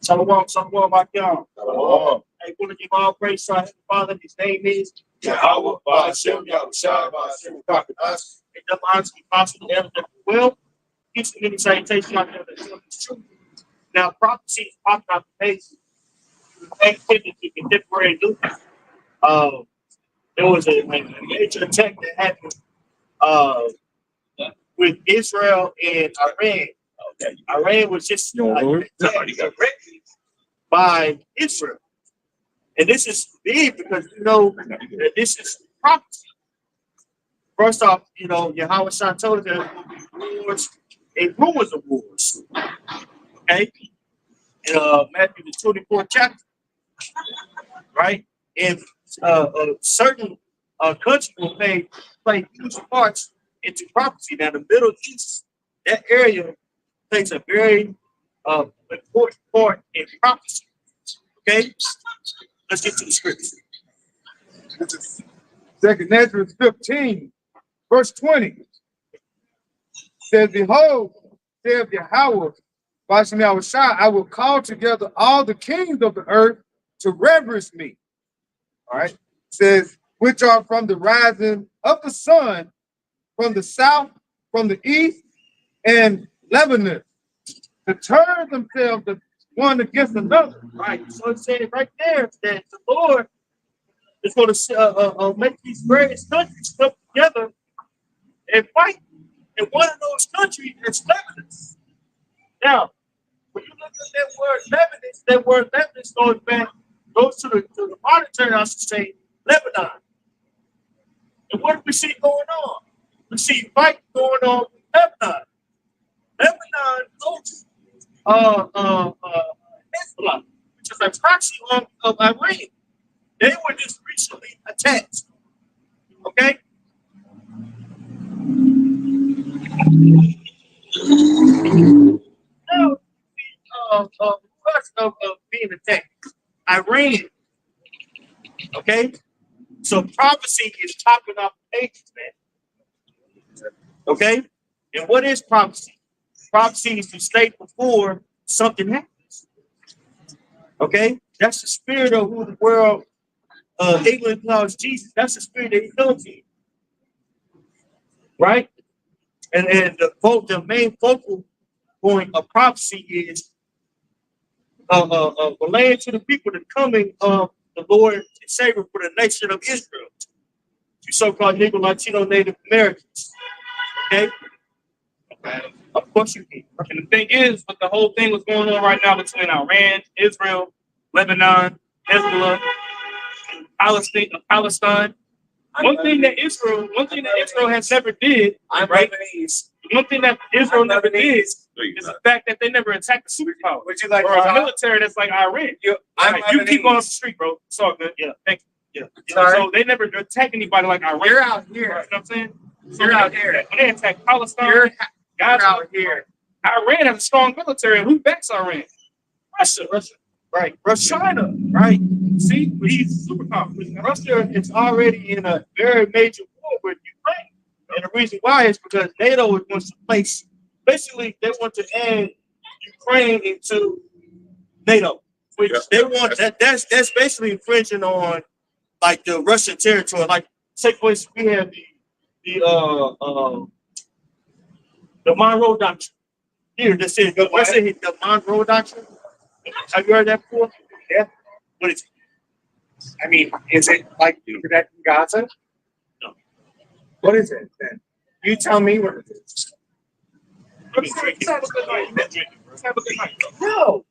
Shalom, my y'all. I want to give all praise to our Heavenly Father. His name is Yahweh, Ba'ashem, Yahushua, Ba'ashem, us. It does honor to be possible to ever will. Peace and salutation out there that's truth. Now, prophecy is popping out the pages. Connected to contemporary news. There was a major attack that happened with Israel and Iran. Okay. Iran was just attacked by Israel. And this is big because you know that this is prophecy. First off, you know, Yahweh Shah told us there will be wars and rumors of wars. Okay? In Matthew the 24th chapter. Right? And certain countries will play huge parts into prophecy. Now, the Middle East, that area plays a very important part in prophecy. Okay? Let's get to the scripture. Second Ezra 15, verse 20 says, behold, saith Yahweh, Ba'ashem Yahushua, I will call together all the kings of the earth to reverence me. All right. It says, which are from the rising of the sun, from the south, from the east, and Lebanon, to turn themselves one against another. Right. So it says right there that the Lord is going to make these various countries come together and fight. And one of those countries is Lebanon. Now, when you look at that word Lebanon goes to the modern term, I should say, Lebanon. And what do we see going on? We see fight going on with Lebanon. Lebanon goes Hezbollah, which is a proxy of Iran. They were just recently attacked. Okay? Now, the question of being attacked. Iran. Okay? So prophecy is topping off the pages, man. Okay? And what is prophecy? Prophecy is to state before something happens. Okay? That's the spirit of who the world, England calls Jesus. That's the spirit that he comes in. Right? And the main focal point of prophecy is relaying to the people the coming of the Lord and Savior for the nation of Israel. You so-called Negro, Latino, Native Americans. Okay? Of course you can. And the thing is, but the whole thing was going on right now between Iran, Israel, Lebanon, Hezbollah, Palestine. One thing that Israel has never did, right? One thing that Israel never did is the fact that they never attacked the superpower. Would you like or a military that's like Iran? You keep going off the street, bro. It's all good. Yeah, thank you. Yeah. So they never attack anybody like Iran. You're out here. You know what I'm saying? You're out here. When they attack Palestine, You're out here. Iran has a strong military. And who backs Iran? Russia. Right. China. Right. See, these superpowers. Russia is already in a very major war with Ukraine. And the reason why is because NATO wants to place, basically, they want to add Ukraine into NATO, which they want. That's basically infringing on like the Russian territory. Like, say for instance, we have the Monroe Doctrine. Here, this is the Monroe Doctrine. Have you heard that before? Yeah. What is it? I mean, is it like protecting Gaza? No. What is it then? You tell me what it is. No.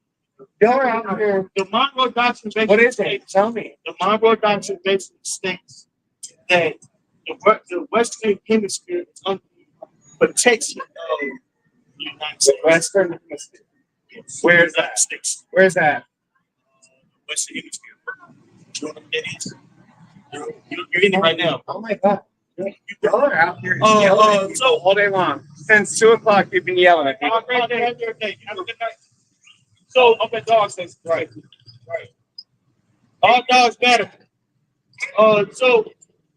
You're out here. The Monroe Doctrine basically. What is it? Tell me. The Monroe Doctrine basically states that the Western Hemisphere is under protection of the United States. Western Hemisphere. Where's that? States. Where's that? Western Hemisphere. You know what that is? You're in it right now. Oh my God. Y'all are out here yelling at people all day long. Since 2 o'clock, you've been yelling at people. Have a great day. Have a good night. So, okay, dogs says right. All dogs matter. So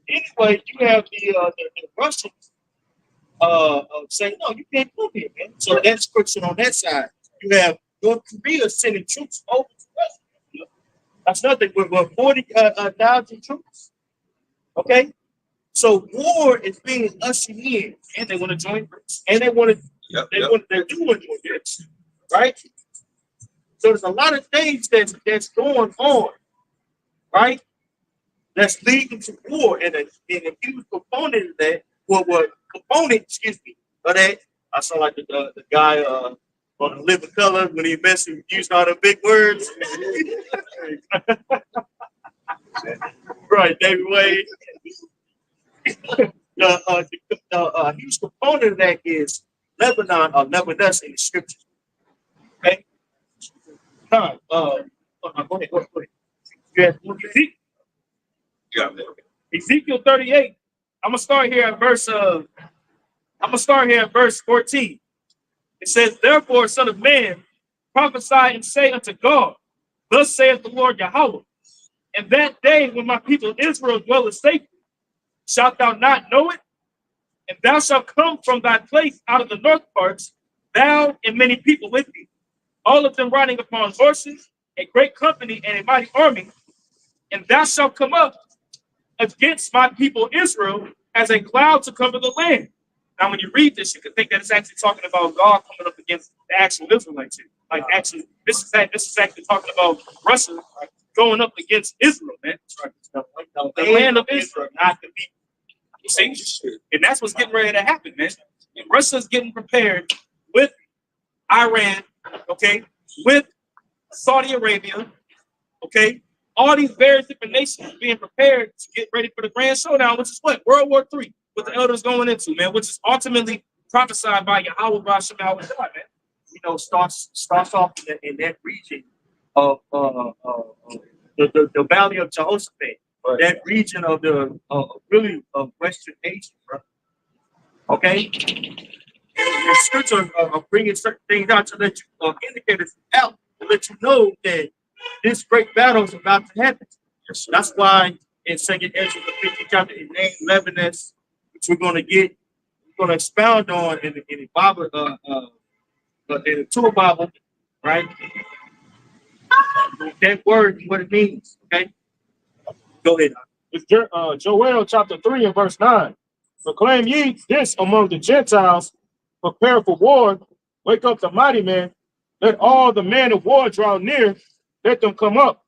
anyway, you have the Russians saying, no, you can't come here, man. So that's friction on that side. You have North Korea sending troops over to us. That's nothing. We're 40,000 troops. Okay, so war is being ushered in, And they want to join BRICS. and they want to. They're doing this, right? So there's a lot of things that's going on, right? That's leading to war, and a huge component of that, excuse me, of that. I sound like the guy on the Living Color when he used all the big words. Right, David Wade. The huge component of that is Lebanon or Lebanese in the scriptures. Okay. Go ahead. Ezekiel 38. I'm gonna start here at verse 14. It says, "Therefore, son of man, prophesy and say unto God, thus saith the Lord Yahweh, in that day when my people Israel dwelleth safely, shalt thou not know it? And thou shalt come from thy place out of the north parts, thou and many people with thee, all of them riding upon horses, a great company and a mighty army. And thou shalt come up against my people Israel as a cloud to cover the land." Now, when you read this, you can think that it's actually talking about God coming up against the actual Israelites. Like, actually, this is actually talking about Russia going up against Israel, man. The land of Israel, not the people. You see? And that's what's getting ready to happen, man. And Russia's getting prepared with Iran, okay, with Saudi Arabia, okay. All these various different nations being prepared to get ready for the grand showdown, which is what? World War III, what the elders going into, man, which is ultimately prophesied by Yahweh Bashem Al man. You know, starts off in that region of the Valley of Jehoshaphat, that region of the really of Western Asia, bro. Okay, and the scripture are bringing certain things out to let you indicators out to let you know that this great battle is about to happen. That's why in 2nd Ezra, the 50th chapter, it named Lebanon, which we're going to expound on in the Bible, in the Torah Bible, right? That word, what it means, okay? Go ahead. It's Joel chapter 3 and verse 9. "Proclaim ye this among the Gentiles, prepare for war, wake up the mighty men, let all the men of war draw near, let them come up.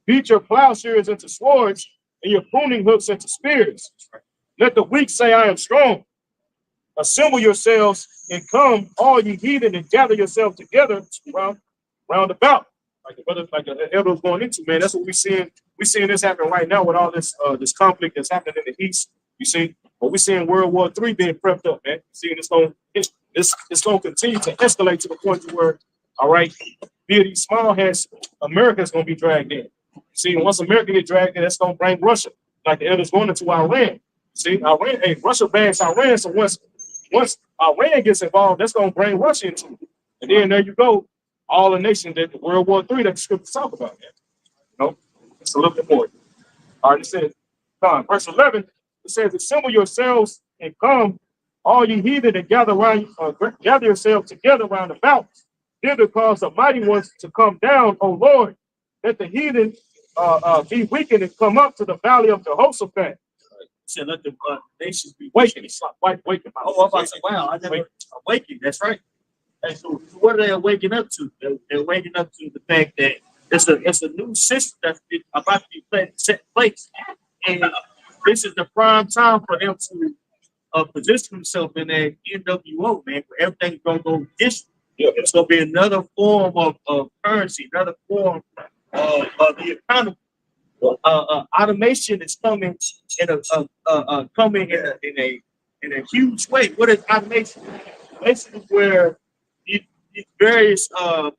Beat your plowshares into swords, and your pruning hooks into spears. Let the weak say, I am strong. Assemble yourselves and come, all ye heathen, and gather yourselves together round about." Like the elder was going into, man. That's what we're seeing. We're seeing this happen right now with all this conflict that's happening in the east. You see, but we're seeing World War III being prepped up, man. Seeing it's going to continue to escalate to the point to where, all right, via these small heads, America's going to be dragged in. See, once America gets dragged in, that's going to bring Russia, like the elders going into Iran. See, Iran, hey, Russia bans Iran, so once Iran gets involved, that's going to bring Russia into it. And then there you go, all the nations that the World War III that the scriptures talk about, man. You know, it's a little bit more. All right, it says, verse 11, it says, "Assemble yourselves and come, all ye heathen, and gather yourselves together round about. Thither cause the mighty ones to come down, O Lord. Let the heathen be weakened and come up to the valley of Jehoshaphat." Said, let the nations be Waken. It's like waken. Oh, I'm about to say, wow, I never awakened. That's right. And so what are they waking up to? They're waking up to the fact that it's a new system that's about to be set in place. And this is the prime time for them to position themselves in that NWO, man, where everything's going to go digital. It's going to be another form of currency, another form of the economy. Automation is coming in a huge way. What is automation? Basically, where these various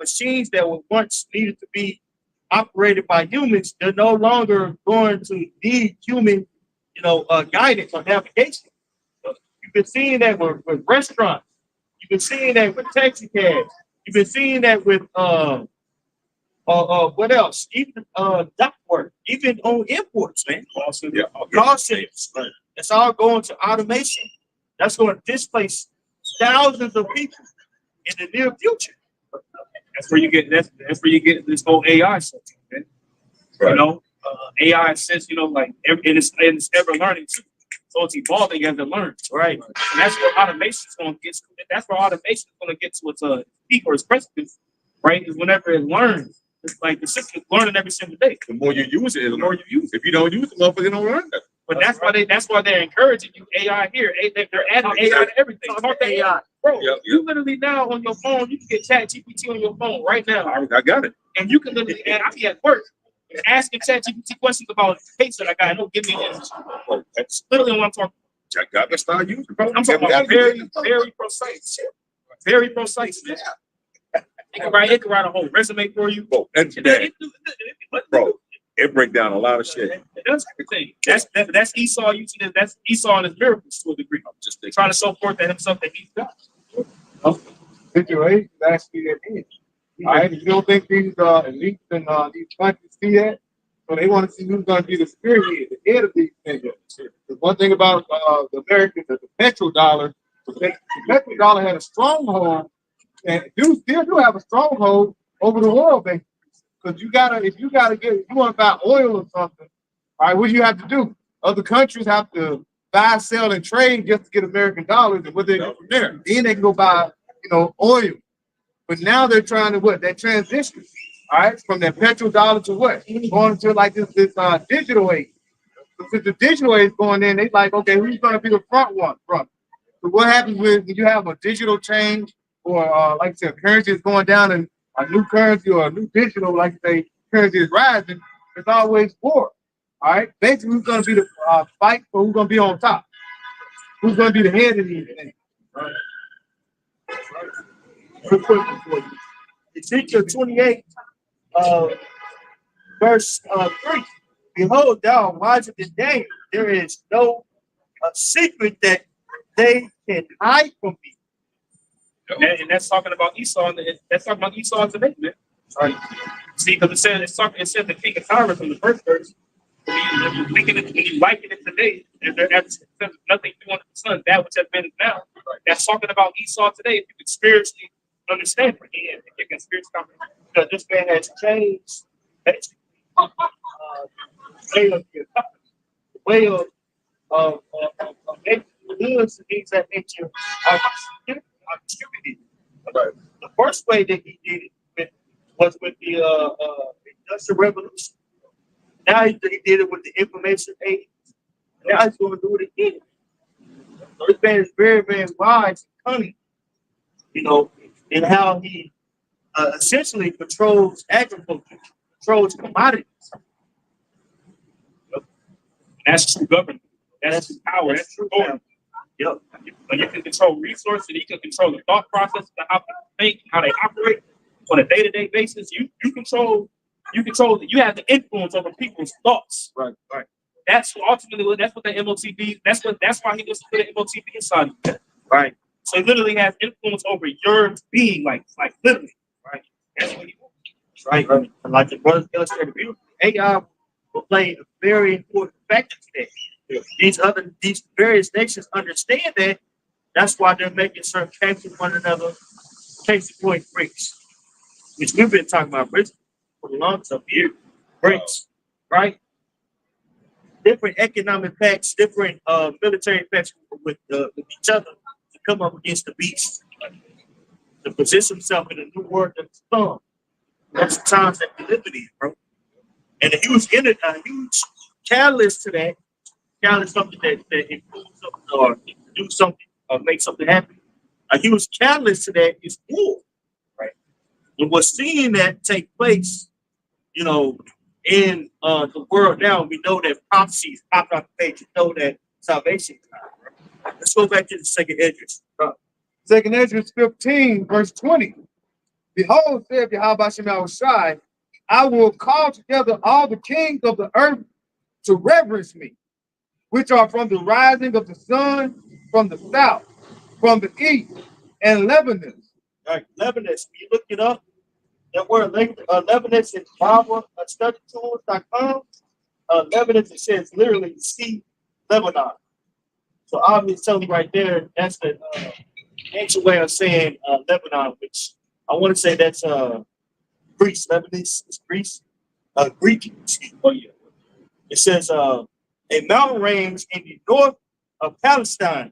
machines that were once needed to be operated by humans, they're no longer going to need human, guidance or navigation. You've been seeing that with restaurants. You've been seeing that with taxi cabs. You've been seeing that with what else? Even dock work, even on imports, man. Car sales. It's all going to automation. That's going to displace thousands of people in the near future. That's where you get that's where you get this whole AI stuff, man. Right. You know, AI says, you know, like and it's ever learning too. So it's evolving as it learns, right? And that's where automation's going to get. That's where automation's going to get to its peak or its precipice, right? Is whenever it learns. It's like the system's learning every single day. The more you use it, the more you use it. If you don't use it, motherfucker don't learn that. But that's why they're encouraging you AI here. They're adding AI to everything. Talk to AI, bro. Yep, You literally now on your phone, you can get ChatGPT on your phone right now, I got it. and you can literally. And I be at work and asking ChatGPT questions about the case that I got. And it'll give me an answer. That's literally what I'm talking. I got to start using it, bro. I'm talking about very precise. Very precise. It can write a whole resume for you. Bro, bro, it break down a lot of shit. It does everything. That's Esau using it. That's Esau and his miracles to a degree. Just Trying to show forth that himself that he's God. Situation actually that is. All right, you don't think these elites and these countries see that? So they want to see who's going to be the spearhead, the head of these things. The one thing about the Americans, the petrodollar, the petrodollar had a stronghold, and do still do have a stronghold over the world, basically. Because if you want to buy oil or something, all right, what do you have to do? Other countries have to buy, sell, and trade just to get American dollars, and what they do from there. Then they can go buy, oil. But now they're trying to that transition, all right, from that petrodollar to what? Going to like this digital age. So since the digital age going in, they like, okay, who's going to be the front one? So what happens when you have a digital change or like I said, currency is going down and a new currency or a new digital, like say, currency is rising, there's always war. All right, basically, who's going to be the fight for who's going to be on top? Who's going to be the head of these things? Right. Quick question for you. Ezekiel 28, verse 3. Behold, thou art wiser than Daniel. There is no secret that they can hide from me. And that's talking about Esau. That's talking about Esau today, man. Right. See, because it said the king of Tyre from the first verse. When you liken it today, there's nothing new under the sun. That which has been is now. That's talking about Esau today. If you can spiritually understand it, if you can spiritually comprehend, because this man has changed basically the way of making the goods and things that nature are distributed. The first way that he did it was with the Industrial Revolution. Now he did it with the information age. Now he's going to do it again. So this man is very, very wise and cunning, in how he essentially controls agriculture, controls commodities. That's true government. That's true power. That's true power. Yep. But you can control resources. You can control the thought process, how people think, how they operate on a day-to-day basis. You control. You have the influence over people's thoughts. Right. That's ultimately what the MOTB. That's why he was to the MOTB inside. Right. So he literally has influence over your being, like literally. Right. That's what he wants. Right. And like the brothers illustrated beautifully, AI will play a very important factor today. These various nations understand that. That's why they're making certain cases with one another, case in point BRICS, which we've been talking about BRICS for the longest of years. BRICS, right? Different economic pacts, different military pacts with each other to come up against the beast, to position himself in a new world that's come. That's the times that we live in, bro. And a huge catalyst to that. Something that improves something or do something or make something happen. A huge catalyst to that is war, right? And we're seeing that take place, in the world now. We know that prophecies pop out the page. You know that salvation is not, right? Let's go back to the second Esdras. Second Esdras 15, verse 20. Behold, saith Yahweh Shem Yahushai, I will call together all the kings of the earth to reverence me, which are from the rising of the sun, from the south, from the east, and Lebanon. All right, Lebanon. When you look it up, that word Lebanon is BibleStudyTools.com. Lebanon, it says literally see Lebanon. So obviously telling you right there, that's the ancient way of saying Lebanon, which I want to say that's Greece, Lebanese, it's Greece, Greek. Excuse me. Oh, yeah. It says, a mountain range in the north of Palestine.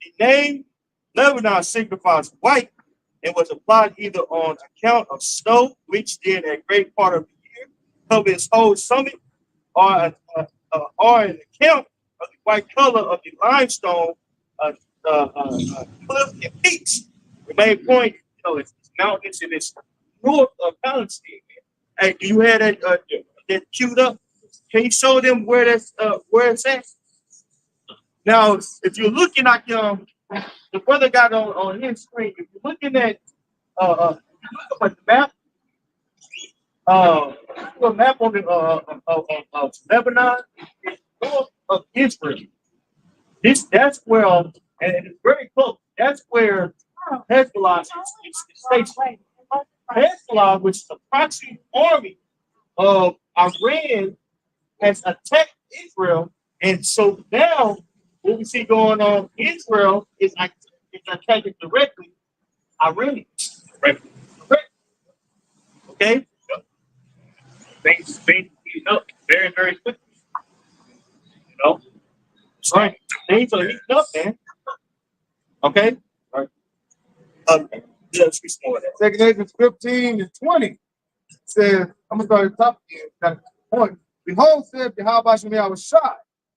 The name Lebanon signifies white and was applied either on account of snow, which did a great part of the year, cover its whole summit, or an account of the white color of the limestone cliff and peaks. The main point, it's mountains and it's north of Palestine. Hey, do you have that queued up? Can you show them where it's at? Now, if you're looking at the brother got on his screen, if you're looking at the map, a map on of Lebanon, it's north of Israel. That's where, and it's very close. That's where Hezbollah is stationed. Hezbollah, which is a proxy army of Iran, has attacked Israel, and so now what we see going on, Israel is attacking directly Iran. Correct. Okay? Things heat up very, very quickly. You know? That's right. Things are heating up, man. Okay? All right. Let's restore that. 2 Corinthians 15 and 20 says, I'm going to start at the top again. Got a point. Behold, said Yahweh Shem Shai,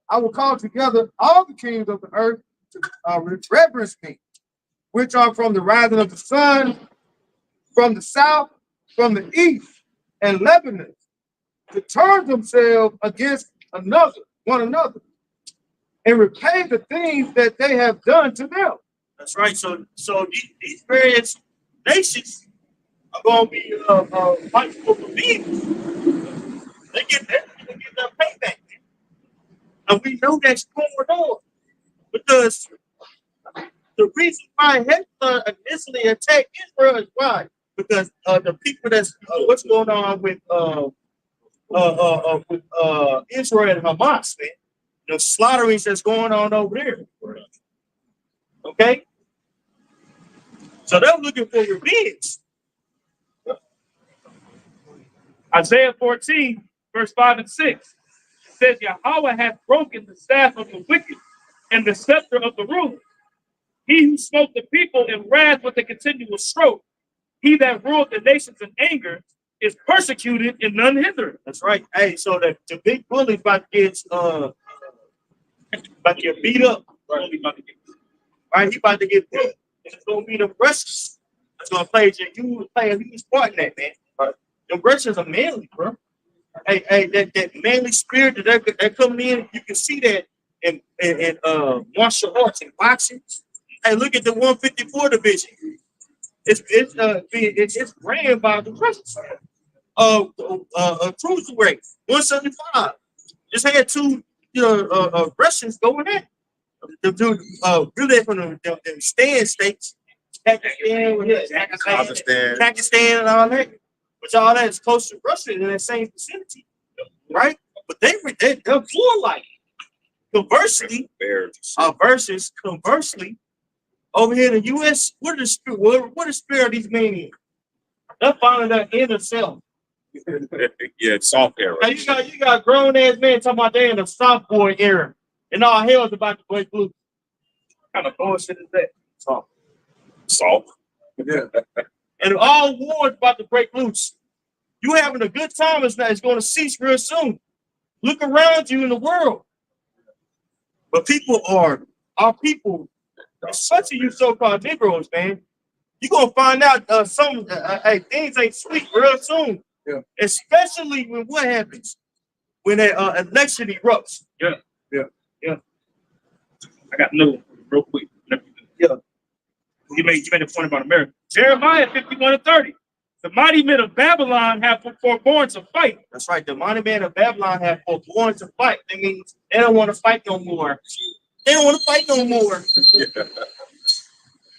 I will call together all the kings of the earth to reverence me, which are from the rising of the sun, from the south, from the east, and Lebanon, to turn themselves against one another, and repay the things that they have done to them. That's right. So these various nations are going to be fighting for convenience. They get their payback, man. And we know that's going on because the reason why Hitler initially attacked Israel is why, because the people that's what's going on with Israel and Hamas, man, the slaughterings that's going on over there. Okay, so they're looking for revenge. Isaiah 14, verse 5 and 6 says, Yahweh hath broken the staff of the wicked and the scepter of the ruler. He who smote the people in wrath with a continual stroke, he that ruled the nations in anger, is persecuted and none hindered. That's right. Hey, so the big bully about to get beat up. Right, he about to get beat. It's gonna be the Russians. That's gonna play a huge part in that, man. Right. The Russians are manly, bro. Hey, that manly spirit that they're coming in, you can see that in martial arts and boxing. Hey, look at the 154 division. It's ran by the Russians. Cruiserweight 175. Just had two Russians going in. The dude really from the stand states, Pakistan, and all that. Which all that is close to Russia in that same vicinity, right? But they're warlike. Conversely, conversely, over here in the U.S., what is the spirit of these men in? They're finding their inner self. Yeah, soft era. Now you got grown ass men talking about they in the soft boy era, and all hell's about to break loose. What kind of bullshit is that? Soft. Yeah. And all wars about to break loose. You having a good time is going to cease real soon. Look around you in the world. But our people, especially you so-called Negroes, man, you're going to find out things ain't sweet real soon. Yeah. Especially when what happens? When an election erupts. Yeah. Yeah. I got another one real quick. Yeah. You made a point about America. Jeremiah 51 and 30. The mighty men of Babylon have forborne to fight. That's right. The mighty men of Babylon have forborne to fight. That means they don't want to fight no more. They don't want to fight no more. Yeah.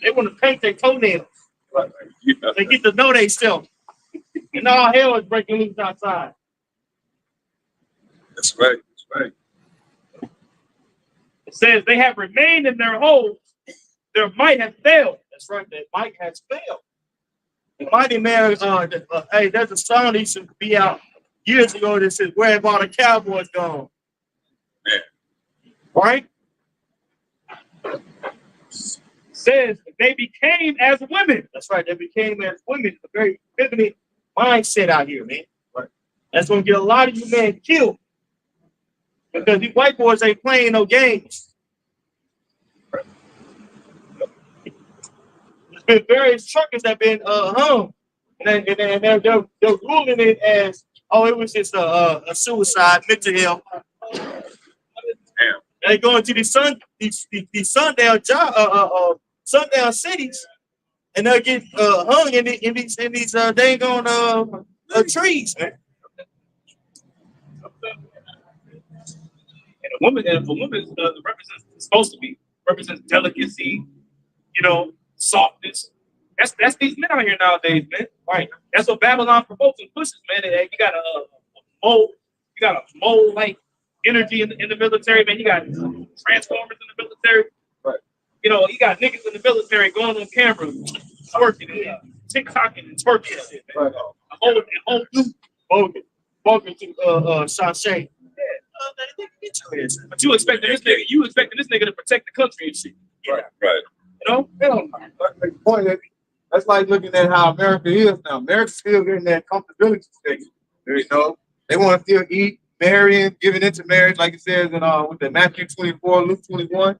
They want to paint their toenails. Yeah. They get to know themselves. And all hell is breaking loose outside. That's right. That's right. It says they have remained in their holes. Their might has failed. That's right. Their might has failed. The mighty man, hey, there's a song that used to be out years ago that says, "Where have all the cowboys gone?" Right? Says they became as women. That's right. They became as women, a very feminine mindset out here, man. Right. That's gonna get a lot of you men killed because these white boys ain't playing no games. Right. There's been various truckers that have been hung, and they're ruling it as, oh, it was just a suicide, mental health. Damn. They going to these sundown sundown cities, and they'll get hung in these dang on trees, man. And a woman represents supposed to be represents delicacy, you know, softness. That's these men out here nowadays, man. Right. That's what Babylon promotes and pushes, man. And you got a mold like energy in the military, man. You got transformers in the military. Right. You know, you got niggas in the military going on camera, twerking and TikToking and twerking and shit, man. Right. A whole new Spoken to Sashay. But you expecting this nigga to protect the country and shit. Right. You know? The point is, that's like looking at how America is now. America's still getting that comfortability state. You know, they want to still eat, marrying, giving into marriage, like it says in with the Matthew 24, Luke 21.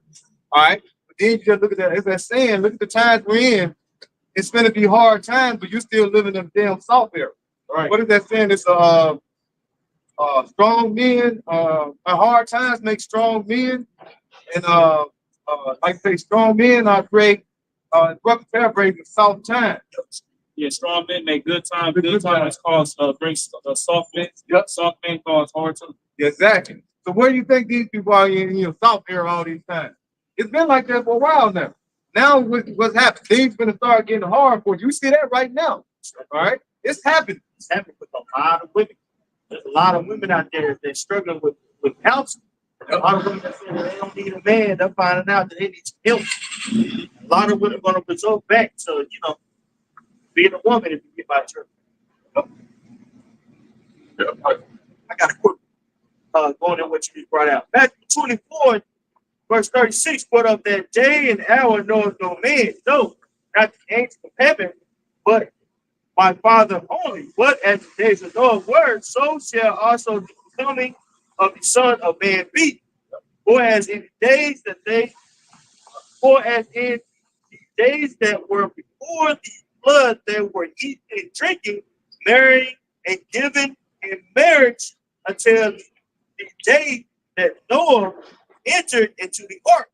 All right. But then you just look at that, it's that saying, look at the times we're in. It's gonna be hard times, but you're still living in the damn salt era. Right. What is that saying? It's strong men, hard times make strong men, and like I say, strong men are great. Rough paraphrasing, soft times. Yeah, strong men make good time. Good times cause brings soft men. Yep. Soft men cause hard times. Exactly. So where do you think these people are in South era all these times? It's been like that for a while now. Now what's happened? Things gonna start getting hard for you. You see that right now. All right, it's happening. It's happening with a lot of women. There's a lot of women out there that's struggling with counseling. A lot of women that say that they don't need a man. They're finding out that they need help. A lot of women are going to resort back to, being a woman if you get by church. I got a quick going in what you just brought out. Matthew 24, verse 36, put up that day and hour knoweth no man. No, not the angels of heaven, but my Father only. But as the days of Noah's word, so shall also the coming of the Son of Man be. For as in the days that were before the flood, they were eating and drinking, marrying and giving in marriage until the day that Noah entered into the ark,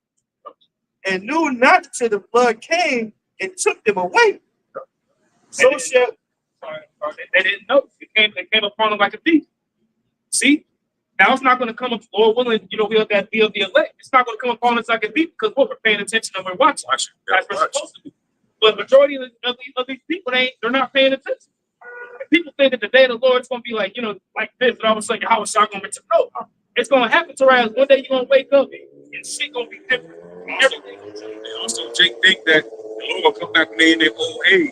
and knew not until the flood came and took them away. So shall they didn't know. It came upon them like a thief. See? Now it's not going to come up, Lord willing, we'll be the elect. It's not going to come upon us like a thief because we're paying attention and we're watching. That's what we're supposed to do. But majority of these people, they're not paying attention. And people think that the day of the Lord is going to be like this, and all of a sudden, how is God going to return? No, it's going to happen to us. One day you're going to wake up and shit going to be different. Everything. Also, Jake think that the Lord will come back when they in their old age.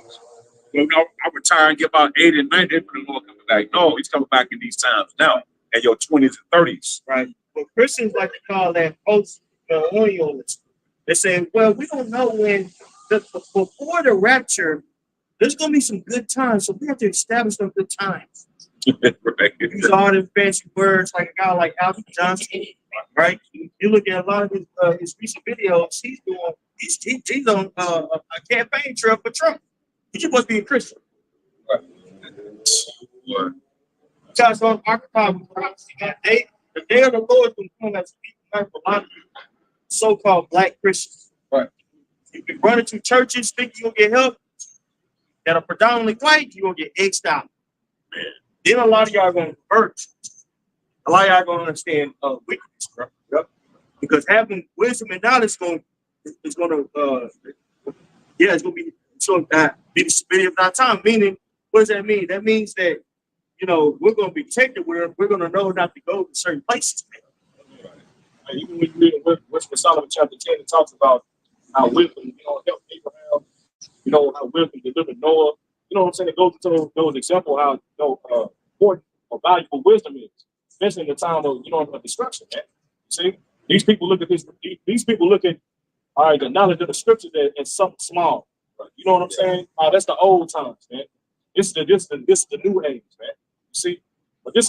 Well, I retire and get about 80 and 90, but the Lord coming back. No, he's coming back in these times now, in your 20s and 30s. Right. Well, Christians like to call that post-millennialism. They say, well, we don't know when, before the rapture, there's going to be some good times, so we have to establish some good times. Right. Use all the fancy words like a guy like Albert Johnson, right? You look at a lot of his recent videos, he's on a campaign trail for Trump. But you must be a Christian. Right. Guys on occupy with prophecy. The day of the Lord is going to come as a for a lot of so-called black Christians. Right. You can run into churches, think you're going to get help, that are predominantly white, you're going to get X'd out. Then a lot of y'all are going to convert. A lot of y'all are going to understand wickedness, bro. Yep. Because having wisdom and knowledge is going to it's going to be the stability of our time. Meaning, what does that mean? That means that we're going to be protected. We're going to know not to go to certain places. Right. And even when you read in Wisdom Solomon chapter 10, it talks about how wisdom, helped Abraham. How wisdom delivered Noah. know what I'm saying? It goes into those example how important or valuable wisdom is, especially in the time of of destruction, man. See, these people look at this. These people look at all right, the knowledge of the scriptures as something small. Right? You know what I'm saying? That's the old times, man. This is the new age, man. You see, but these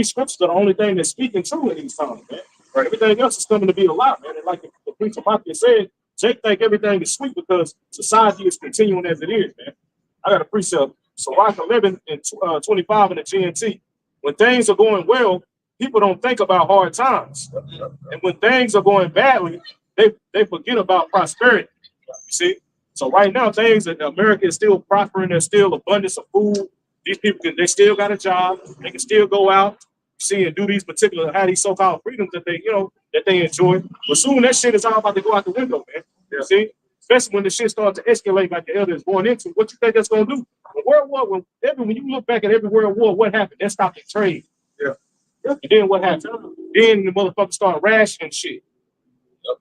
scriptures are the only thing that's speaking true in these times, man. Right? Everything else is coming to be a lie, man. And like the preacher Mafia said, Jake think everything is sweet because society is continuing as it is, man. I got a precept. Sirach 11 and 25 in the GNT. When things are going well, people don't think about hard times. And when things are going badly, they forget about prosperity. You see? So right now, things in America is still prospering. There's still abundance of food. These people they still got a job. They can still go out, see, and do these have these so-called freedoms that they enjoy. But soon that shit is all about to go out the window, man. You see? Especially when the shit starts to escalate like the elder is going into. What you think that's gonna do? When you look back at every world war, what happened? They stopped the trade. Yeah. And then what happened? Then the motherfuckers start rationing shit.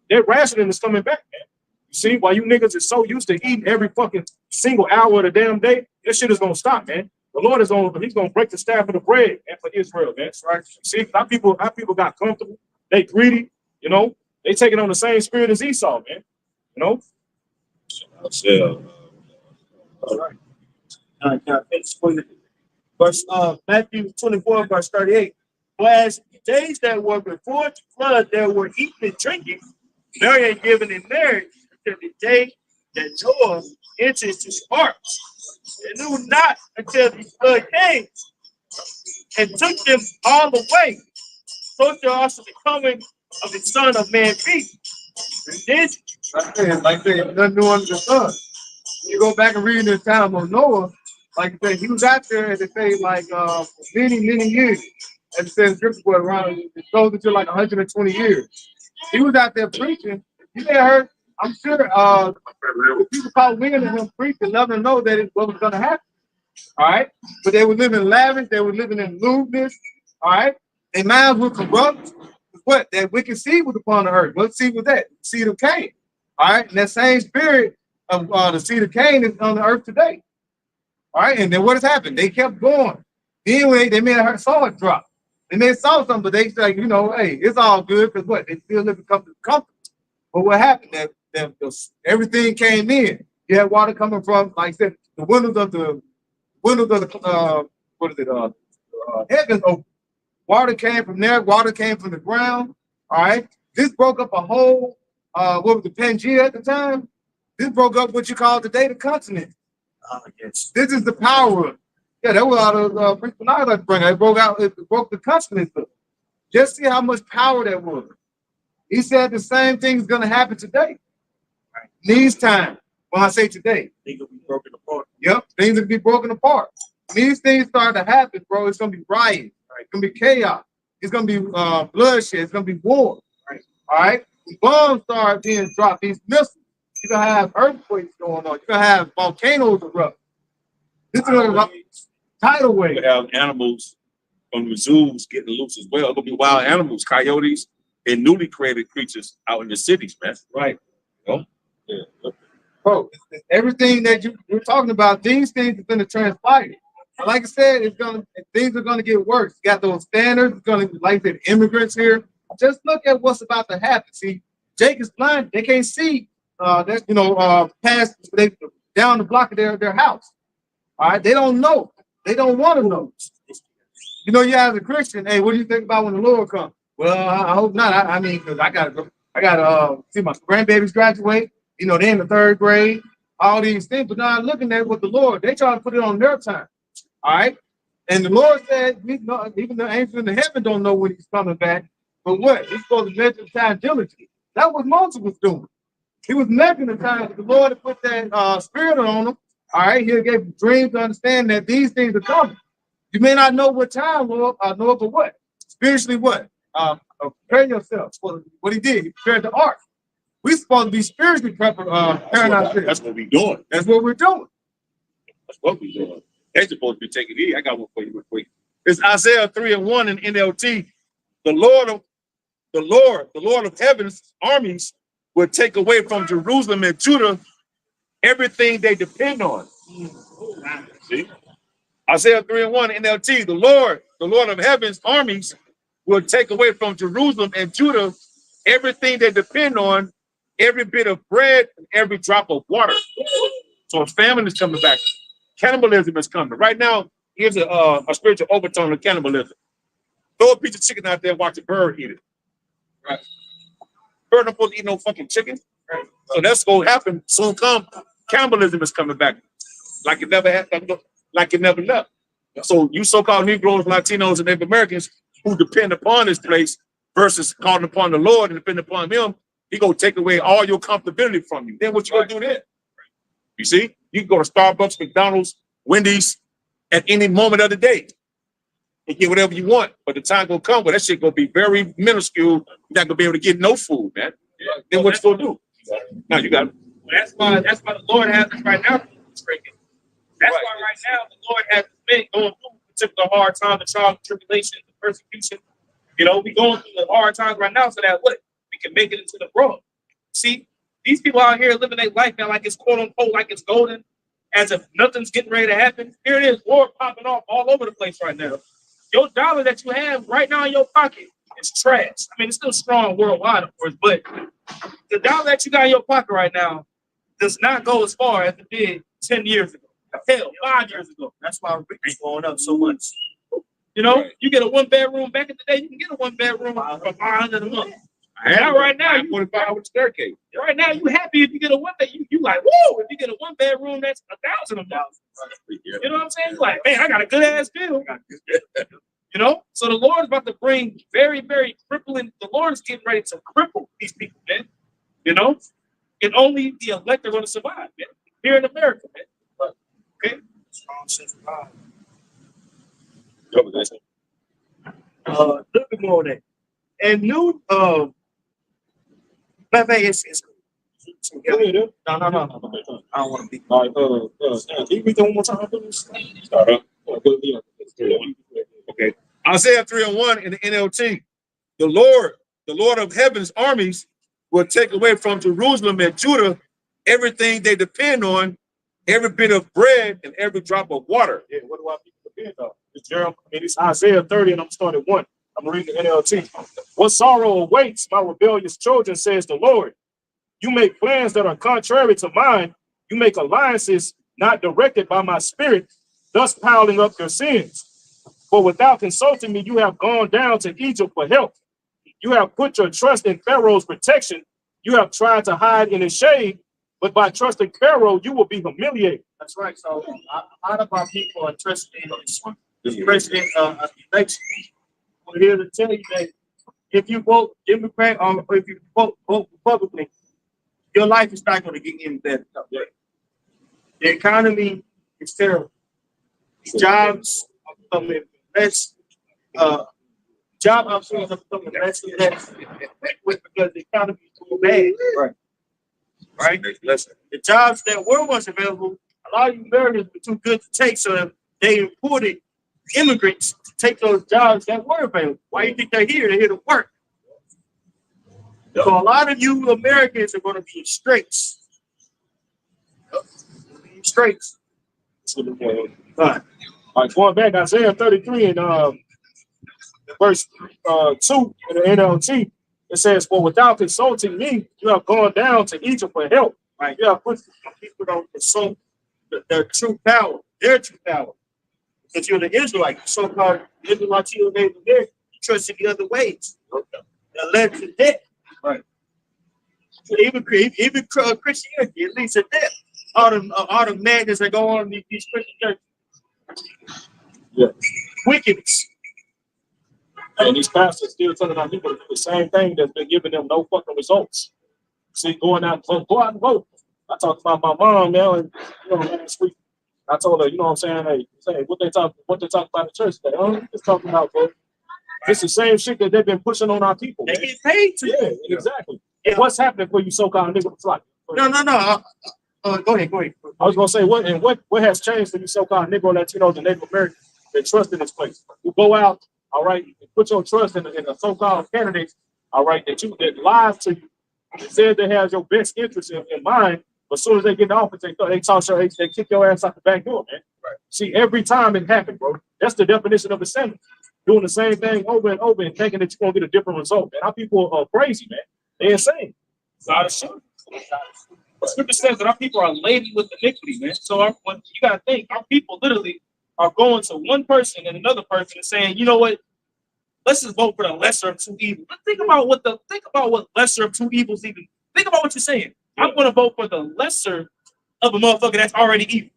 That rationing is coming back, man. You see, while you niggas is so used to eating every fucking single hour of the damn day, this shit is gonna stop, man. The Lord he's gonna break the staff of the bread, man, for Israel, man. That's right. See, our people got comfortable. They greedy, They taking on the same spirit as Esau, man. All right. Verse Matthew 24, verse 38. Whereas days that were before the flood, there were eating and drinking, marrying and giving in marriage, until the day that Noah entered his ark. They knew not until the flood came and took them all away. So shall also the coming of the Son of Man be. And this, like they nothing new under the sun. You go back and read the time of Noah, like they, he was out there, as they say, like many years. And it says scripture was around, it goes into like 120 years. He was out there preaching. You may have heard, I'm sure the people called women and him preaching, letting them know that what was gonna happen. All right. But they were living lavish, they were living in lewdness. All right. Their minds were corrupt. What? That wicked seed was upon the earth. What seed was that? The seed of Cain. All right. And that same spirit of the seed of Cain is on the earth today. All right. And then what has happened? They kept going. Anyway, they may have saw it drop. They may have saw something, but they say, hey, it's all good because what? They still live in comfort. But what happened? That everything came in. You had water coming from, like I said, the windows of the heavens open. Water came from there. Water came from the ground. All right. This broke up a whole, what was the Pangea at the time? This broke up what you call today the continent. yes. This is the power of. Yeah, that was out of Prince Bernard bring. It broke the continent up. Just see how much power that was. He said the same thing is going to happen today. Right. These times, when I say today, Things will be broken apart. Yep, things will be broken apart. When these things start to happen, bro, it's going to be riots. Right? It's going to be chaos. It's going to be bloodshed. It's going to be war. Right? All right? When bombs start being dropped, these missiles, you're going to have earthquakes going on. You're going to have volcanoes erupt. This is going to tidal wave. You have animals from the zoos getting loose as well. It's gonna be wild animals, coyotes, and newly created creatures out in the cities, man. Right. Yeah. Bro, everything that you're talking about, these things are going to transpire. Like I said, things are going to get worse. You got those standards. It's going to be like the immigrants here. Just look at what's about to happen. See, Jake is blind. They can't see past down the block of their house. All right, they don't know. They don't want to know. You as a Christian, hey, what do you think about when the Lord comes? Well, I hope not. I mean, because I gotta see my grandbabies graduate. They're in the 3rd grade. All these things, but now looking at what the Lord, they try to put it on their time. All right, and the Lord said, even the angels in the heaven don't know when He's coming back. But what? He's supposed to measure the time diligently. That's what Moses was doing. He was measuring the time. The Lord had put that spirit on him. All right, He gave him dreams to understand that these things are coming. You may not know what time, Lord, know but what? Spiritually what? Prepare yourself for what He did. He prepared the ark. We're supposed to be spiritually preparing ourselves. That's what we're doing. That's what we're doing. That's what we're doing. They're supposed to be taking it. I got one for you real quick. It's Isaiah 3:1 in NLT. The Lord of heaven's armies will take away from Jerusalem and Judah everything they depend on. See? Isaiah 3:1 NLT, the Lord of heaven's armies will take away from Jerusalem and Judah everything they depend on, every bit of bread and every drop of water. So a famine is coming back. Cannibalism is coming. Right now, here's a spiritual overtone of cannibalism. Throw a piece of chicken out there and watch a bird eat it. Right. Bird not supposed to eat no fucking chicken. Right. So that's going to happen. Soon come, cannibalism is coming back. Like it never had, like it never left. So you so-called Negroes, Latinos, and Native Americans who depend upon this place versus calling upon the Lord and depend upon him, he gonna take away all your comfortability from you. Then what you gonna do then? You see, you can go to Starbucks, McDonald's, Wendy's at any moment of the day and get whatever you want. But the time gonna come where that shit gonna be very minuscule. You're not gonna be able to get no food, man. Then what you gonna do? Now you got it. That's why the Lord has us right now. That's why right now the Lord has been going through particular hard times, the trials, tribulations, the persecution. You know, we going through the hard times right now so that what we can make it into the world. See, these people out here living their life now like it's quote unquote like it's golden, as if nothing's getting ready to happen. Here it is, war popping off all over the place right now. Your dollar that you have right now in your pocket is trash. I mean, it's still strong worldwide, of course, but the dollar that you got in your pocket right now does not go as far as it did 10 years ago. Hell, 5 years ago. That's why rent's going up so much. You know, you get a 1-bedroom back in the day, you can get a 1-bedroom for $500 a month. Now, right now, you 45 with staircase. right now you happy if you get a 1 bed. You like, whoa! If you get a 1-bedroom, that's $1,000 a month. You know what I'm saying? You're like, man, I got a good ass bill. You know, so the Lord's about to bring very, very crippling. The Lord's getting ready to cripple these people, man. You know, and only the elect are going to survive, man. Here in America, man. Okay. Look at more of that. And new matter of fact, it's Go ahead, dude. no. I don't want to be All right, can you read that one more time, please? Start up. Okay. Isaiah 3:1 in the NLT, the Lord of heaven's armies will take away from Jerusalem and Judah everything they depend on, every bit of bread and every drop of water. Yeah, what do I depend on? It's Jeremiah. It's Isaiah 30, and I'm starting 1. I'm reading the NLT. What sorrow awaits my rebellious children, says the Lord. You make plans that are contrary to mine. You make alliances not directed by my spirit, thus piling up your sins. For without consulting me, you have gone down to Egypt for help. You have put your trust in Pharaoh's protection. You have tried to hide in his shade, but by trusting Pharaoh, you will be humiliated. That's right. So a lot of our people are interested in this president election. We're here to tell you that if you vote Democrat or if you vote Republican, your life is not going to get any better. The economy is terrible. Jobs are becoming less. Job opportunities are becoming less and less because the economy is too bad. Right. The jobs that were once available, a lot of Americans were too good to take, so they imported immigrants to take those jobs that were available. Why do you think they're here? They're here to work. So a lot of you Americans are going to be in straits. Straits. All right, going back, Isaiah 33 and verse 2 in the NLT, it says, for without consulting me, you have gone down to Egypt for help. Right. You have put people don't consult their true power, their true power. Because you're the Israelite, so-called Israelite, you trust in the other ways. That led to death. Right. Even Christianity, it leads to death. All the madness that go on in these Christian churches. Yeah. Wickedness. And these pastors still telling our people to do the same thing that's been giving them no fucking results. See, going out and go out and vote. I talked about my mom now, and last week I told her, you know what I'm saying? Hey, say what they talk about in church today. Just talking about, bro. It's the same shit that they've been pushing on our people. They get paid to. Yeah, exactly. Yeah. What's happening for you so-called niggas? Like, No. Go ahead. I was gonna say what has changed for you so-called Negro Latinos and Native Americans that trust in this place? You go out, all right, you put your trust in the so-called candidates, all right, that lied to you, that said they have your best interest in mind, But as soon as they get in the office, they kick your ass out the back door, man. Right. See, every time it happened, bro. That's the definition of assembly. Doing the same thing over and over and thinking that you're gonna get a different result. Man, our people are crazy, man. They're insane. It's out of shit. The scripture says that our people are laden with iniquity, man. So you gotta think, our people literally are going to one person and another person and saying, you know what? Let's just vote for the lesser of two evils. But think about what lesser of two evils even. Think about what you're saying. I'm gonna vote for the lesser of a motherfucker that's already evil.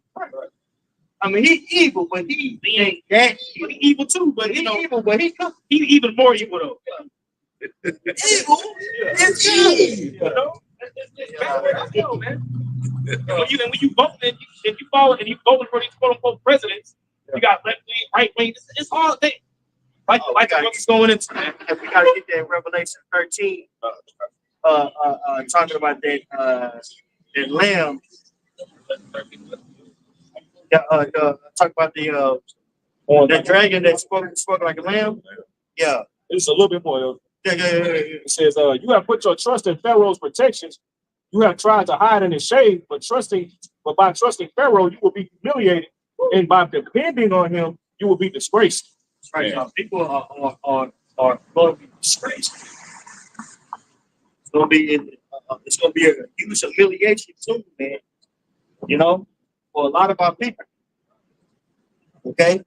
I mean, he evil, but he ain't that evil. He evil too, but He you know, evil, but he he even more evil though. evil. It's evil. You know? It's bad way to go, man. And when you vote and you follow and you voting for these quote unquote presidents, you got left wing, right wing. It's all thing. Like what's going into, man. And we gotta get that Revelation 13. Talking about that lamb. Talk about the dragon that spoke like a lamb. Yeah. It's a little bit more. Yeah. It says, you have put your trust in Pharaoh's protections. You have tried to hide in his shade, but by trusting Pharaoh, you will be humiliated. And by depending on him, you will be disgraced. Right. So people are going to be disgraced. It's going to be a huge humiliation too, man. You know, for a lot of our people. Okay.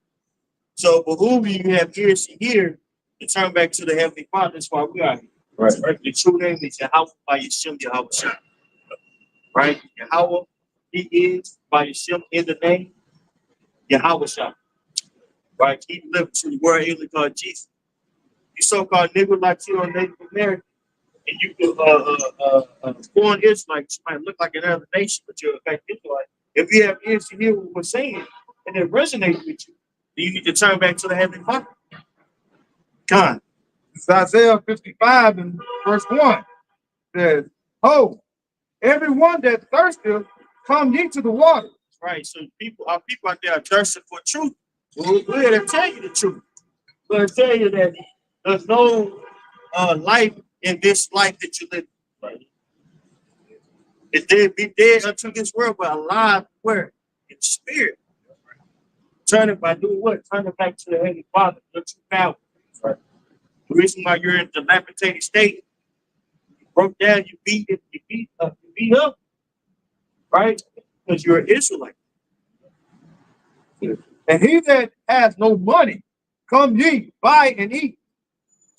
So, but who you have ears to hear to turn back to the Heavenly Father. That's why we are here. Right. The true name is Yahweh by Yeshua Yahweh. Right? Yahweh, he is by Yeshua in the name Yahweh. Right? He lived to the world English called Jesus. You so-called nigger Latino Native American, and you foreign Israelites might look like another nation, but you're a fact Israelite. If you have ears to hear what we're saying and it resonates with you, then you need to turn back to the Heavenly Father. God. It's Isaiah 55 and verse 1 says, "Oh, everyone that thirsteth, come ye to the water." Right. So our people out there are thirsting for truth. We're here to tell you the truth. We're going to tell you that there's no life in this life that you live. Right. It's dead, be dead unto this world, but alive where? In spirit. Turn it by doing what? Turn it back to the Heavenly Father. The true power. Right. The reason why you're in dilapidated state, you broke down, you beat up, right? Because you're an Israelite. And he that has no money, come ye, buy and eat.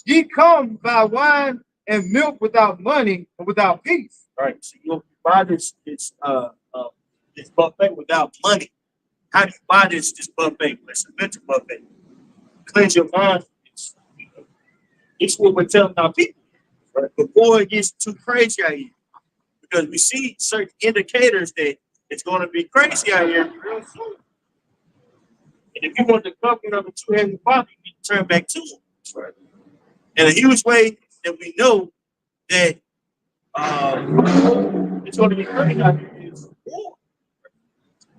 Ye come buy wine and milk without money and without peace. Right. So you'll buy this buffet without money. How do you buy this buffet? It's a mental buffet. Cleanse your mind. It's what we're telling our people. Right? Before it gets too crazy out here. Because we see certain indicators that it's going to be crazy out here real soon. And if you want the company of the true Heavenly Father, you need to turn back to him. Right. And a huge way that we know that it's going to be crazy out here is war.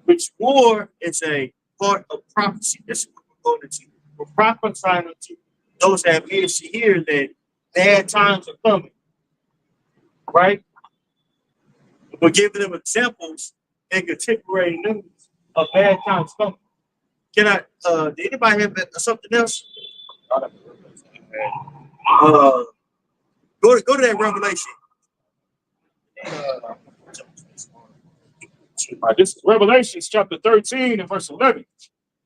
Which war is a part of prophecy. This is what we're going to. We're prophesying to those that have ears to hear that bad times are coming. Right? We're giving them examples in contemporary news of bad times coming. Did anybody have something else? Go to that Revelation. This is Revelation chapter 13 and verse 11.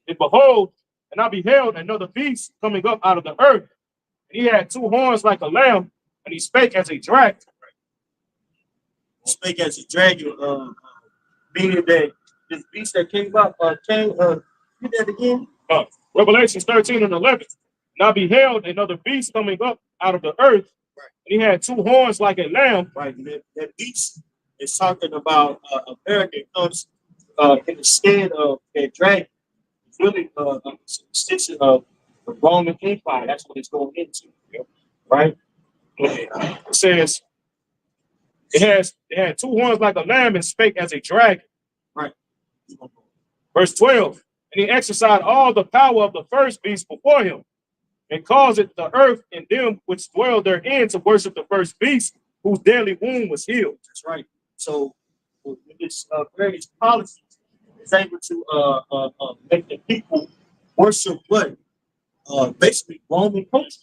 And behold, and I beheld another beast coming up out of the earth. And he had two horns like a lamb, and he spake as a dragon. Spake as a dragon, meaning that this beast that came up, read that again? Revelation 13 and 11. And I beheld another beast coming up out of the earth. Right. And he had two horns like a lamb. Right. That beast is talking about America comes in the stead of that dragon. It's really an extension of the Roman Empire. That's what it's going into. Right? It says it had two horns like a lamb and spake as a dragon. Right. Verse 12. And he exercised all the power of the first beast before him, and caused it the earth and them which dwell therein to worship the first beast, whose deadly wound was healed. That's right. So with its various policies, is able to make the people worship what? Basically Roman culture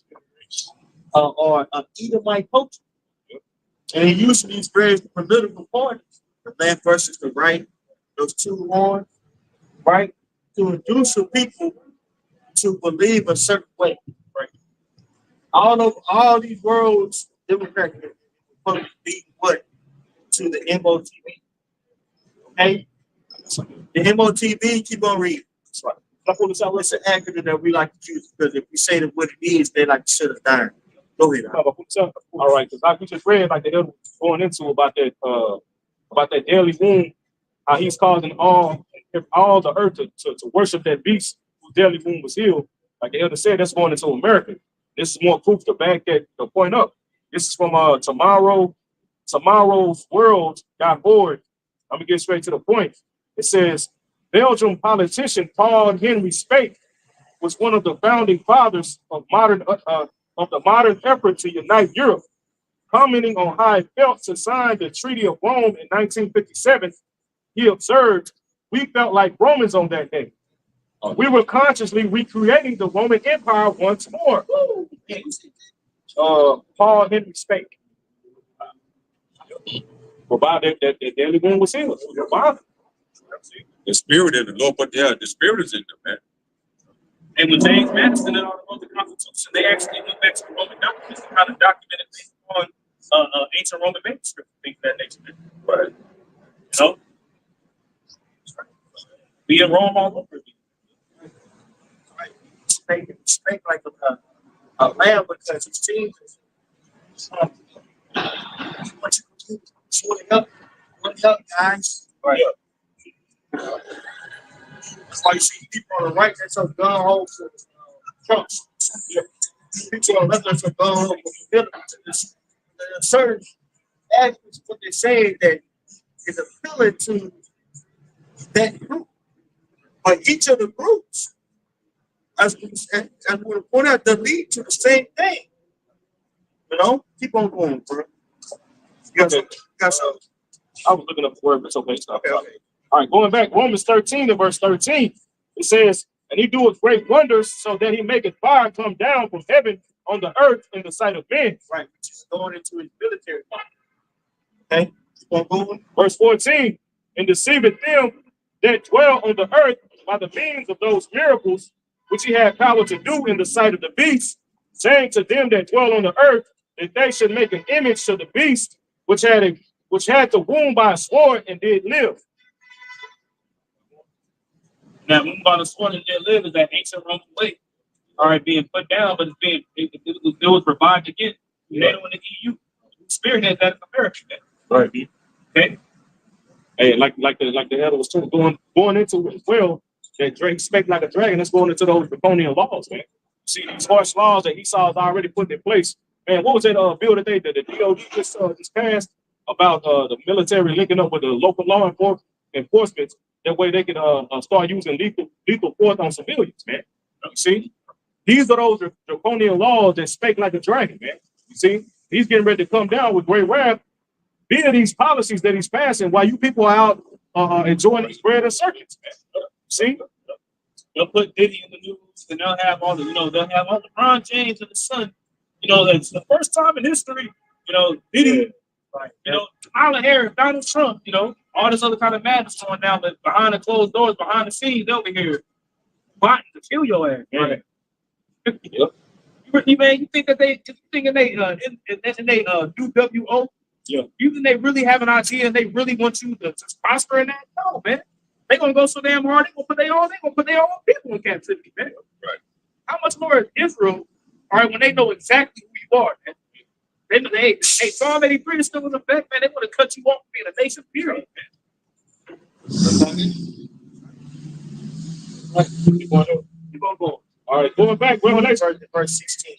or Edomite culture. And he used these various political parties, the left versus the right, those two horns, right, to induce the people to believe a certain way. Right. All these worlds, Democrats lead what? To the MOTV. Okay? The MOTV, keep on reading. That's right. It's an acronym that we like to use because if we say that what it is, they like to shut us down. Go ahead. All right, because like we just read, like the elder was going into about that daily wound, how he's causing all the earth to worship that beast whose daily wound was healed. Like the elder said, that's going into America. This is more proof to back that the point up. This is from tomorrow's world.org. I'm gonna get straight to the point. It says Belgian politician Paul Henry Spaak was one of the founding fathers of the modern effort to unite Europe. Commenting on how it felt to sign the Treaty of Rome in 1957, he observed, "We felt like Romans on that day. We were consciously recreating the Roman Empire once more." Paul Henry Spaak. About that daily one was healed. The spirit in the Lord, but yeah, the spirit is in them, man. And when James Madison and all wrote the Constitution, they actually went back to the Roman documents and kind of documented things on ancient Roman manuscripts, things of that nature. Right. You know? Be in Rome all over again. Speak like a lamb because he seems what you do, swing up, guys. Right. That's why you see people on the right that's so gun holes to Trumps. People on the left that's so gun holes to certain aspects of what they're saying that is appealing to that group. But each of the groups, as we point out, they lead to the same thing. You know, keep on going, bro. You got some. I was looking up the word, but it's okay. Stop. Okay. All right, going back, Romans 13 and verse 13, it says, "And he doeth great wonders, so that he maketh fire come down from heaven on the earth in the sight of men." Right, which is going into his military. Okay, keep on going. Verse 14, "And deceiveth them that dwell on the earth by the means of those miracles which he had power to do in the sight of the beast, saying to them that dwell on the earth that they should make an image to the beast which had the wound by a sword and did live." Now, wound by the sword and did live is that ancient Roman way. All right, being put down, but it was revived again. NATO and the EU. Spearhead that in America. Man. Right. Okay. Hey, like the elder was going into it as well, that Drake spake like a dragon. That's going into those draconian laws, man. See these harsh laws that Esau has already put in place. Man, what was that bill that the DOD just passed about the military linking up with the local law enforcement? That way they can start using lethal force on civilians, man. You see, these are those draconian laws that spake like a dragon, man. You see, he's getting ready to come down with great wrath via these policies that he's passing while you people are out enjoying these bread and circuits, man. See, they'll put Diddy in the news, and they'll have all LeBron James and the son. You know, that's the first time in history. You know, Diddy, you know, Kamala Harris, Donald Trump. You know, all this other kind of madness going down, but behind the closed doors, behind the scenes, they'll be here plotting to kill your ass. Right. Yep. You think that they do WO? Yeah. You think they really have an idea and they really want you to prosper in that? No, man. They're gonna go so damn hard, they're gonna put their own people in captivity, man. Right. How much more is Israel, all right, when they know exactly who you are, man? Hey, Psalm 83 is still in effect, man. They want to cut you off from being a nation, period, man. keep on going. All right, going back, Revelation verse 16.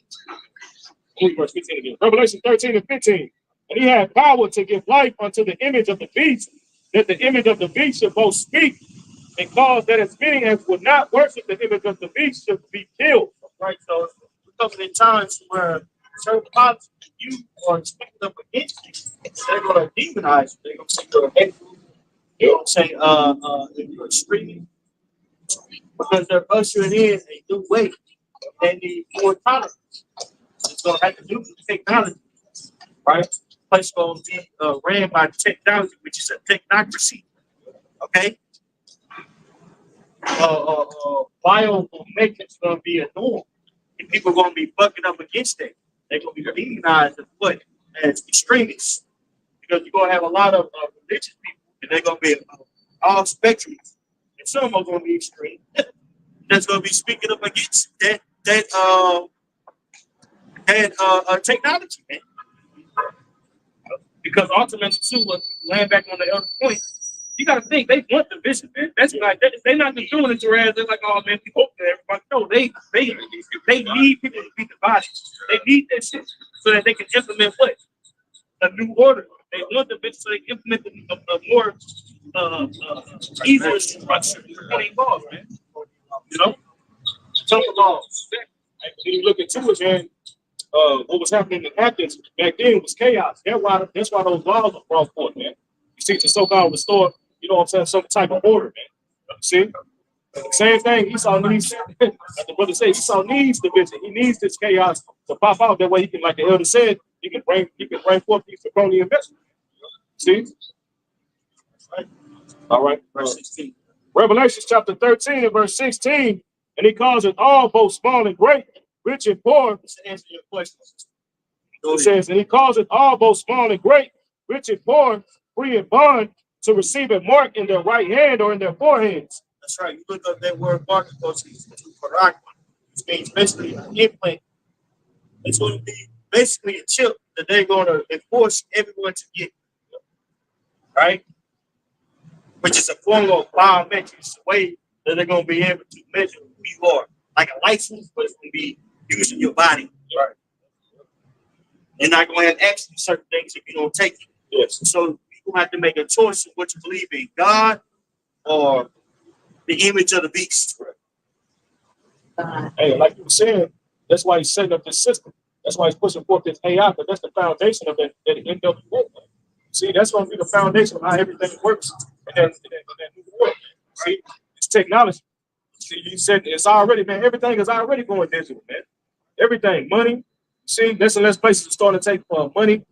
Verse 15 again. Revelation 13 and 15. "And he had power to give life unto the image of the beast, that the image of the beast should both speak, and cause that as many as would not worship the image of the beast should be killed." Right, so because in times where certain policies you are expecting up against you, they're going to demonize you. They're going to say you're a hateful, You don't say if you're streaming because they're ushering in a new way. They need more tolerance. It's gonna have to do with technology, right? Place gonna be ran by technology, which is a technocracy. Okay. Biomatrix gonna be a norm, and people gonna be bucking up against it. They're gonna be demonized as what? As extremists, because you're gonna have a lot of religious people, and they're gonna be all spectrums, and some are gonna be extreme. That's gonna be speaking up against that technology, man. Because ultimately, too, land back on the other point, you got to think they want the vision, man. That's like they're not just doing it to rest. They're like, oh man, we hope that everybody. No, they need people to be divided. They need that shit so that they can implement what a new order. They want the vision so they can implement a more easier structure for these laws, man. You know, some laws. And when you look into it, man, what was happening in Athens back then was chaos. That's why those laws were brought forth, man. You see, to so-called restore, you know what I'm saying, some type of order, man. See? Same thing, Esau needs, like the brother said, Esau needs division. He needs this chaos to pop out. That way he can, like the elder said, he can bring forth these draconian measures. See? All right. Verse 16. Revelation chapter 13 and verse 16. And he calls it all, both small and great, rich and poor. To answer your question. It says, and he calls it all, both small and great, rich and poor, free and bond, to receive a mark in their right hand or in their foreheads. That's right. You look up that word mark, it goes to Quran, which means basically an implant. It's going to be basically a chip that they're going to enforce everyone to get. Right? Which is a form of biometrics, a way that they're going to be able to measure who you are. Like a license, but it's going to be using your body. Right. You're not going to have access to certain things if you don't take it. Yes. So you have to make a choice of what you believe in, God or the image of the beast. Hey, like you were saying, that's why he's setting up this system. That's why he's pushing forth this AI, because that's the foundation of that NWA. See, that's going to be the foundation of how everything works in that new world. See, it's technology. See, you said it's already, man, everything is already going digital, man. Everything, money. See, less and less places are starting to take money.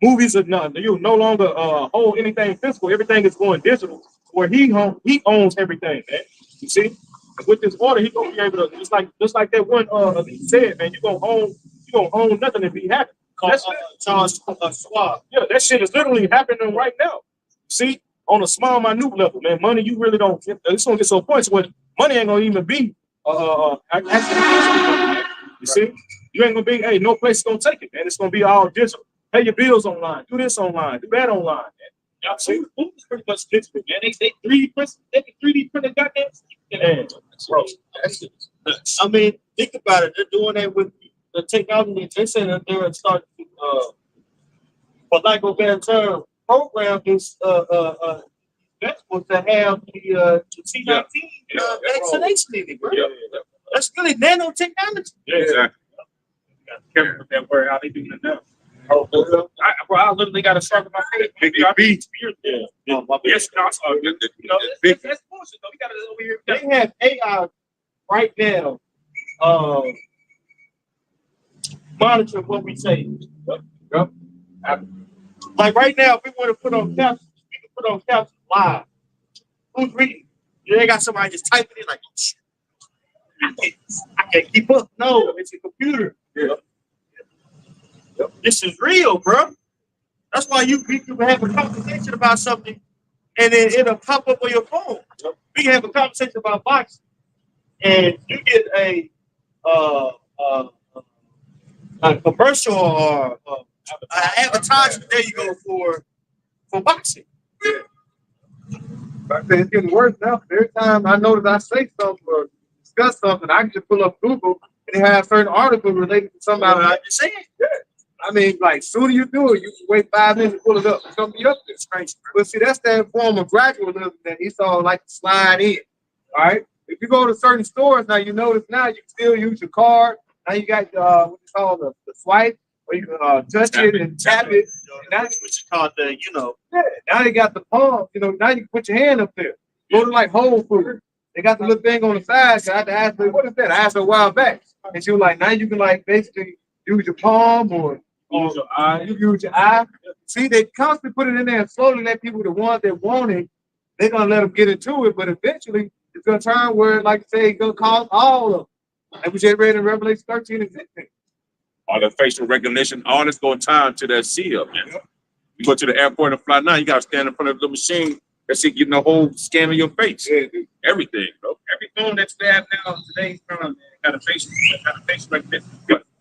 Movies are not, you no longer hold anything physical. Everything is going digital, where he owns everything, man. You see, and with this order, he gonna be able to just like that one elite said, man. You gonna own nothing if he happens. That's Charles Schwab. yeah, that shit is literally happening right now. See, on a small, minute level, man. Money, you really don't. It's gonna get to a point where money ain't gonna even be actually, you see, you ain't gonna be. Hey, no place is gonna take it, man. It's gonna be all digital. Pay your bills online. Do this online. Do that online, man. Y'all see, it's pretty much digital, man. They 3D print, they can 3D print a goddamn. Man, bro, that's I mean, think about it. They're doing that with the technology. They say that they're starting to, for lack of a better term, program this vegetables to have the T19 vaccination in it, bro. That's really nanotechnology. Yeah, exactly. Careful with that word, how they doing it now. I literally got to start with my head. Beat. yeah. Yes, no, you know, Big. that's bullshit, though. We got it over here. They have AI right now monitoring what we say. Yep. Like right now, if we want to put on captions, we can put on captions live. Who's reading? They got somebody just typing in like, oh, shit. I can't keep up. No, it's a computer. Yeah. This is real, bro. That's why we can have a conversation about something and then it'll pop up on your phone. We can have a conversation about boxing and you get a commercial or advertisement. There you go for boxing. But it's getting worse now. Every time I notice I say something or discuss something, I can just pull up Google and they have certain article related to somebody. I'm just saying. I mean, like, sooner you do it, you can wait 5 minutes to pull it up. It's gonna be up there. Crazy. But see, that's that form of gradualism that Esau like to slide in. All right. If you go to certain stores now, you notice now you can still use your card. Now you got what you call the swipe. where you can touch it and tap it. And now, Which is called the, yeah, now they got the palm. You know, now you can put your hand up there. Go to like Whole Foods. They got the little thing on the side. So I had to ask her, what is that? I asked her a while back. And she was like, now you can like basically use your palm or Use your eye. you use your eye. See, they constantly put it in there and slowly let people, the ones that want it, they're gonna let them get into it. But eventually, it's gonna turn where, like I say, it's gonna cause all of them. Like we just read in Revelation 13 and 15. All the facial recognition, all this going time to that seal, man. You go to the airport and fly now, you gotta stand in front of the machine. That shit getting the whole scan of your face. Yeah, dude. Everything, bro. Every phone that you have now today got a facial recognition.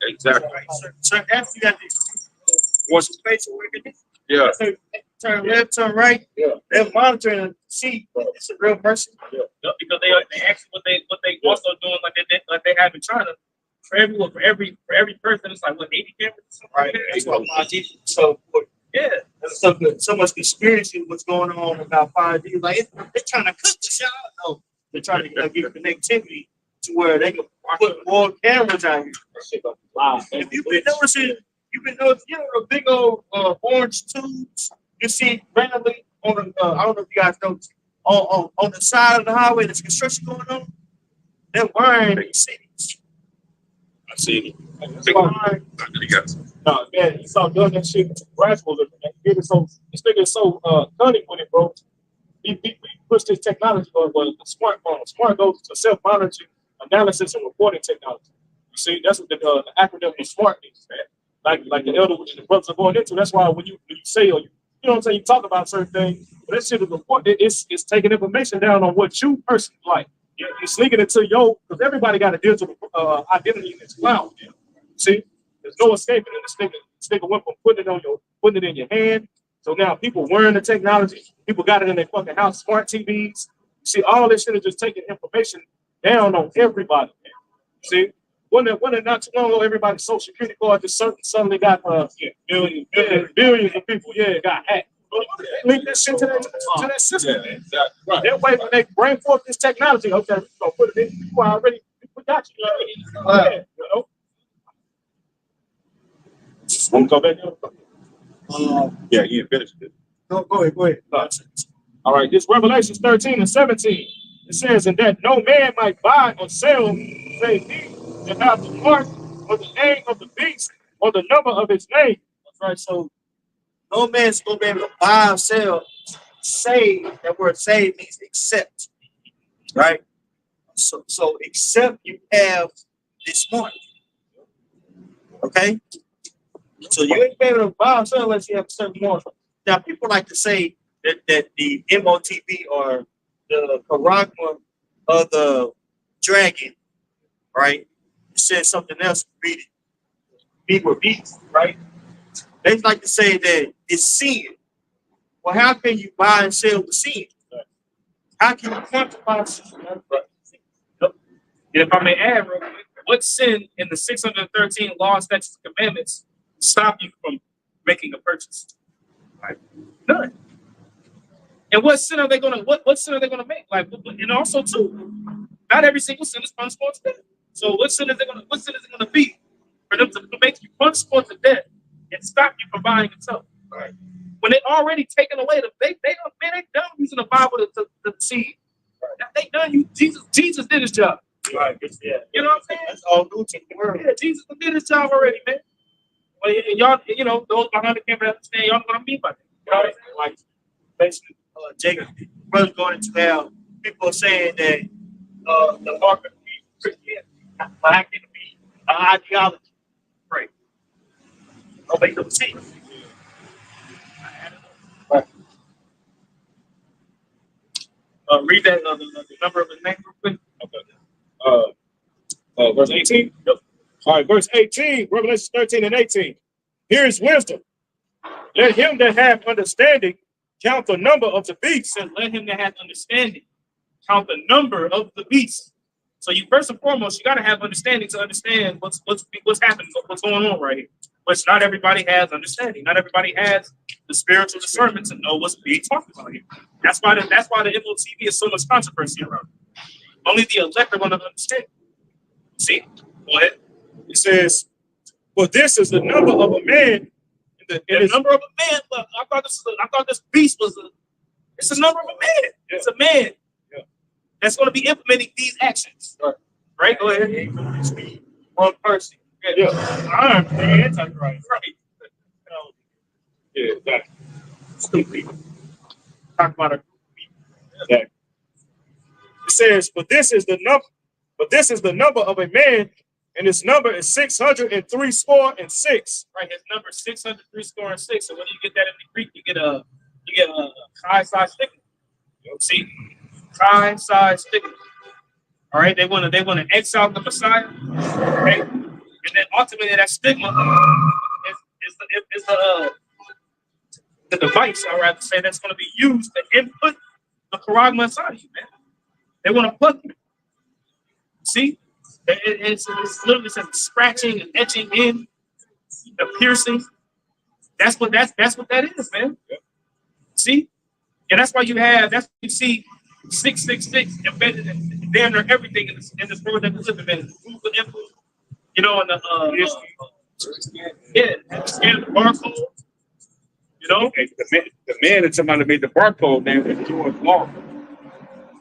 Exactly. so after you got this Once, facial recognition, yeah. so turn left, turn right, Yeah. they're monitoring to see if it's a real person. Because they actually what they also doing like they have in China for every person it's like what 80 cameras or something Right. like that? That's what 5G. So Yeah. so much conspiracy what's going on about 5G. Like they're trying to cook the show. No, they're trying to get connectivity to where they can put more cameras out here. If you've been noticing, you know the big old orange tubes you see randomly on the I don't know if you guys know on the side of the highway. There's construction going on. They're wearing these cities. I see it. That's why, no, man, he saw doing that shit gradually, man. This nigga is so cunning with it, bro. He pushed his technology on the smartphone. Smart goes to self-monitoring, analysis, and reporting technology. You see, that's what the acronym of SMART means, man. Like the elder and the brothers are going into. That's why when you say or you know what I'm saying, you talk about certain things, but that shit is important. It's taking information down on what you personally like. You're sneaking it to your, because everybody got to deal with identity in this cloud. Yeah. See, there's no escaping it. This nigga went from putting it in your hand. So now people wearing the technology. People got it in their fucking house, smart TVs. See, all this shit is just taking information down on everybody. Man. See, when it not too long ago, everybody's social security card just suddenly got billions of people, got hacked. Link that shit to that system. Yeah, exactly. Right. That way, when they bring forth this technology, okay, we're gonna put it in. We got you. Yeah, you know. Want to go back there? Yeah, he ain't finished it. Go ahead. All right, this Revelation 13 and 17. It says, and that no man might buy or sell, save thee, that have the mark or the name of the beast or the number of his name. That's right. So no man's gonna be able to buy or sell. Save, that word save means accept. Right? So accept you have this mark. Okay? So you ain't be able to buy or sell unless you have a certain mark. Now people like to say that the MOTB or the charagma of the dragon, right? It says something else, read it. Be with beast, right? They like to say that it's sin. Well, how can you buy and sell the sin? How can you quantify sin? And if I may add, real quick, what sin in the 613 laws, statutes, and commandments stop you from making a purchase? Right? None. And what sin are they gonna make? Like, and also too, not every single sin is punishable to death. So what sin is it gonna be for them to make you punishable to death and stop you from buying and selling? Right. When they already taken away they done using the Bible to deceive. Right. They done you. Jesus did his job. Right. Yeah. You know what I'm saying? That's all new to the world. Yeah, Jesus did his job already, man. Well, and y'all, those behind the camera understand. Y'all know what I mean by that. You know what I'm saying? Like basically, Jacob, brother going to have people saying that the mark of Christianity, black and be ideology. Right. Don't make no sense. Right. Read that the number of his name real quick. Okay. Verse 18. Yep. All right, verse 18, Revelation 13 and 18. Here is wisdom. Let him that hath understanding count the number of the beast. Says, let him that hath understanding count the number of the beast. So you first and foremost, you got to have understanding to understand what's happening, what's going on right here. Which not everybody has understanding. Not everybody has the spiritual discernment to know what's being talked about here. That's why the MOTV is so much controversy around it. Only the elect are going to understand. See, go ahead. It says, For this is the number of a man. The number of a man. Look, I thought this beast was it's the number of a man. Yeah. It's a man. Yeah. That's going to be implementing these actions. Right? Go ahead. One person. Yeah. I'm the Antichrist. Right. Yeah, exactly. Talk about a exactly. It says, but this is the number of a man, and his number is 603 score and six. Right. His number is 603 score and six. So when you get that in the Greek, you get a chi size stigma. See, chi size stigma. All right. They want to exile the Messiah. Right. And then ultimately that stigma is the device, I rather say, that's going to be used to input the charagma inside of you, man. They want to plug you. See, it's literally some scratching and etching in, the piercing. That's what that is, man. Yep. See, and that's why you see 666 embedded in damn near everything in this world that we live in, man. Google info, you know, and scan the barcode. You know, The man that somebody made the barcode name is George Law.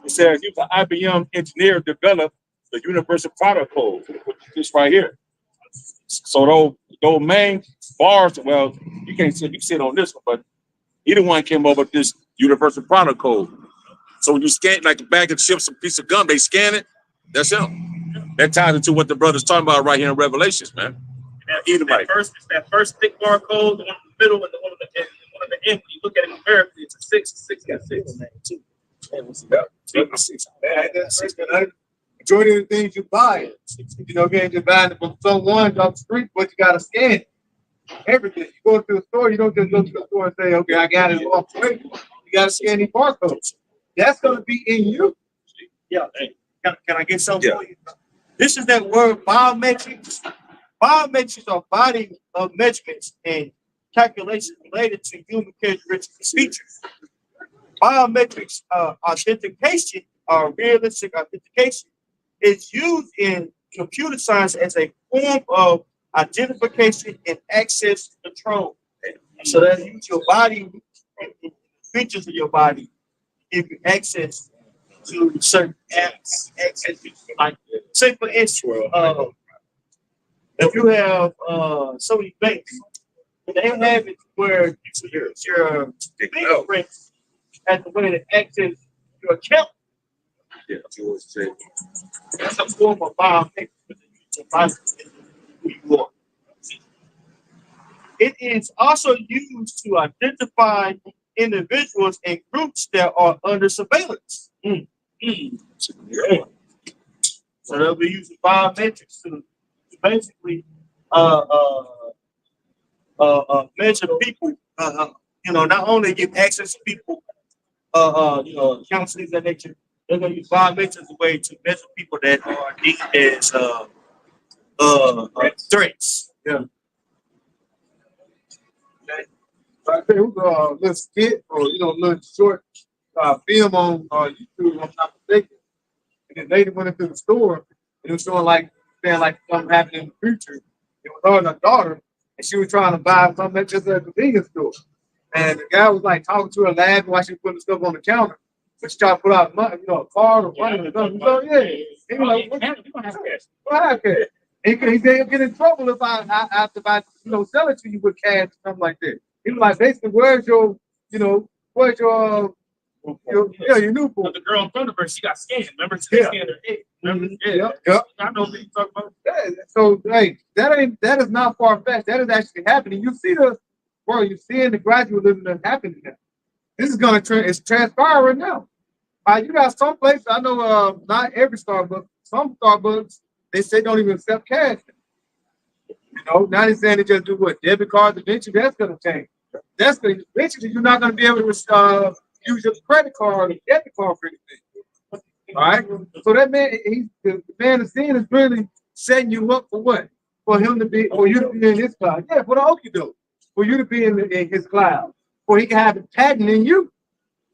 He said he was an IBM engineer, developed the universal product code, which is this right here. So those main bars, well, you can sit on this one, but either one came up with this universal product code. So when you scan, like a bag of chips, a piece of gum, they scan it. That's him. That ties into what the brother's talking about right here in Revelations, man. That first thick barcode, the one in the middle, and the one at the end. When you look at it numerically, it's a 6. Got 6. Majority of the things you buy, you know, getting just buying it from someone off the street, but you gotta scan it. Everything. You go to the store, you don't just go to the store and say, okay, I got it off the way. You gotta scan these barcodes. That's gonna be in you. Yeah. Can I get something for you? This is that word biometrics. Biometrics are body measurements and calculations related to human characteristics and features. Biometrics authentication or realistic authentication is used in computer science as a form of identification and access control. So that use your body, features of your body, give you access to certain apps. Like, say for instance, if you have so many banks, they have it where your fingerprint has the way to access your account. Yeah, That's a form of biometrics. It is also used to identify individuals and groups that are under surveillance. So they'll be using biometrics to basically measure people. You know, not only give access to people, you know, accounts things of that nature. They're gonna use biometrics as a way to measure people that are deemed as threats. Yeah. Right there, it was a little skit or little short film on YouTube, if I'm not mistaken. And the lady went into the store and it was showing like something happened in the future. It was her and her daughter, and she was trying to buy something at just a convenience store. And the guy was like talking to her, laughing while she was putting stuff on the counter. But she tried to put out money, a card or money or something. So yeah. He was like, what happened? He said, get in trouble if I sell it to you with cash or something like that. He was like, basically, where's your new phone? The girl in front of her, she got scanned. Remember, she scanned her head. Remember? Yeah. I know what you talking about. Yeah. So, hey, that is not far fetched. That is actually happening. You see you're seeing the gradualism that's happening now. This is it's transpiring now. You got some places, I know, not every Starbucks, some Starbucks, they say don't even accept cash. Now they're saying they just do what? Debit cards eventually, that's going to change. That's going to, eventually, you're not going to be able to use your credit card or debit card for anything. All right? So that man, the man of sin is really setting you up for what? For you to be in his cloud. Yeah, for the okie doke. For you to be in his cloud. For he can have a patent in you.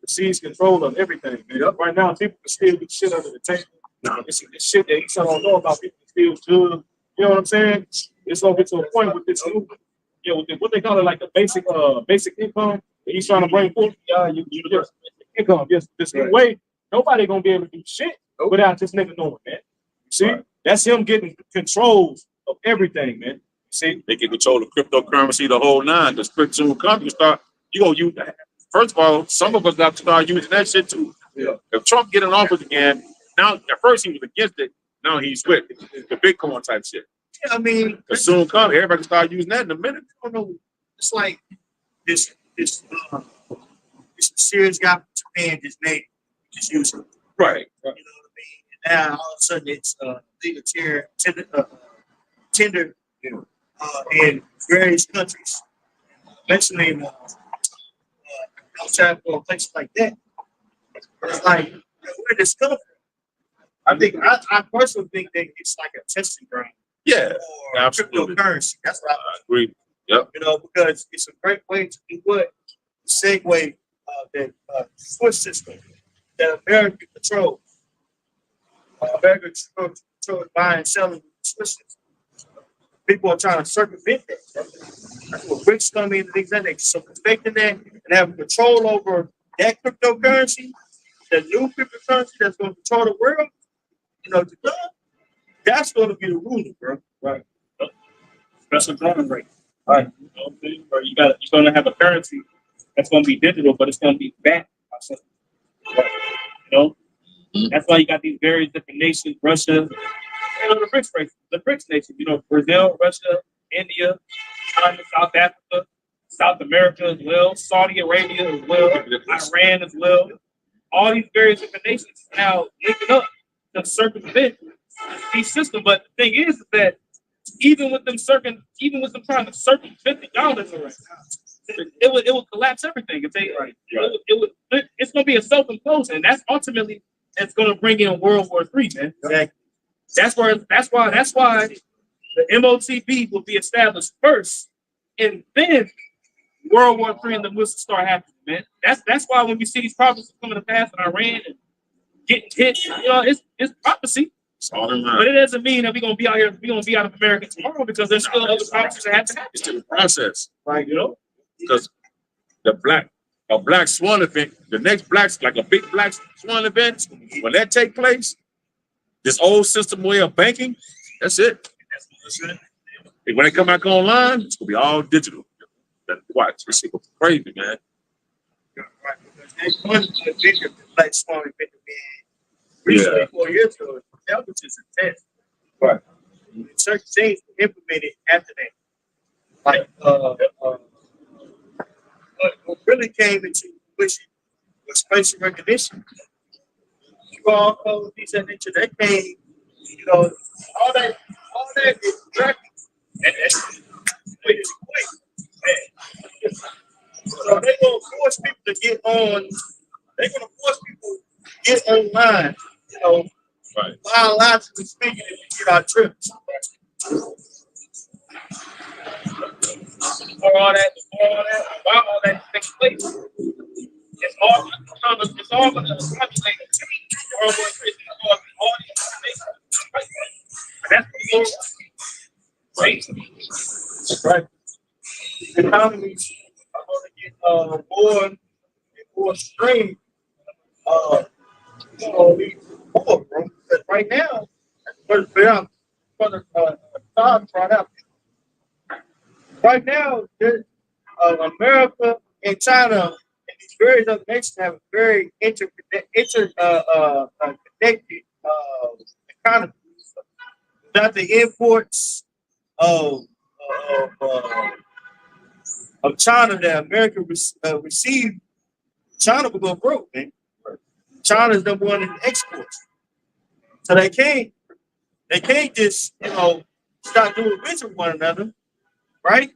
Seize control of everything, man. Right now, people can steal the shit under the table. It's shit that you don't know about. People can steal drugs. You know what I'm saying? it's gonna get to a point with this new, with what they call it, like the basic income that he's trying to bring forth. You just income. Yes, this new way, nobody gonna be able to do shit without this nigga knowing, man. See, that's him getting control of everything, man. See, They can control the cryptocurrency, the whole nine. The crypto company you gonna use that. First of all, some of us have to start using that shit too. Yeah. If Trump get in office again, now at first he was against it, now he's with it. The Bitcoin type shit. Yeah, I mean, Cause soon come, everybody can start using that in a minute. I don't know. It's like this serious guy from Japan just made just use it. Right. You know what I mean? And now all of a sudden it's legal tender in various countries, especially in outside or places like that. It's like, where did this come from? I personally think that it's like a testing ground Yeah. for Absolutely. cryptocurrency. That's what I I agree. Yep. you know, because it's a great way to do what? Segue that Swiss system that America controls. America controls buying and selling Swiss system. People are trying to circumvent that. That's what BRICS come in and things like that. So protecting that and having control over that cryptocurrency, the new cryptocurrency that's going to control the world, you know, that's going to be the ruler, bro. Right. Special drawing rate. Right. You know, where you're gonna have a currency that's gonna be digital, but it's gonna be backed by something. Right. You know? That's why you got these various different nations, Russia, the BRICS nations, Brazil, Russia, India, China, South Africa, South America as well, Saudi Arabia as well, Iran as well. All these various different nations now linking up to circumvent these systems. But the thing is that even with them trying to circumvent the dollars, it would collapse everything. If they it's gonna be a self-imposed, and that's ultimately it's gonna bring in World War III, man. Exactly. That's why the MOTB will be established first, and then World War III and the missiles start happening, man. That's why when we see these prophecies coming to pass in Iran and getting hit, it's prophecy. It's all in But line. it doesn't mean that we're gonna be out here, we're gonna be out of America tomorrow, because there's still other prophecies that have to happen. It's still a process. Right, Because a black swan event, the next like a big black swan event, when that take place, this old system way of banking, that's it. And when they come back online, it's gonna be all digital. Watch, this shit go crazy, man. Right, because there's one bigger black swan event that we had recently 4 years ago. That was just a test. Right. Certain things were implemented after that. Like what really came into fruition was facial recognition. You all call these that nature that came, all that is tracking. And that's quick. So they're gonna force people to get on. They're gonna force people to get online. Right. Biologically speaking, if we get our trips. Before all that takes place, it's all gonna populate World War III. All these information. That's what goes Right. The economies are going to get more strained. More, bro. Because right now, right now, America and China and these various other nations have a very connected economy. Without the imports of China that America received, China will go broke, man. China's number one in exports. So they can't just, start doing business with one another, right?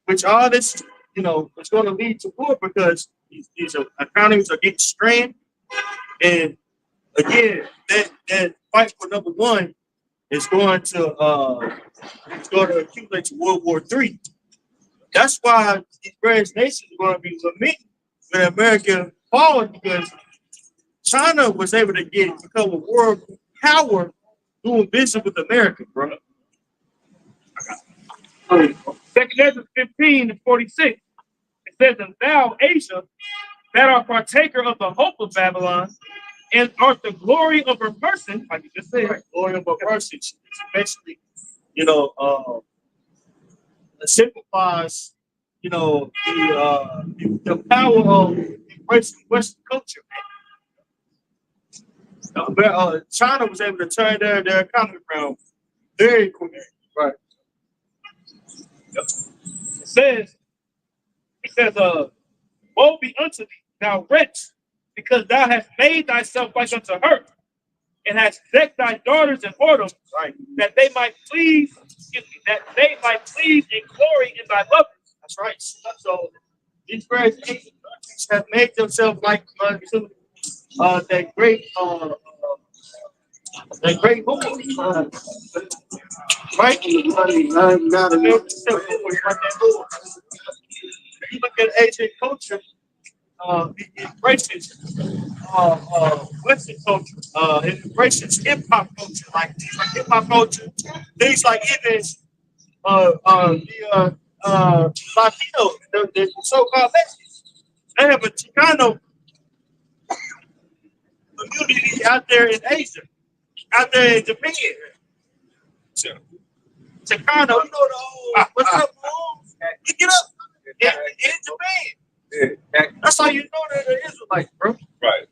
Which all this, is going to lead to war, because these economies are getting strained. And again, that fight for number one is going to accumulate to World War III. That's why these various nations are going to be lamenting when America falls, because China was able to become a world power doing business with America, bro. Second Ezra 15:46. It says, and thou, Asia, that art partaker of the hope of Babylon, and art the glory of her person, like you just said. Right. Glory of a person. It's basically, you know, it simplifies, you know, the power of embracing Western culture. China was able to turn their economy around very quickly. Right. It says, woe be unto thee, thou wretch, because thou hast made thyself like unto her, and hast decked thy daughters in whoredom, Right. that they might please, that they might please and glory in thy lovers. That's right. So these various Asian countries have made themselves like to that great woman. Right? You look at Asian culture, it embraces Western culture. It embraces hip hop culture, like hip hop culture. Things like even Latino, the so-called Mexicans. They have a Chicano community out there in Asia, out there in Japan. Chicano, what's up, bro? You get up in Japan. That's how you know that they're Israelites, bro. Right.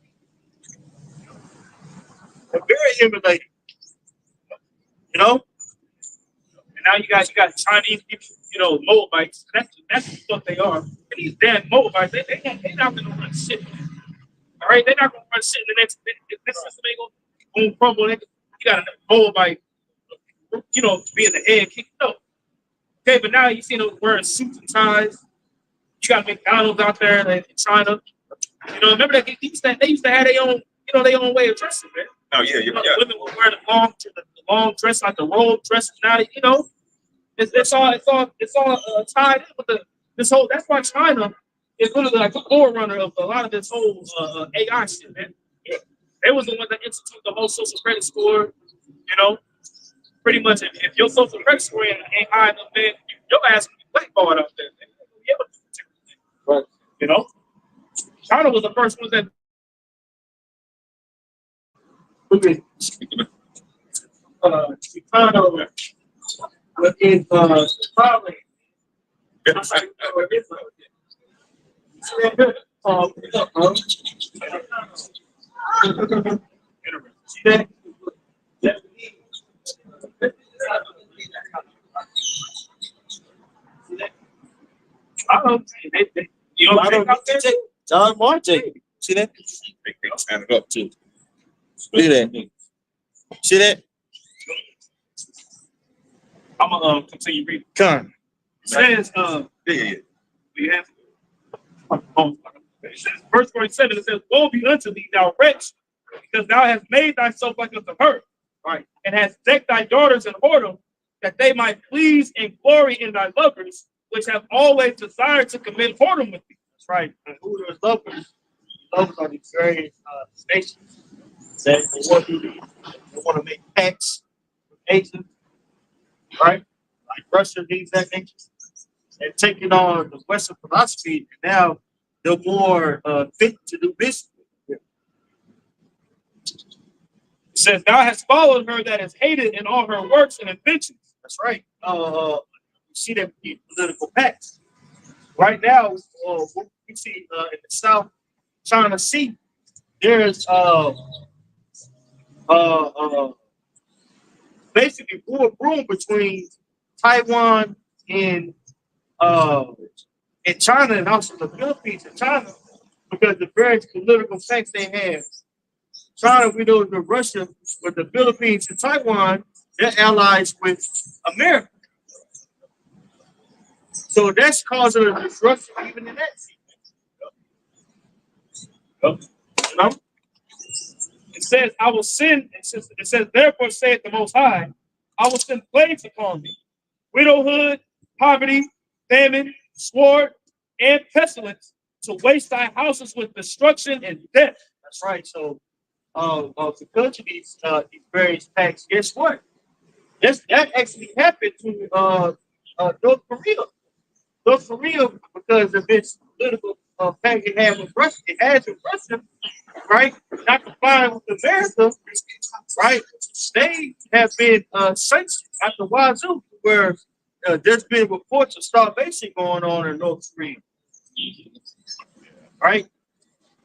They're very emulated. You know? And now you got Chinese people, you know, Moabites. That's what they are. And these damn Moabites, they not gonna run shit. All right, they're not gonna run shit in the next. This system ain't gonna crumble. You got a Moabite, you know, being the head kick. No. Okay, but now you see them wearing suits and ties. You got McDonald's out there in China. You know, remember that they used to have their own, you know, their own way of dressing, man. Oh yeah, You know, yeah. women will wear the long dress, like the robe dress. Now, you know, it's all tied in with this whole. That's why China is literally like the forerunner of a lot of this whole AI shit, man. They was the one that instituted the whole social credit score. You know, pretty much if your social credit score ain't high enough, man, your ass will be blackballed out there. Man. Right. You know, China was the first one that. Chicano is probably. See that? You know what I'm saying? John Marte. See that? They stand it up too. Look at that. See that? I'm gonna continue reading. Con. It says, Yeah. we have. It says, verse 47, it says, woe be unto thee, thou wretch, because thou hast made thyself like unto her, right, and hast decked thy daughters in whoredom, that they might please and glory in thy lovers, which have always desired to commit whoredom with thee. That's right. And who are lovers? Lovers are these various nations that they want to make pacts with Asia, right? Like Russia, things that nature. And taking on the Western philosophy, and now they're more fit to do business. It says, thou hast followed her that is hated in all her works and inventions. That's right. You see that in political pacts. Right now, what we see in the South China Sea, there's basically war room between Taiwan and China, and also the Philippines and China, because the various political facts they have. China, we know, with Russia, with the Philippines and Taiwan, they're allies with America. So that's causing a disruption even in that sea. You know? It says, I will send, it says, therefore saith the Most High, I will send plagues upon thee, widowhood, poverty, famine, sword, and pestilence, to waste thy houses with destruction and death. That's right. So, because of these various pacts, guess what? That actually happened to North Korea. North Korea, because of its political pact it had with Russia, it has with Russia, right? Not complying with America, right? They have been sanctioned at the wazoo, where there's been reports of starvation going on in North Korea, right?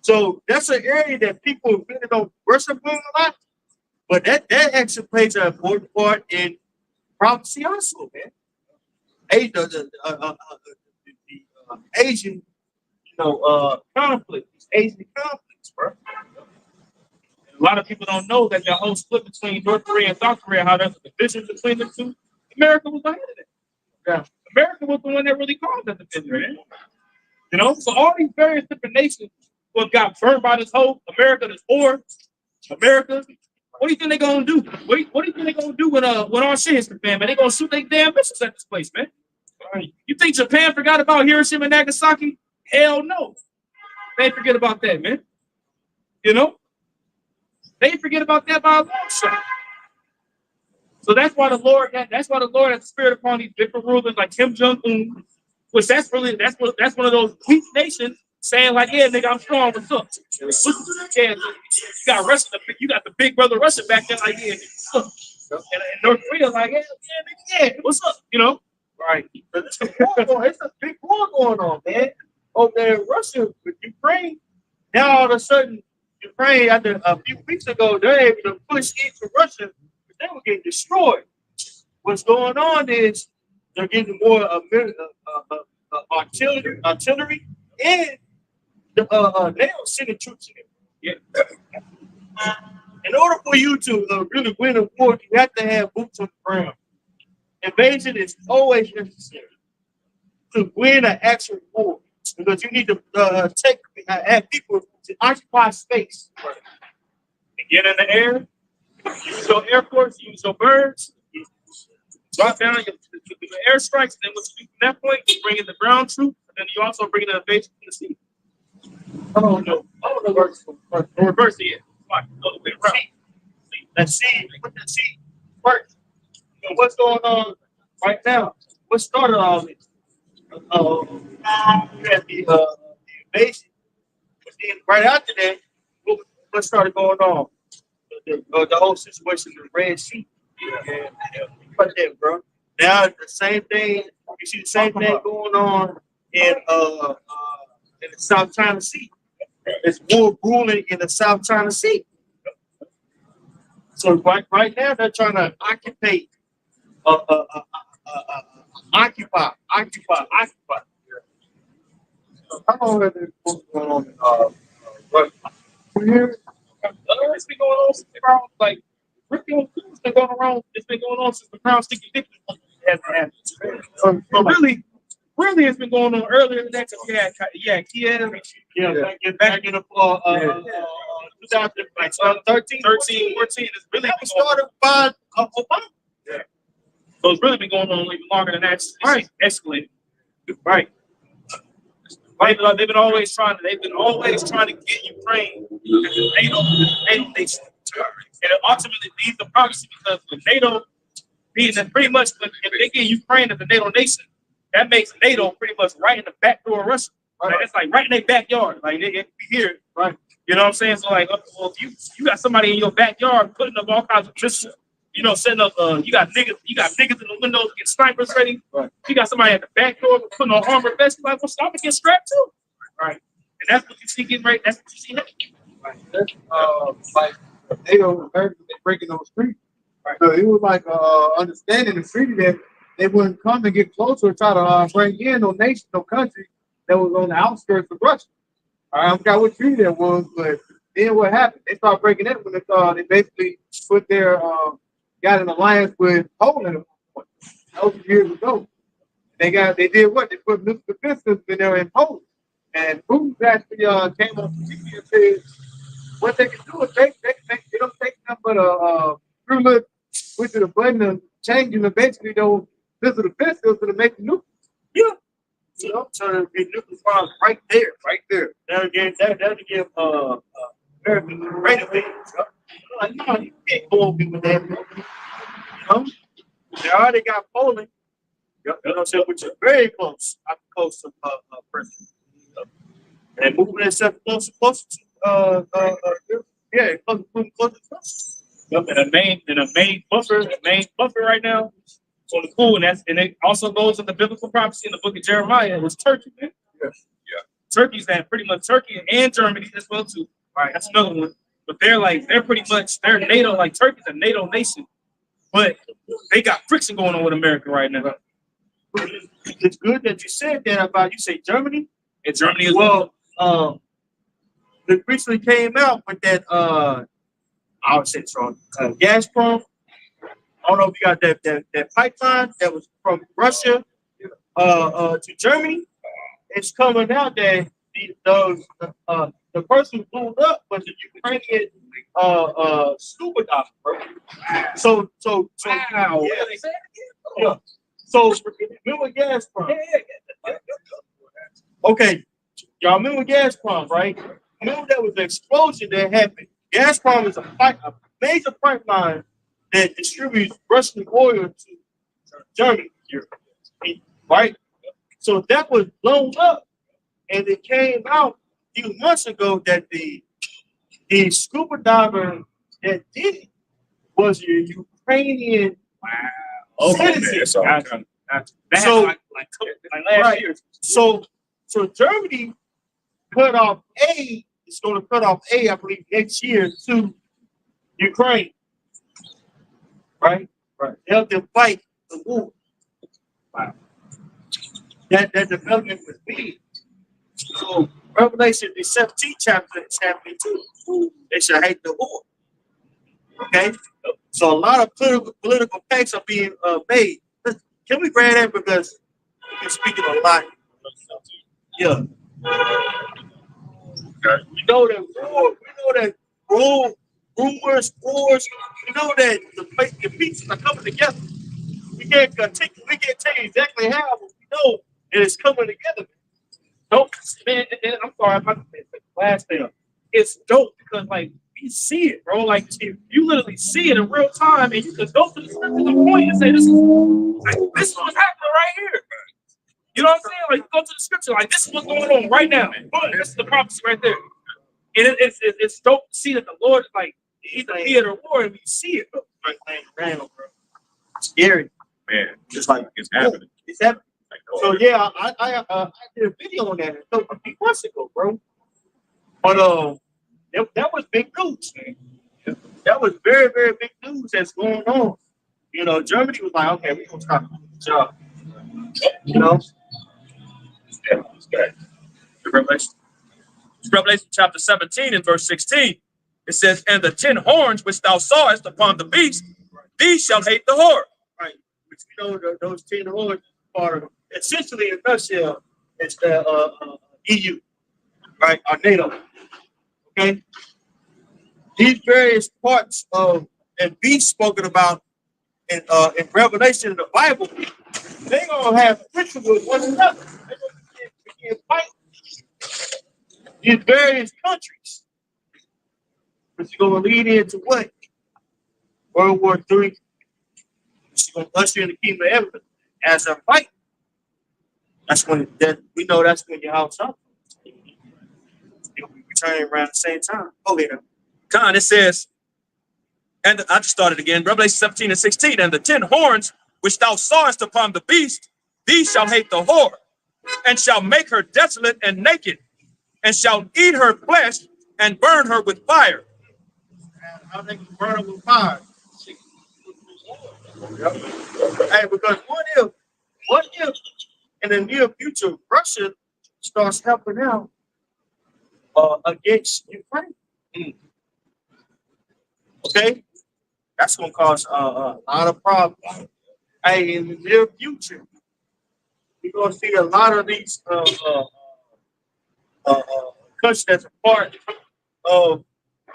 So that's an area that people really don't worship with a lot, but that actually plays an important part in prophecy also, man. Asian, conflicts, Asian conflicts, bro. A lot of people don't know that the whole split between North Korea and South Korea, how there's a division between the two. America was behind it. Yeah. America was the one that really caused that division, man. You know, so all these various different nations who have got burned by this whole America, this war, America. What do you think they're gonna do? What do you think they're gonna do when our shit hits the fan, man? They gonna shoot their damn missiles at this place, man. You think Japan forgot about Hiroshima and Nagasaki? Hell no. They ain't forget about that, man. You know? They ain't forget about that by a long shot. So that's why the Lord has the spirit upon these different rulers like Kim Jong-un, which that's one of those weak nations saying like, yeah, nigga, I'm strong, what's up? Yeah, you got Russia, you got the big brother Russia back there like, yeah, what's up? And North Korea like, yeah, what's up? You know? Right. But it's a big war going on, man. Over there in Russia with Ukraine. Now all of a sudden, Ukraine, after a few weeks ago, they're able to push into Russia, but they were getting destroyed. What's going on is they're getting more artillery, and the NATO sending troops in. Yeah. In order for you to really win a war, you have to have boots on the ground. Invasion is always necessary to win an actual war, because you need to have people to occupy space. Right. And get in the air, use your air force, use your birds, drop down your airstrikes. Then once you from that point, you bring in the ground troops, and then you also bring in the invasion from the sea. Oh no, Reverse it. Fine, go the way around. Let's see. Put the sea first. So what's going on right now? What started all this? We had the invasion. But then right after that, what started going on? The whole situation in the Red Sea. Yeah. But that, bro. Now the same thing. You see the same thing going on in the South China Sea. It's war ruling in the South China Sea. So right now they're trying to occupy. Occupy. How long has this book going on in Russia? It's been going on since around like it's been going around. It's been going on since the Crown Sticky Dick hasn't happened. But really, it's been going on earlier than that. Kiev. Yeah, back in the 2013, 14. It's really started by Obama. Yeah. So it's really been going on even longer than that. It's escalated. Right. They've been always trying to get Ukraine as a NATO nation. And it ultimately leads to prophecy, because with NATO being pretty much, if they get Ukraine as a NATO nation, that makes NATO pretty much right in the back door of Russia. Right? It's like right in their backyard. Like they be here, right? You know what I'm saying? So like, well, if you got somebody in your backyard putting up all kinds of missiles, setting up. You got niggas in the windows get snipers ready. Right. You got somebody at the back door putting on armor vest. Like, well, stop and get strapped too. Right. And that's what you see getting right. That's what you see happening. Right. Like NATO, America, they breaking those streets. Right. So it was like understanding the treaty that they wouldn't come and get closer and try to bring in no nation, no country that was on the outskirts of Russia. I forgot what treaty that was, but then what happened? They started breaking it when they basically put their got an alliance with Poland at one point. That was years ago. They did what? They put nuclear defense systems in there in Poland. And Putin actually came on TV and said what they can do is they don't take nothing but a screw push the button and changing eventually those missile defense systems to make the nuclear. Yeah. So the nuclear bombs right there. That'll give America the right advantage. Like, no, you can't go over with that. They already got Poland. You know what I'm saying? Which is very close. I'm close to Britain. And moving themselves closer to yeah, closer. Yep, and the main buffer right now on the cool, and it also goes in the biblical prophecy in the book of Jeremiah. It was Turkey, man. Turkey's that pretty much Turkey and Germany as well too. All right, that's another one. But they're pretty much NATO, like Turkey's a NATO nation, but they got friction going on with America right now. It's good that you said that about you say Germany. And Germany as Well, it recently came out with that I would say it's wrong. Gazprom. I don't know if you got that pipeline that was from Russia to Germany. It's coming out that the person who blew it up was the Ukrainian scuba diver, bro. So wow. yeah. So remember Gazprom? Okay, y'all remember Gazprom, right? Remember there was an explosion that happened. Gazprom is a major pipeline that distributes Russian oil to Germany, right? So that was blown up, and it came out a few months ago that the scuba diver that did it was a Ukrainian citizen. So like last year. So Germany cut off aid. It's going to cut off aid, I believe, next year to Ukraine. Right. Help them fight the war. Wow. That development was big. So Revelation, the 17th chapter is happening too. They shall hate the war. Okay. So a lot of political pacts are being made. Can we grab that because we're speaking a lot? Yeah. We know that war. We know that rumors, wars. We know that the pieces are coming together. We can't tell you exactly how, but we know that it's coming together. dope, man. And I'm sorry, I'm not the last thing. It's dope because like we see it, bro. Like you literally see it in real time, and you can go to the scripture and point and say, "This is what's happening right here." You know what I'm saying? Like you go to the scripture, like this is what's going on right now. This is the prophecy right there. And it's dope to see that the Lord is like he's a theater of war, and we see it. Bro. Scary, Man, just like it's happening. it's happening. So yeah, I did a video on that a few months ago, bro. But that was big news, man. That was very, very big news that's going on. You know, Germany was like, okay, we're gonna stop the job. You know, Revelation chapter 17 and verse 16. It says, "And the 10 horns which thou sawest upon the beast, these shall hate the whore." right? Which we know those 10 horns are essentially in a nutshell, it's the EU, right? Or NATO. Okay. These various parts of and beasts spoken about in Revelation in the Bible, they gonna have friction with one another. They're gonna begin fighting in various countries. Which is gonna lead into what? World War III. Which is gonna usher in the kingdom of heaven as a fight. That's when we know that's when your house up. It'll be returning around the same time. Oh, yeah. Con, it says, and I just started again, Revelation 17 and 16, "And the 10 horns which thou sawest upon the beast, these shall hate the whore, and shall make her desolate and naked, and shall eat her flesh and burn her with fire." And how they can burn them with fire. Yep. Hey, because what if in the near future Russia starts helping out against Ukraine? Okay, that's gonna cause a lot of problems. Hey, in the near future, we're gonna see a lot of these countries that's a part of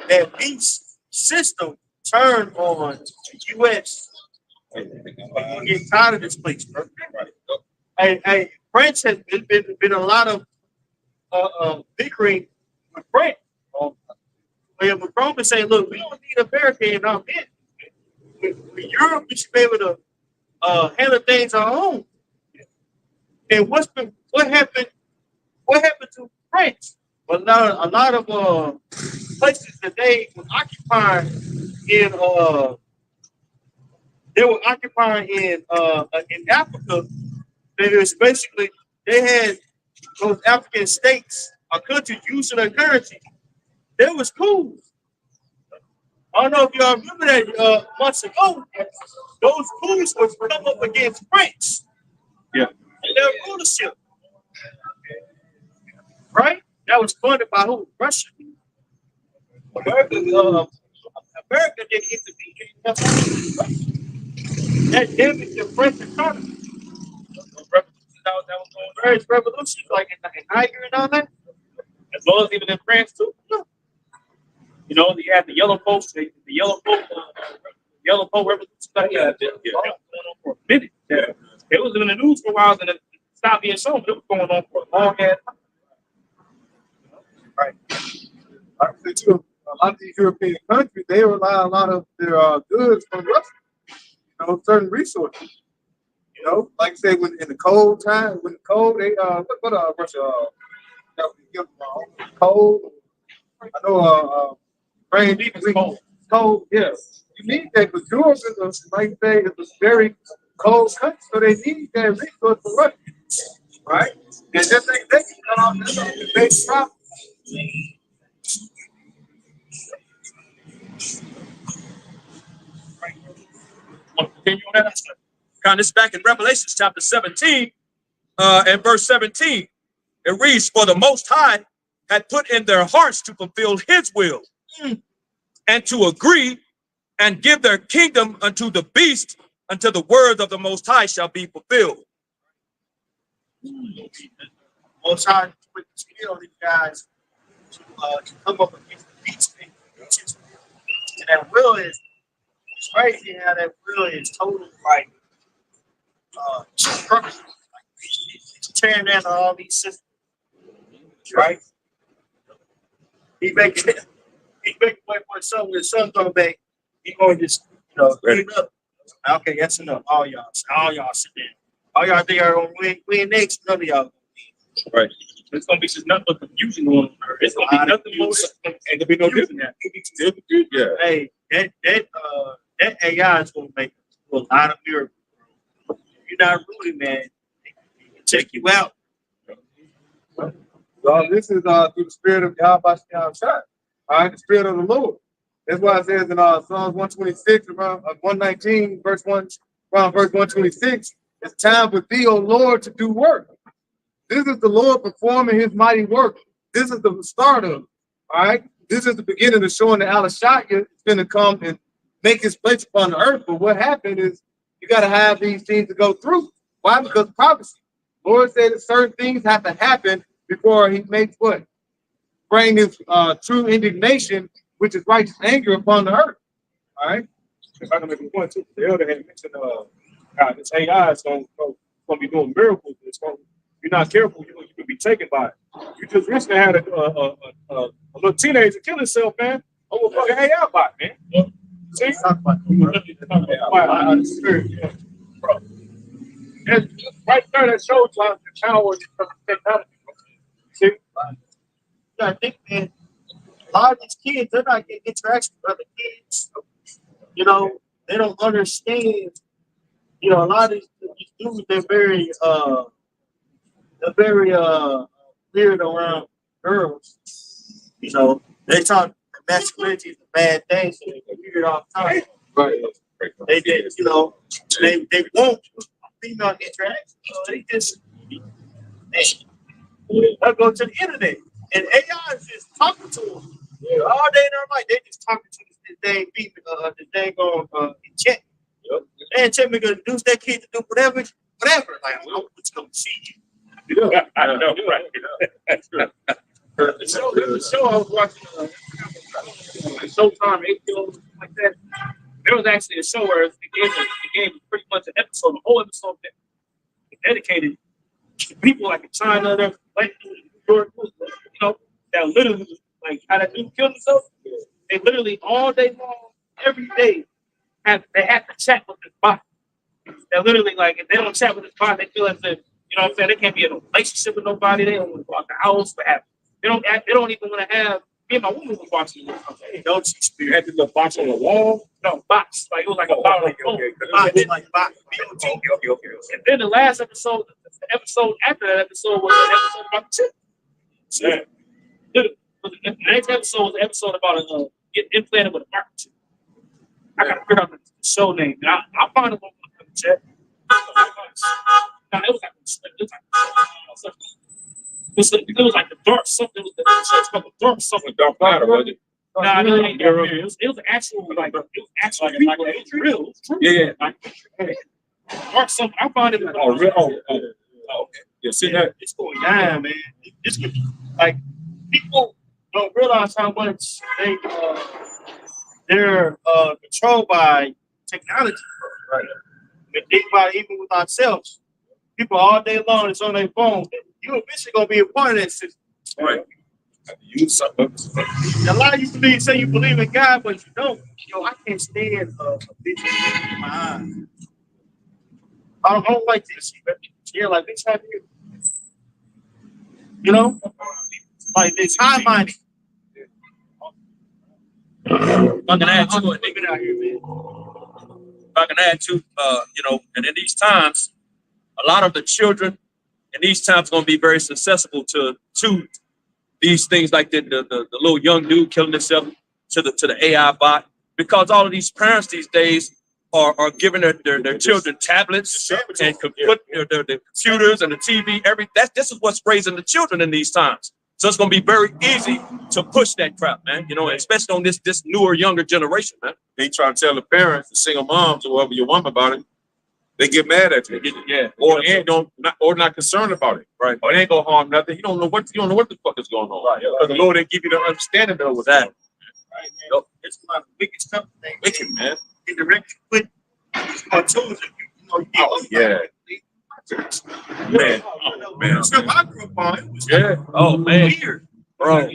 that beast system turn on the U.S. We're getting tired of this place, bro. Hey, France has been a lot of bickering with France. Where Macron been saying, "Look, we don't need a barricade in our midst. With Europe, we should be able to handle things on our own." And what happened? What happened to French? Well, a lot of places that they were occupying in in Africa. They was basically they had those African states or countries using their currency. That was cool. I don't know if y'all remember that months ago. Those coups was come up against French. Yeah. And their rulership. Right? That was funded by who? Russia. America didn't intervene. That damaged the French economy. That was going French revolution, like in Niger and all that. As well as even in France too. You know, you had the yellow folks, the yellow folk revolution. Yeah, going on for a minute. Yeah. It was in the news for a while, and it stopped being shown, but it was going on for a long ass time. Right. I say too, a lot of these European countries, they rely a lot of their goods from Russia. You know, certain resources. You know, like I say, when in the cold time, when the cold, they what Russia cold. I know rain cold, yeah. You need that because Europe is like they is a very cold country, so they need that resource for Russia. Right? And just like they can cut off the base problem. Continue on that. Kind of back in Revelation chapter 17 and verse 17. It reads, "For the Most High had put in their hearts to fulfill his will and to agree and give their kingdom unto the beast until the word of the Most High shall be fulfilled." Most High put the skill on these guys to come up against the beast. And that will is it's crazy how that will is total like destruction. Like, it's tearing down all these systems. Right? He make way for his son. When his son come back, he gonna just clean up. Okay, that's enough. All y'all sit there. All y'all think are gonna win next. None of y'all. Right. It's gonna be just nothing but confusion on earth. It's gonna be nothing more. Ain't gonna be no different. Yeah. Hey, that AI is gonna make a lot of miracles. If you're not ruling, man, they can check you out. So this is through the spirit of Yahweh Shai. All right, the spirit of the Lord. That's why it says in Psalms 126, around 119, verse 1, around verse 126, it's time for thee, O Lord, to do work. This is the Lord performing his mighty work. This is the start of it. All right. This is the beginning of showing that Alashaya is going to come and make his place upon the earth. But what happened is you got to have these things to go through. Why? Because prophecy. Lord said that certain things have to happen before he makes what? Bring his true indignation, which is righteous anger upon the earth. All right. If I can make a point too, the elder had mentioned this AI is going to be doing miracles. If you're not careful, you can be taken by it. You just recently had a little teenager kill himself, man, over fucking AI bot, man. See? Bro. That's right there, that shows you the power of technology. See? I think, man, a lot of these kids, they're not getting interaction with other kids. You know, they don't understand. You know, a lot of these dudes, they're very weird around girls. You know, they talk masculinity is a bad thing, so they weird all the time. Right. They did, you know, they want female interaction, so they just they'll go to the internet, and AI is just talking to them all day and all night. They just talking to this dang people, this dang on chat. They ain't tell me to induce that kid to do whatever. Like, I'm just gonna see you. Yeah, I don't know, right? That's good. The show I was watching, Showtime, HBO, like that. There was actually a show where the game was pretty much an episode, a whole episode that was dedicated to people like in China, there, like New York, you know, that literally, like how that dude killed himself. They literally all day long, every day, they have to chat with this bot. They're literally like, if they don't chat with this bot, they feel as if, You know what I'm saying? They can't be in a relationship with nobody. They don't want to go out the house. They don't even want to have. Me and my woman was watching it. Okay, don't you You had this little box on the wall. no box. Like it was like a box. Like box. And then the last episode, the episode after that episode was an episode about the chip. The next episode was an episode about getting implanted with a market chip. I gotta figure out the show name. And I found it on the chat. It was like the dark something. It was the dark something. Dark Matter, was it? Nah, it was actual like it was actual like real. Yeah. Dark something. I found it. Oh, real. Oh, okay. Yeah, see that? It's going down, man. It's like people don't realize how much they're controlled by technology. Right. But think about it, even with ourselves. People all day long it's on their phone. You eventually gonna be a part of that system. Right. Use something. A lot of you say you believe in God, but you don't. Yo, I can't stand a picture in my eyes. I don't like this shit. Yeah, like this type of, you know, like this high minded. I can add to it. Leave it out here, man. I can add to, you know, and in these times, a lot of the children in these times going to be very susceptible to these things like the little young dude killing himself to the AI bot, because all of these parents these days are giving their children tablets and their computers and the TV. This is what's raising the children in these times. So it's going to be very easy to push that crap, man. You know, especially on this newer, younger generation, man. They try to tell the parents, the single moms, or whoever your woman about it. They get mad at you. Yeah. Or not concerned about it. Right. Or they ain't gonna harm nothing. You don't know what the fuck is going on. Right. Because the Lord didn't give you the understanding of what's happening. Right, man. It's one of the biggest stuff. Wicked, man. Get directly put cartoons. Yeah. Man. Oh, man. So I grew up on it was Oh, man. weird. Bro.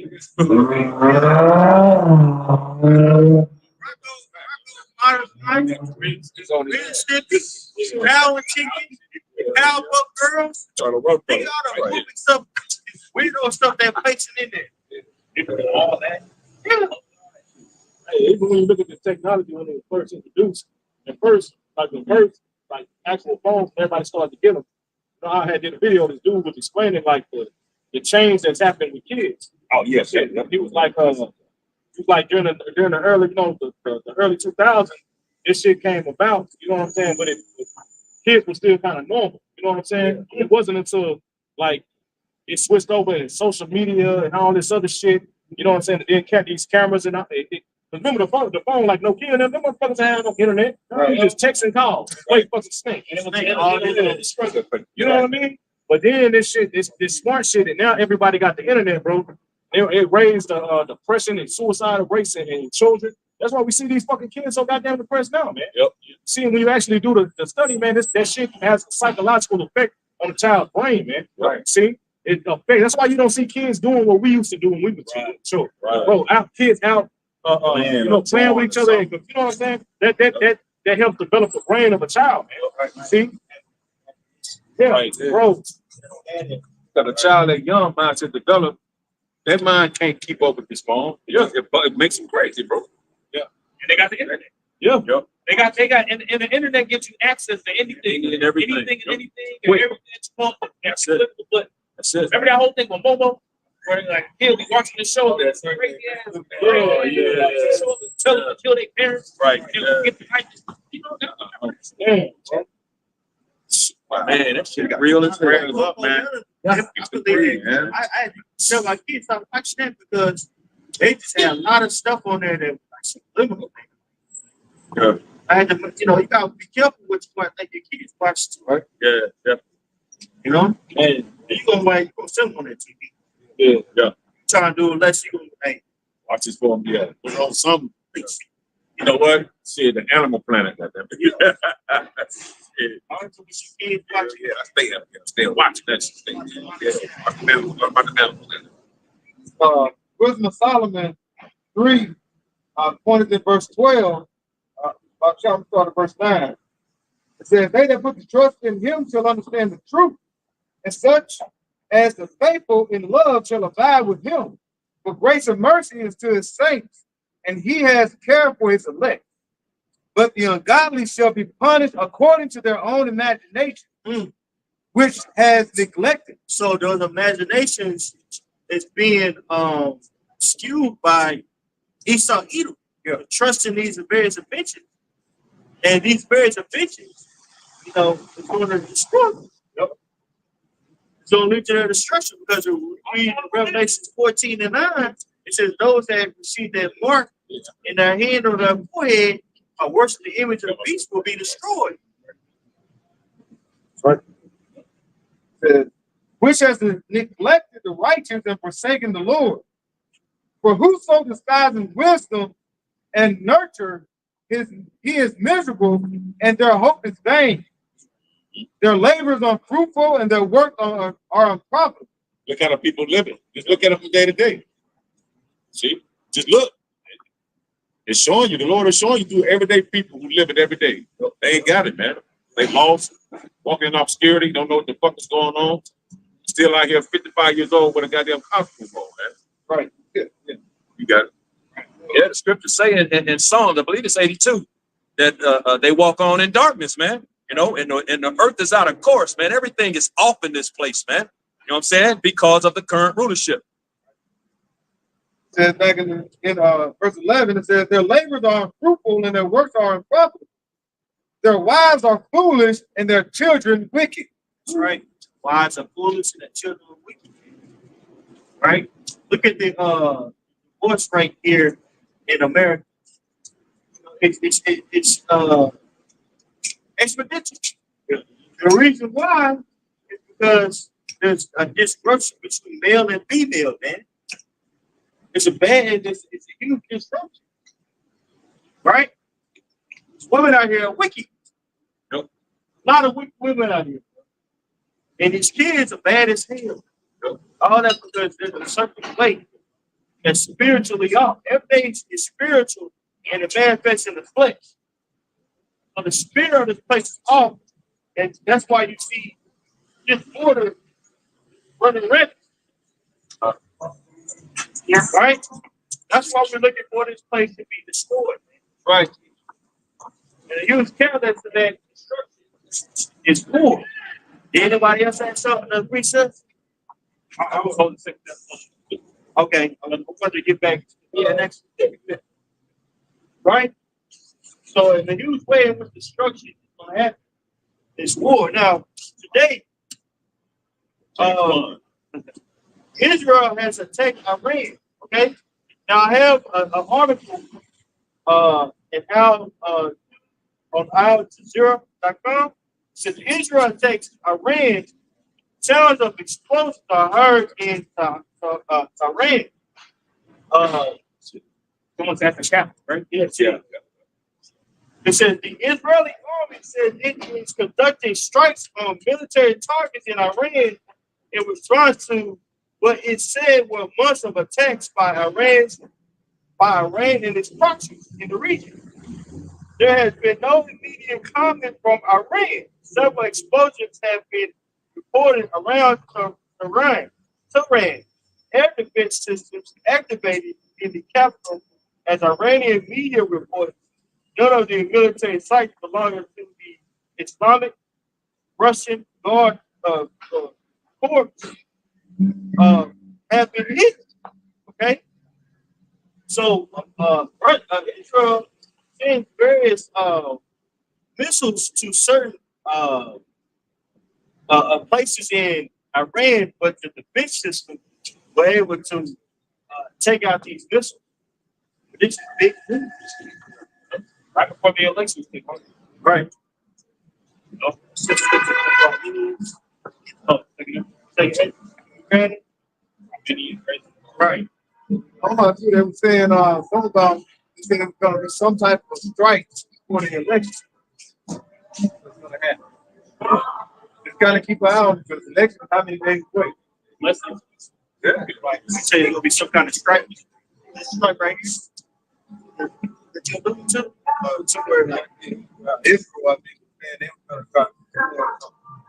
Cow and chicken, cow buck girls, Trying to run from they it. all the movie stuff, weirdo stuff they're placing in there. All that. Yeah. Hey, even when you look at the technology when it was first introduced, at first, like actual phones, everybody started to get them. You know, I had did a video. This dude was explaining like the change that's happening with kids. Oh, yes. He was like, during the early, you know, the early 2000s, this shit came about. You know what I'm saying? But kids were still kind of normal. You know what I'm saying? It wasn't until like it switched over in social media and all this other shit. You know what I'm saying? They kept these cameras and remember the phone, like no kid, them motherfuckers had no internet. You just text and call, wait fucking stink. And it was you know what I mean? But then this smart shit, and now everybody got the internet, bro. It raised depression and suicidal rates in children. That's why we see these fucking kids so goddamn depressed now, man. Yep. See, when you actually do the study, man, that shit has a psychological effect on the child's brain, man. Right. See, it affects. That's why you don't see kids doing what we used to do when we were children. Right. Bro, kids out, playing with each other. And, you know what I'm saying? That helps develop the brain of a child, man. Right. See? Yeah, Right. bro. Because a child that young mindset develop, that mind can't keep up with this phone. Yeah, it makes them crazy, bro. And they got the internet. Yeah. Yep. They got, and the internet gives you access to anything and everything. Anything and everything that's fun. That's it. But That's it. remember that whole thing with Momo? Where like he'll be watching the show that's crazy ass. Yeah. Tell them to kill their parents. Right. And get the right. You know, Man, that shit real as hell. Up, man. I had to tell my kids stop watching that because they just had a lot of stuff on there that was like subliminal. Yeah. I had to, you gotta be careful what you want to let your kids watch too, right? Yeah. You know? And You gonna sell them on that TV. Yeah. Trying to do it less, you gonna Watch this for them. Yeah. Put on something. You know what? See, the Animal Planet. Yeah. I don't think kids watching. Yeah, I stay watching that shit. About the Animal Planet. Wisdom of Solomon 3, pointed in verse 12, about chapter start of verse 9. It says, they that put the trust in him shall understand the truth, and such as the faithful in love shall abide with him. For grace and mercy is to his saints, and he has care for his elect. But the ungodly shall be punished according to their own imagination, which has neglected. So those imaginations is being skewed by Esau Edom, trusting these various inventions. And these various inventions, you know, is going to destroy them. It's going to lead to their destruction, because we read in Revelation 14 and 9, it says those that receive that mark in their hand or their forehead are worshiping the image of the beast will be destroyed. Which has neglected the righteous and forsaken the Lord. For whoso despises wisdom and nurture he is miserable, and their hope is vain. Their labors are fruitful, and their work are unprofitable. Look how the people living. Just look at them from day to day. See, just look. It's showing you. The Lord is showing you through everyday people who live it every day. They ain't got it, man. They lost, walking in obscurity, don't know what the fuck is going on. Still out here, 55 years old with a goddamn costume on, man. Right. Yeah. You got it. Yeah, the scriptures say in Psalms, I believe it's 82, that they walk on in darkness, man. You know, and the earth is out of course, man. Everything is off in this place, man. You know what I'm saying? Because of the current rulership. It says back in verse 11, it says, their labors are unfruitful and their works are unprofitable. Their wives are foolish and their children wicked. That's right. Wives are foolish and their children are wicked. Right? Look at the divorce rate here in America. It's exponential. The reason why is because there's a disruption between male and female, man. It's a huge disruption. Right? There's women out here are wicked. Yep. A lot of wicked women out here. And these kids are bad as hell. Yep. All that because there's a certain way that's spiritually off. Everything is spiritual and it manifests in the flesh. So the spirit of this place is off. And that's why you see this order running red. Yeah. Right? That's why we're looking for this place to be destroyed. Right. And the huge catalyst to that destruction is war. Did anybody else have something to research? I was holding sick. Okay, I'm going to get back to the next. Right? So, in the huge way in which destruction is going to happen is war. Now, today, Israel has attacked Iran. Okay? Now, I have an article on AlJazeera.com. Says Israel attacks Iran. Sounds of explosions are heard in Iran. Someone's at the capital, right? Yes, yeah. It says the Israeli army says it is conducting strikes on military targets in Iran in response to what it said were months of attacks by Iran and its proxies in the region. There has been no immediate comment from Iran. Several explosions have been reported around Tehran. Air defense systems activated in the capital, as Iranian media reported. None of the military sites belonging to the Islamic Russian Guard Corps have been hit. Okay, so Israel sent various missiles to certain places in Iran, but the defense system were able to take out these missiles. This is big news. Right before the elections. Right. Right. I'm about to they were saying something about there's going to be some type of strike for the election. That's going to happen. Just got to keep an eye on it because the election, how many days wait? Less than Right. You say there's gonna be some kind of strike. This strike right here. That you're looking to somewhere like Israel, I think, man, they were going to try.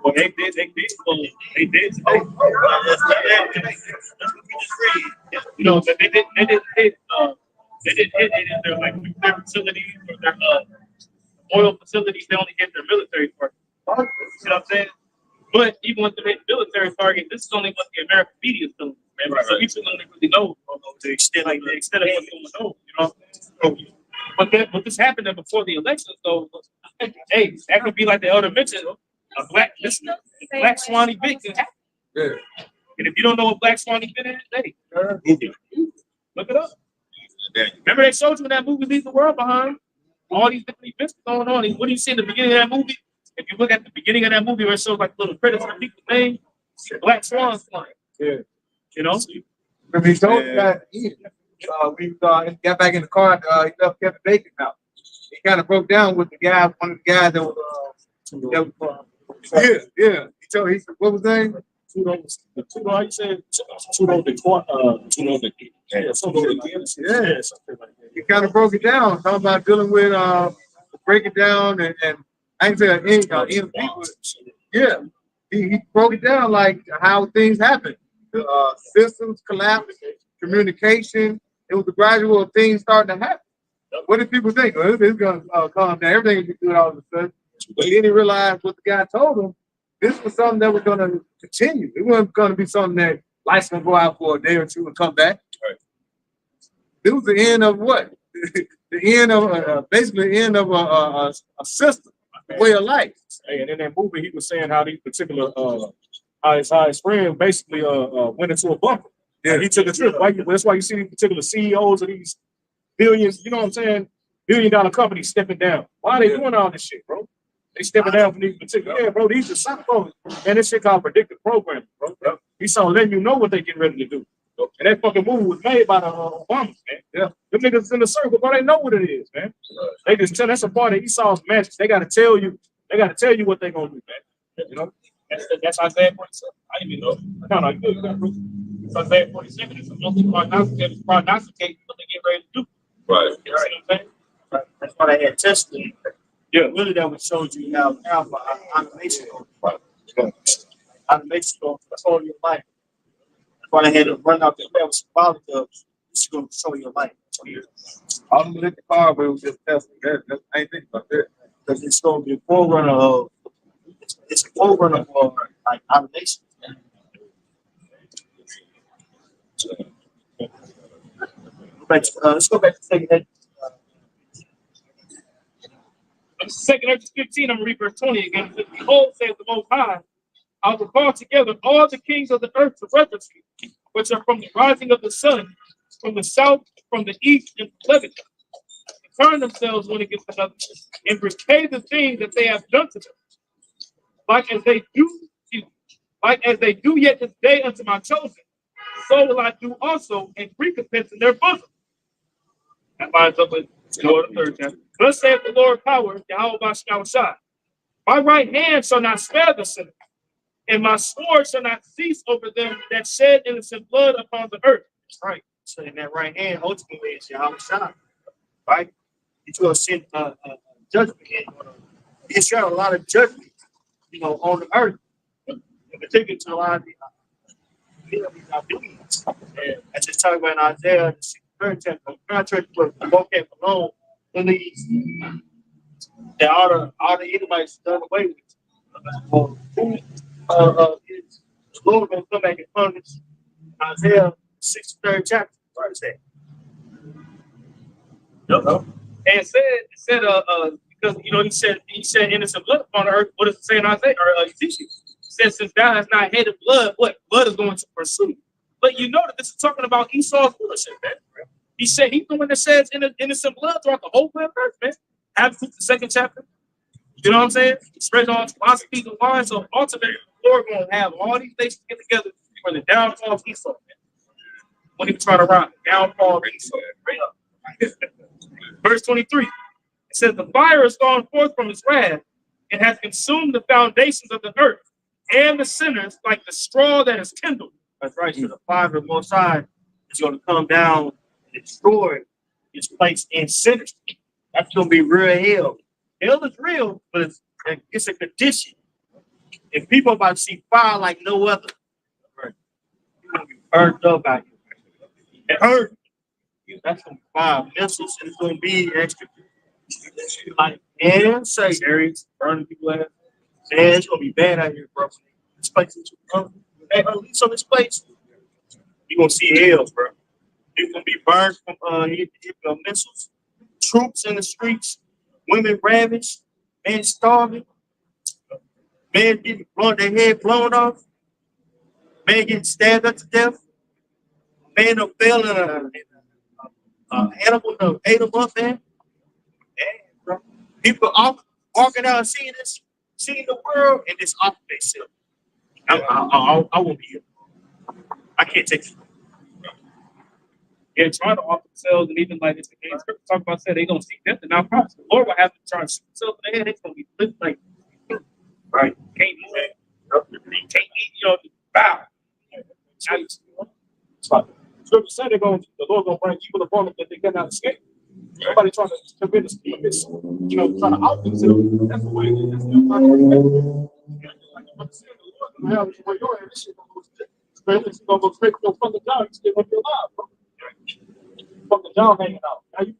Well, they did. They did. They did. That's what we just read. You know, they did. They did hit. They did hit any of their like nuclear facilities or their oil facilities. They only hit their military targets. You know what I'm saying? But even with the military target, this is only what the American media is doing. Right. So people don't really know The extent like the extent of what's going on. You know what I'm saying? But this happened before the elections, though. Hey, that could be like the elder mentioned, a black swan event can happen. Yeah. And if you don't know what black swan event is, hey, look it up. Remember they showed you in that movie Leave the World Behind? All these different events going on. And what do you see in the beginning of that movie? If you look at the beginning of that movie where it shows like little credits of people's names, black swans flying. Yeah. You know? When he told that, we got back in the car, he left Kevin Bacon out. He kind of broke down with the guy, one of the guys that was, yeah. He said, what was his name? Tudo, how you say it? Tudo de Tudo de yeah, something like that. Yeah. Something like that. He kind of broke it down, talking about dealing with break it down and I can say NP, but yeah, he broke it down like how things happen. Systems collapse, communication. It was the gradual of things starting to happen. What did people think? Oh, it's going to calm down. Everything will be good all of a sudden. But then he realized what the guy told him. This was something that was going to continue. It wasn't going to be something that lights going to go out for a day or two and come back. Right. It was the end of what? The end of basically the end of a system, a way of life. Hey, and in that movie, he was saying how these particular how his friend basically went into a bunker. Yeah. And he took a trip. That's why you see these particular CEOs of these billions, you know what I'm saying, $1 billion companies stepping down. Why are they doing all this shit, bro? They stepping down from these particular, bro. These are some folks. Man, this shit called predictive programming, bro. He's so letting you know what they getting ready to do. And that fucking movie was made by the Obama, man. Yeah, them niggas in the circle, bro. They know what it is, man. They just tell that's a part of Esau's magic. They gotta tell you. They gotta tell you what they gonna do, man. You know, That's Isaiah 47. I didn't even know. no, good. So Isaiah 47 is a multi prognosticate what they get ready to do. Right. You know what I'm saying? Right. That's why they had testing. Yeah. Really, that would show you how automation goes. Automation goes control your life. That's why they had to run out the level symbolic of it's going to show your life. All them lit the car, but it was just testing. I ain't thinking about that. Because it's going to be a forerunner of it's a forerunner for like automation. Let's go back to second head. Second Ezra 15, I'm gonna read verse 20 again. Behold, says the Most High, I will call together all the kings of the earth to reference me, which are from the rising of the sun, from the south, from the east, and the Levant. Turn themselves one against another, and repay the things that they have done to them, like as they do yet this day unto my chosen. So will I do also, and recompense in their bosom. That lines up with the third chapter. Thus saith the Lord power, Yahweh Bashkawashai. My right hand shall not spare the sinner, and my sword shall not cease over them that shed innocent blood upon the earth. That's right. So in that right hand, ultimately, it's Yahweh Shai. Right? He's going to send judgment. He's got a lot of judgment, on the earth. In particular, to a lot of the obedience. And I just talked about in Isaiah, the 3rd chapter, contrary to what the book came alone, believes that all the Edomites done away with. The Lord going to come back and punish. Isaiah 63rd chapter. What is that? And it said, because he said innocent blood upon the earth. What does it say in Isaiah or Ezekiel? It says, since thou hast not hated blood, what blood is going to pursue? But you know that this is talking about Esau's bullshit, man. He said he's the one that says innocent blood throughout the whole earth, man. Habakkuk, the 2nd chapter. You know what I'm saying? Spread on philosophies and lines. So ultimately, the Lord going to have all these nations get together for the downfall of Esau, man. When he was trying to rock the downfall of Esau, right? Verse 23. It says, the fire is gone forth from his wrath and has consumed the foundations of the earth and the sinners like the straw that is kindled. That's right. So the fire of the Most High is going to come down and destroy his place in sinners. That's going to be real hell. Hell is real, but it's a condition. And people about to see fire like no other. You're gonna be burned up out here. Hurt. That's gonna be fire missiles, and it's gonna be extra. Like and say, Areas burning people out. man, it's gonna be bad out here, bro. This place is hey, at least on this place, you're gonna see hell, bro. You're gonna be burned from missiles, troops in the streets, women ravaged, men starving, men getting their head blown off, men getting stabbed up to death, men are failing animal to ate them up, man. Bro. People are walking out and seeing the world, and it's off themselves. I won't be here. I can't take it. Yeah, trying to offer themselves, and even like it's the case, talk about said they gonna seek death, and now perhaps the Lord will have to try to shoot themselves in the head. It's gonna be lit like Right. can't move, they can't eat, bow. Scripture said the Lord gonna bring evil upon them that they cannot escape. Nobody trying to convince trying to out themselves. That's the way it is. That's the it's gonna go straight to your fucking job. You still gonna be alive, bro. Fucking job hanging out. How you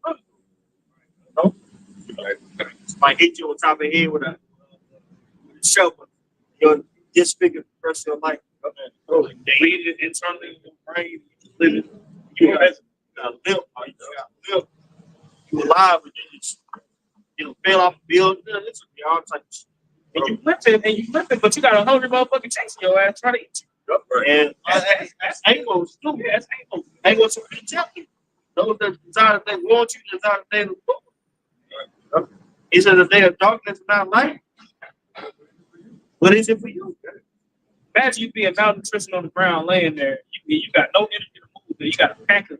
feeling? Might hit you on top of the head with a shovel. You'll disfigure the rest of your life. Bleeding internally in your brain, living. You have Limp. You alive, but you just fell off the building. This would be all types of shit. and you limping, but you got a hungry motherfucker chasing your ass trying to eat you. And that's Anglo stupid. That's Anglo. Anglo should be telling you. Those that desire that they want you, desire that they look. He said the day of darkness is not light. What is it for you? Imagine you being malnutrition on the ground, laying there. You got no energy to move. You got a pack of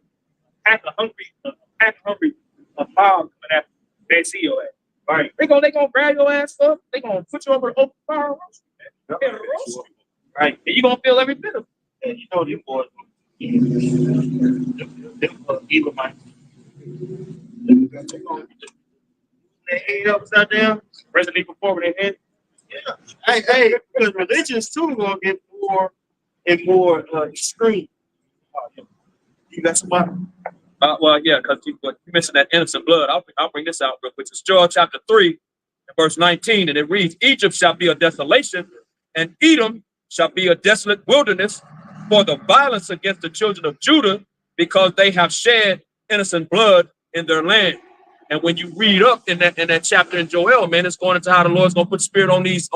hungry mob coming after you. They see your ass. Right? They gonna grab your ass up. They gonna put you over the open fire and roast you. They're gonna roast you. Right? And you gonna feel every bit of it. And you know them boys. Them evil minds. They ate upside down. Resident Evil 4 with their head. Yeah. Hey, because religions too gonna get more and more extreme. You got somebody? Well, yeah, because you mentioned that innocent blood. I'll bring this out real quick. It's Joel chapter 3, verse 19, and it reads, Egypt shall be a desolation, and Edom shall be a desolate wilderness for the violence against the children of Judah, because they have shed innocent blood in their land. And when you read up in that chapter in Joel, man, it's going into how the Lord's going to put spirit on these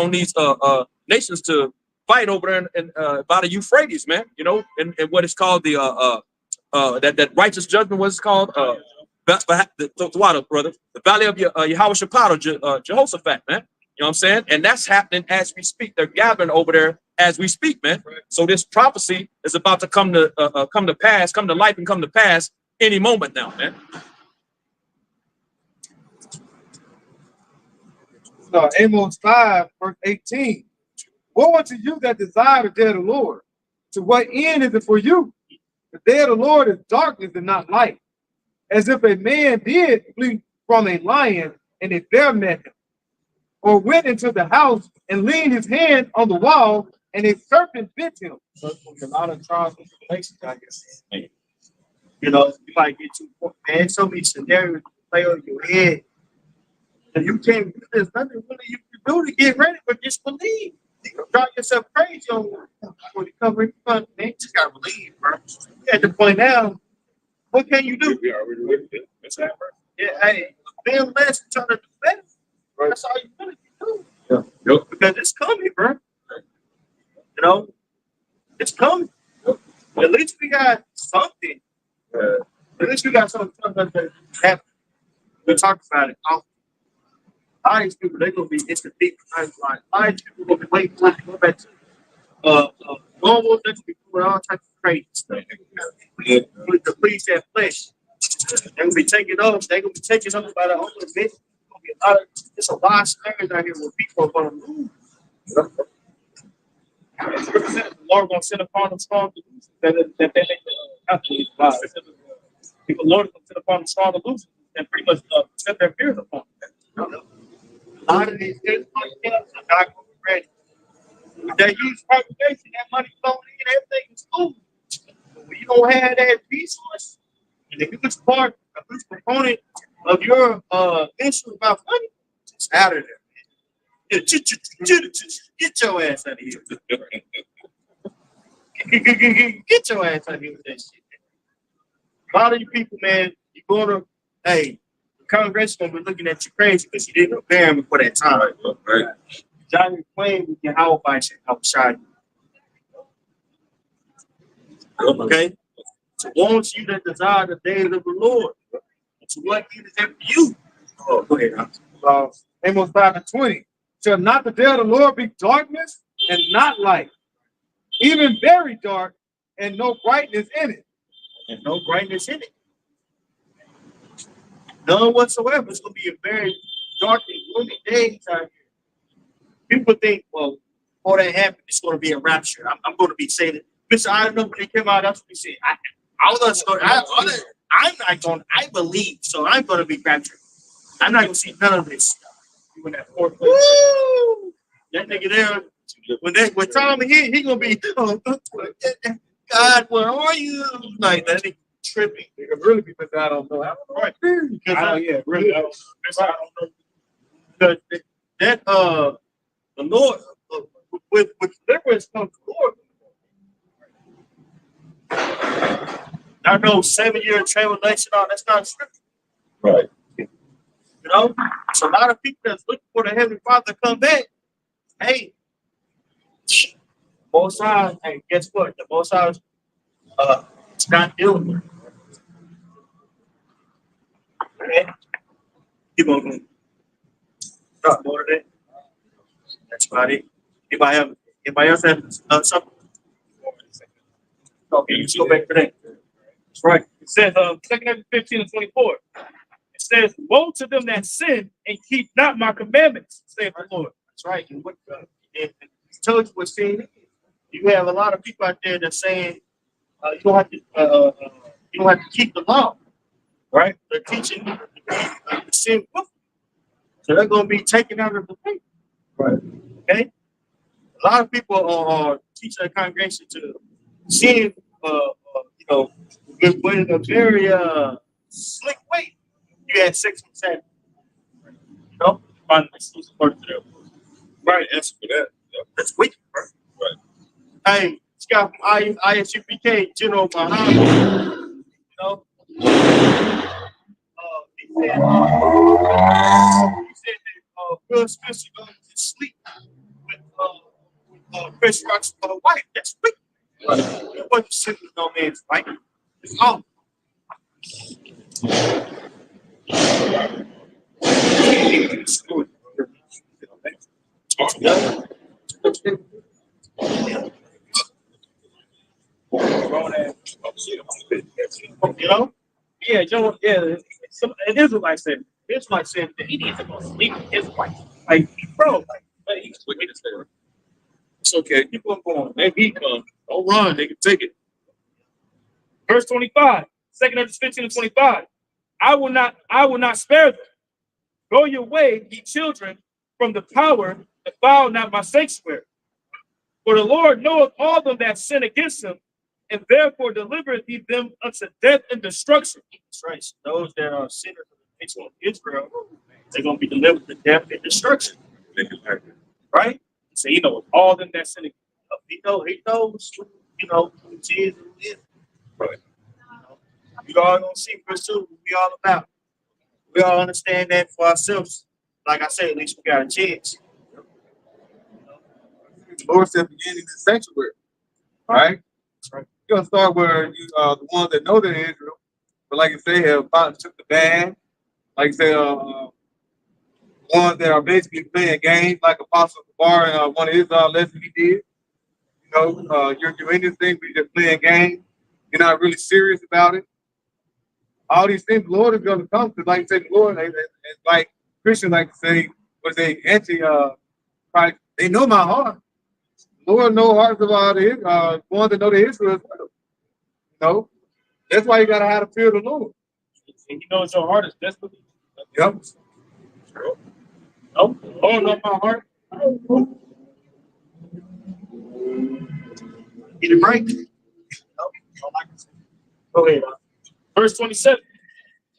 nations to fight over there and by the Euphrates, man. And what is called the that righteous judgment. What's it called? The water, brother. The valley of Yahweh Jehoshaphat, man. You know what I'm saying? And that's happening as we speak. They're gathering over there as we speak, man. So this prophecy is about to come to pass, come to life, and come to pass any moment now, man. Amos 5, verse 18. Woe unto you that desire the day of the Lord. To what end is it for you? The day of the Lord is darkness and not light. As if a man did flee from a lion and a bear met him, or went into the house and leaned his hand on the wall and a serpent bit him. So a lot of trials and tribulations, I guess. You might get too, man. So many scenarios play on your head. And you can't, there's nothing really you can do to get ready, but just believe. You drive yourself crazy on when you come in front, man. You just gotta believe, bro. At the point now, what can you do? We already lived it. That's that, bro. Yeah, hey, being less and trying to do better. Right. That's all you really can do. Yeah. Yep. Because it's coming, bro. It's coming. Yep. At least we got something. At least we got something that happen. We talk about it often. A lot of these people, they're gonna be it's the big timelines. A lot of these people gonna be waiting for it to go back to normal. They're gonna be doing all types of crazy stuff. With the police that flesh. They're gonna be taking off. They're gonna be taking something by the homeless bitch. There's a lot of scenarios out here where people are gonna move. The Lord gonna send upon them strong delusions that they the Lord gonna send upon them strong delusions and pretty much set their fears upon them. A lot of these things are not gonna be ready. That huge population, that money flowing in, everything is cool. But when you don't have that resource, and the huge part, a huge component of your issue about money, it's out of there. Get your ass out of here. Get your ass out of here with that shit. A lot of you people, man, you're gonna, hey, the Congress gonna be looking at you crazy because you didn't prepare them for that time. Right. Johnny playing with your house by shit outside. Okay? So wants you that desire the days of the Lord. So what is it for you? Oh, go ahead. Amos 5:20. Shall not the day of the Lord be darkness and not light, even very dark, and no brightness in it? And no brightness in it. None whatsoever. It's going to be a very dark and gloomy days out here. People think, well, before that happens, it's going to be a rapture. I'm going to be saying it. Mr. I don't know when they came out, that's what we said. I'm not going to, I believe, so I'm going to be raptured. I'm not going to see none of this stuff. When that fourth place. Woo! That nigga there, when Tom hit, he going to be, oh, God, where are you? Like, that nigga tripping. It could really be because I don't know. I don't know. Right. Oh, yeah, really. I don't know. That the Lord with deliverance comes the Lord. I know 7-year tribulation, all that's not scripture. Right. You know, so a lot of people that's looking for the Heavenly Father to come back. Hey, Most High, hey, guess what? The Most High it's not dealing with it. Okay? Keep on going. Stop more than that. That's about it. Anybody else have something? Okay, let's go back to that. That's right. It says, 2 Corinthians 15:24. It says, woe to them that sin and keep not my commandments, saith the Lord. That's right. And what and told you what sin is. You have a lot of people out there that's saying you don't have to keep the law, right? They're teaching the sin with you. So they're going to be taken out of the faith. Right. Okay. A lot of people are teaching the congregation to sin, with a very slick way. You had sex with Saturday. You know, Find the exclusive part to them. right? Answer for that. That's wicked, bro. Right. Hey, this guy from ISUPK, General Muhammad, you know, he said that Will Spencer goes to sleep with Chris Rock's wife. That's wicked. It wasn't sitting with no man's wife. It's all. You know? Yeah, Joe, yeah. It is like said. It's like said that he needs to go sleep with his wife. Like, bro, like he's wicked as hell. It's okay. Keep on going. Maybe he comes. Don't run. They can take it. Verse 25, 2 Corinthians 15:25. I will not spare them. Go your way, ye children, from the power, defile not my sanctuary. For the Lord knoweth all them that sin against him, and therefore delivereth he them unto death and destruction. That's right. So those that are sinners of the nation of Israel, they're going to be delivered to death and destruction. Right? So he knows all them that sin against him. He knows, who Jesus is. Right. We all gonna see pretty soon what we all about. We all understand that for ourselves. Like I said, at least we got a chance. The Lord said, beginning the sanctuary. All right? You're going to start where the ones that know they're Israel, but like you say, have took the ban. Like you say, ones that are basically playing games, like Apostle Bar and one of his lessons he did. You're in this thing, but you're just playing games. You're not really serious about it. All these things, the Lord is going to come to, like you say, the Lord, and like Christians like to say, Christ, they know my heart. The Lord knows hearts of all the ones that know the Israel. That's why you got to have the fear of the Lord. And he knows your heart is desperately. Yep. No, Lord knows my heart. Get it right. Go ahead. Verse 27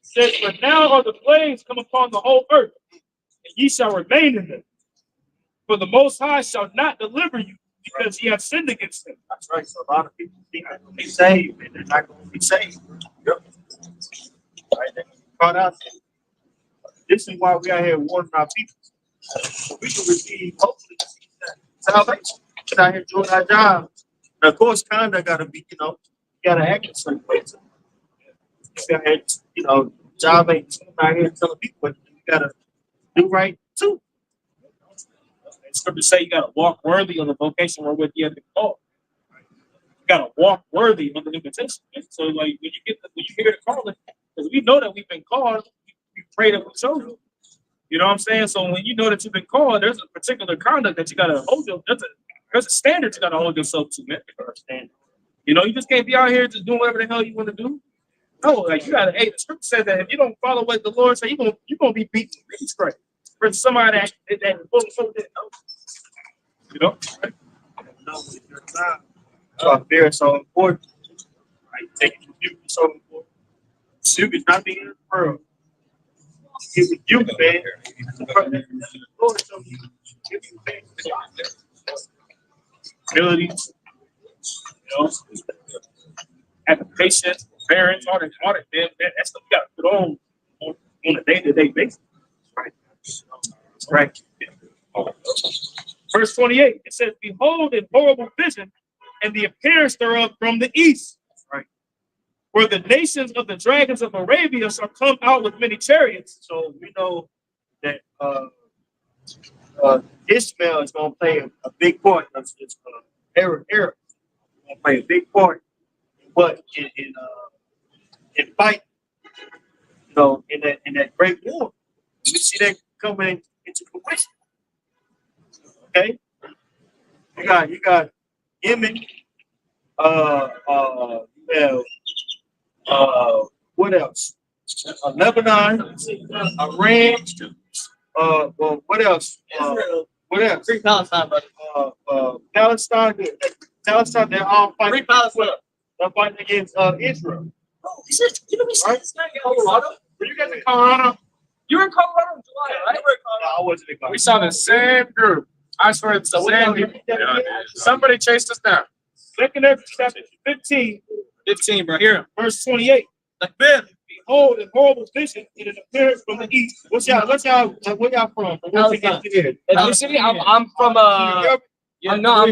says, "But now are the plagues come upon the whole earth, and ye shall remain in them. For the Most High shall not deliver you, because ye have sinned against him." That's right. So a lot of people think they're going to be saved, and they're not going to be saved. Yep. Right? They're caught out there. This is why we out here warning our people. So we can receive, hopefully, salvation. We're out here doing our job. And of course, conduct got to be, you got to act in certain ways. We out here, job ain't out here telling people what you got to do right, too. Scripture say you gotta walk worthy of the vocation wherewith you have been called. You gotta walk worthy of the invitation. So like when you hear the calling, because we know that we've been called, we pray that we chose you. You know what I'm saying? So when you know that you've been called, there's a particular conduct that you gotta hold your there's a standard you gotta hold yourself to, man. You just can't be out here just doing whatever the hell you want to do. No, like you gotta, the scripture says that if you don't follow what the Lord said, you're gonna be beaten straight. For somebody that didn't know. So I fear it's so important. Right? Taking rebuke is so important. Rebuke is not being in the world. Give rebuke, man. Lord, so give you Abilities, have the patience, parents, all that, man. That's what you gotta put on a day-to-day basis. Right. right. Verse 28, it says, "Behold, an horrible vision, and the appearance thereof from the east. Right. Where the nations of the dragons of Arabia shall come out with many chariots." So we know that Ishmael is going to play a big part. It's Arab going to play a big part. But in fight, in that great war, we see that coming into fruition. Okay, you got Yemen. What else? Lebanon, Iran. Well, what else? What else? Free Palestine, brother. Palestine. Palestine. They're all fighting. Free Palestine. They're fighting against Israel. Oh, he said, Right? Colorado? Were you guys in Colorado? You were in Colorado in July, right? No, I wasn't in We saw the same group. I swear it's the same people. Somebody chased us down. Second Ezra chapter 15, 15, bro. Here. verse 28. "Behold, a horrible vision, and it appeared from the east." Where y'all from? Palestine. I'm from I'm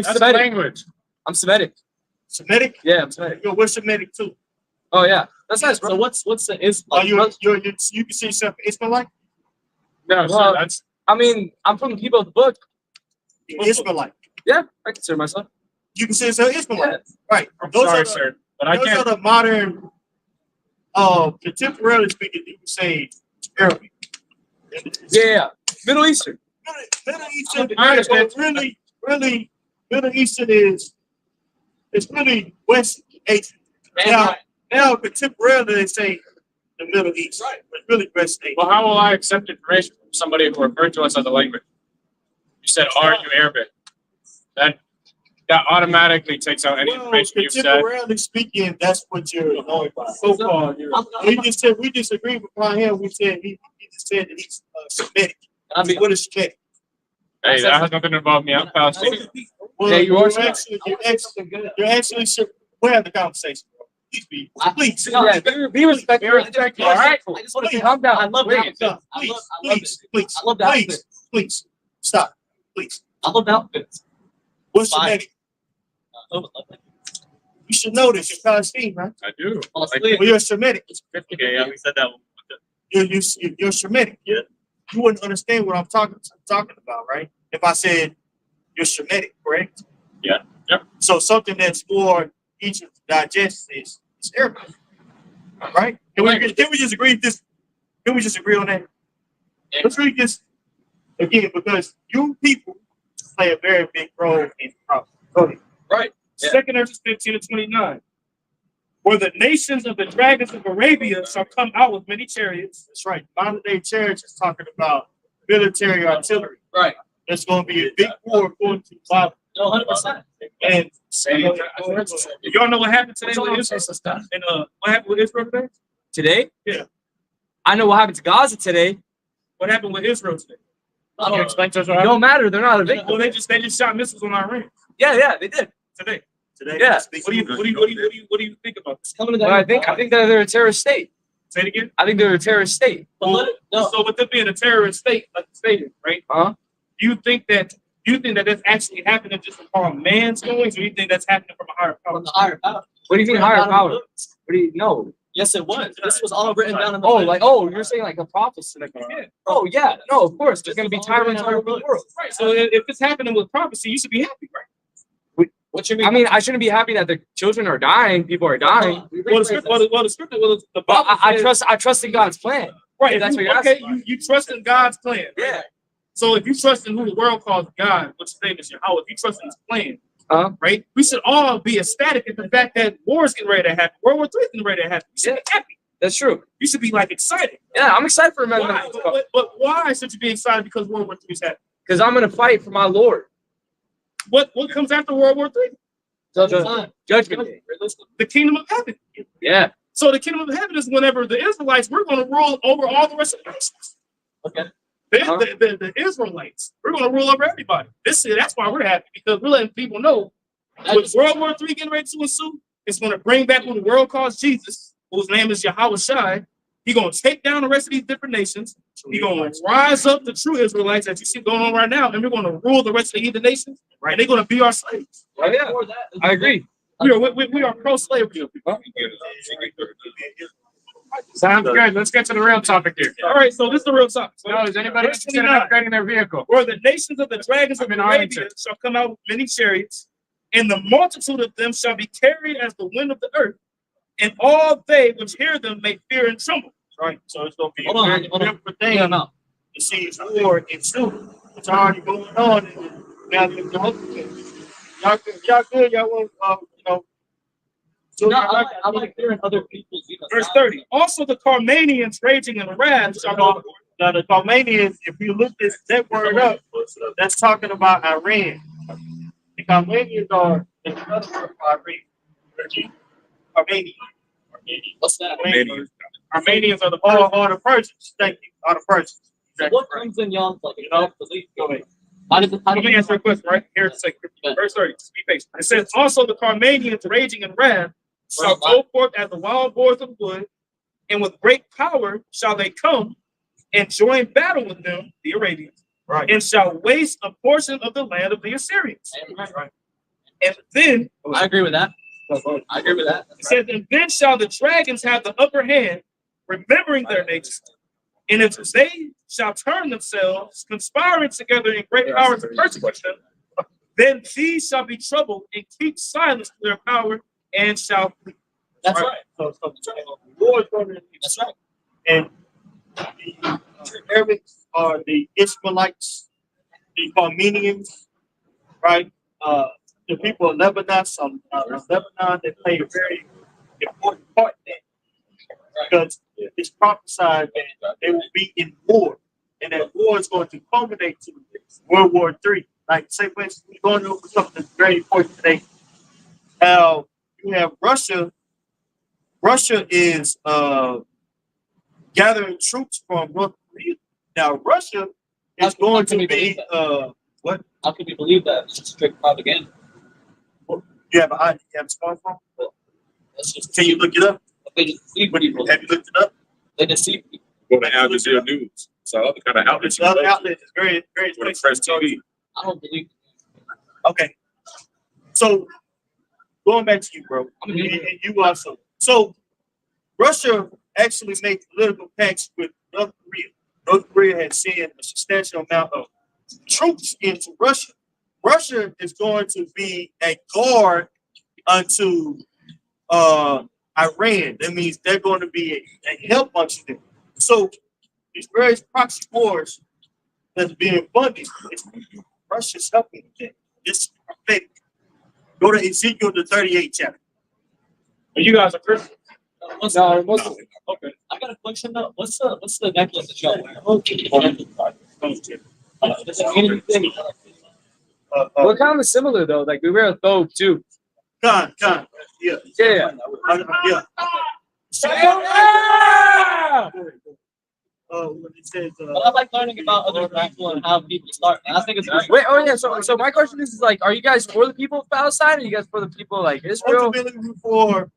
Semitic. Language. I'm Semitic. Semitic? Yeah, I'm Semitic. We're Semitic too. Oh yeah, that's nice, bro. So what's the Are you can see yourself Israelite? No, Well, that's I mean, I'm from the people of the book. You're Israelite. Yeah, I consider myself. You can see yourself Israelite. Yeah. Right. I'm Those sorry, are the- sir, but I Those can't. are the modern, contemporarily speaking, you would say Arabic. Yeah. Middle Eastern. Middle Eastern, I understand. but really, Middle Eastern is really West Asian. Now, contemporarily, they say the Middle East, right? But really West Asian. Well, how will I accept information from somebody who referred to us as a language? You said, "Are you Arabic?" That automatically takes out any information you said. Contemporarily speaking, that's what you're annoyed by. So far, we disagreed with him. We said he just said that he's Semitic. What is Semitic? Hey, that has nothing to involve me. I'm Palestinian. Well, Yeah, you are you're actually we'll have the conversation. Please. Yeah, be respectful. Be respectful, all right? I just want to calm down. I love Please, that. please, I love the outfit. please, stop, please. I love the outfits. What's Fine. Semitic? You should know this. You're Palestinian, right? I do. Well, you're Semitic. Okay, yeah, we said that one. You're Semitic. Yeah. You wouldn't understand what I'm talking about, right? If I said you're Semitic, correct? Yeah. Yep. So something that's more easy to digest is Arabic, right? Can we just agree this? Can we just agree on that? Let's really just again because you people play a very big role in problem. Go ahead. Right. Yeah. Second Ezra 15-29. "Where the nations of the dragons of Arabia shall come out with many chariots." That's right. Modern day church is talking about military artillery. Right. There's going to be a big war going to the Bible. No, 100%. And Y'all know what happened today with Israel? And what happened with Israel today? Today? Yeah. I know what happened to Gaza today. What happened with Israel today? Can you explain to us what It happened? don't matter. They're not a victim. Well, they just shot missiles on Iran Yeah, they did. today. Today, Yeah. What do you think about this? But I think that they're a terrorist state. Say it again. I think they're a terrorist state. So with them being a terrorist state, like the stated, right? Huh? Do you think that that's actually happening just from man's doings, or do you think that's happening from a higher power? From the higher power. What do you mean higher power? What do you know? Yes, it was. This was all written down in the Oh, you're saying like a prophecy. Oh, yeah. No, of course. There's going to be tyrants all over the world. Right. So if it's happening with prophecy, you should be happy, right? What you mean? I mean, I shouldn't be happy that the children are dying. People are dying. Well, the But Bible I says- trust in God's plan. Right. If that's what you're okay, asking. you trust in God's plan. Yeah. So if you trust in who the world calls God, which his name is Yahweh, if you trust in his plan, right? We should all be ecstatic at the fact that war is getting ready to happen. World War III is getting ready to happen. You should be happy. That's true. You should be like excited. Yeah, I'm excited for Why? Amendment. But why should you be excited because World War III is happening? Because I'm going to fight for my Lord. What comes after World War III? Judgment Day. The kingdom of heaven. Yeah. So the kingdom of heaven is whenever the Israelites, we're going to rule over all the rest of the nations. Okay. The Israelites, we're going to rule over everybody. That's why we're happy, because we're letting people know with World War III getting ready to ensue, it's going to bring back who the world calls Jesus, whose name is Yahweh Shai. He's going to take down the rest of these different nations. He's going to rise up the true Israelites that you see going on right now, and we're going to rule the rest of the heathen nations. Right? And they're going to be our slaves. Oh, yeah. I agree. We are pro-slavery. Sounds good. Let's get to the real topic here. All right, so this is the real topic. So No, is anybody verse interested in 29. upgrading their vehicle? Where the nations of the dragons of I'm in Arabia Arlington. shall come out with many chariots, and the multitude of them shall be carried as the wind of the earth, and all they which hear them may fear and tremble. right? So it's gonna be Hold a on, very hold on. different thing Yeah, no. to see war ensue. It's already going on. And now y'all good. Y'all want So No, I like hearing other people's views. Verse 30. Also the Carmanians raging in wrath shall go. Now the Carmanians, if you look that word up, that's talking about Iran. The Carmanians are another word for Iran. Armenian. What's that? Armenians are the Or the Persians. Thank you. Or the Persians. So what comes in y'all's like exact belief? Go ahead. Let me answer your question right here. Verse 30. Be patient. It says, also the Carmanians raging in wrath shall go forth as the wild boars of wood, and with great power shall they come and join battle with them, the Arabians, Right. and shall waste a portion of the land of the Assyrians. Right. And then I agree with that. I agree with that. it says, and then shall the dragons have the upper hand, remembering their nature. And if they shall turn themselves, conspiring together in great power to persecute them, then these shall be troubled and keep silence to their power and shall flee. That's right. So war is going to That's right. and the Arabics are the Ishmaelites, the Armenians, right? The people of Lebanon, Lebanon, they play a very important part in that because it's prophesied that they will be in war, and that war is going to culminate to World War III. Like, say, for instance, we're going over something that's very important today. Now, you have Russia. Russia is gathering troops from North Korea. Now, Russia is How going can to we be believe that? what? How can we believe that? It's just straight propaganda. You have a smartphone? That's just Can you look it up? they just deceive people. Have you looked it up? They deceive people. Go to Al Jazeera News. So other kind of outlets. It's other outlets. It's very, very Go to Press TV. I don't believe. Okay. So going back to you, bro. I mean, And you also. So Russia actually made political pacts with North Korea. North Korea has sent a substantial amount of troops into Russia. Russia is going to be a guard unto Iran. That means they're going to be a help unto them. So these various proxy wars that's being funded, Russia's helping them. It's prophetic. Go to Ezekiel the 38th chapter. You guys are Christians. What's No, Muslim. Okay. I got a question though. What's the necklace that y'all wear? Does it mean anything? We're kind of similar though. Like we wear a thobe too. Con. Yeah. Yeah. Yeah. Yeah. When it says, But I like learning about other people and how people start. And I think it's great. Wait, oh yeah. So my question is like, are you guys for the people of Palestine, or are you guys for the people like Israel? ultimately for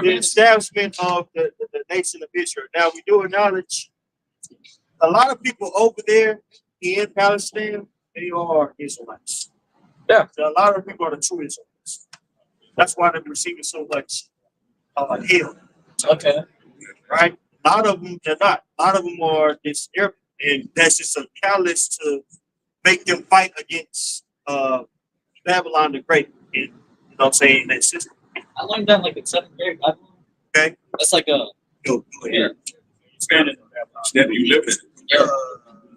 the establishment of the nation of Israel. Now, we do acknowledge a lot of people over there in Palestine, they are Israelites. Yeah. So a lot of people are the true Israelites. That's why they're receiving so much hell, Okay. right? A lot of them, they're not. A lot of them are this, and that's just a catalyst to make them fight against Babylon the Great. And, you know what I'm saying? That system. I learned that like in 7th grade. Okay. That's like a Go ahead. Standing. Step you live in.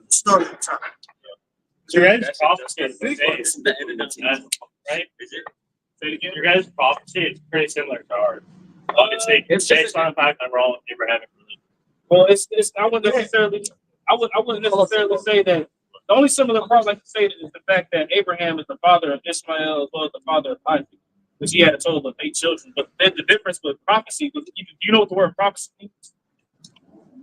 Start time. Your guys' prophecy is the same, right? Your guys' prophecy is pretty similar to ours. Obviously, It's based just- on the fact that we're all Abrahamic religion. Well, it's I wouldn't necessarily say that. The only similar part I like to say is the fact that Abraham is the father of Ishmael as well as the father of Isaac, because he had a total of 8 children. But then the difference with prophecy, do you know what the word prophecy means?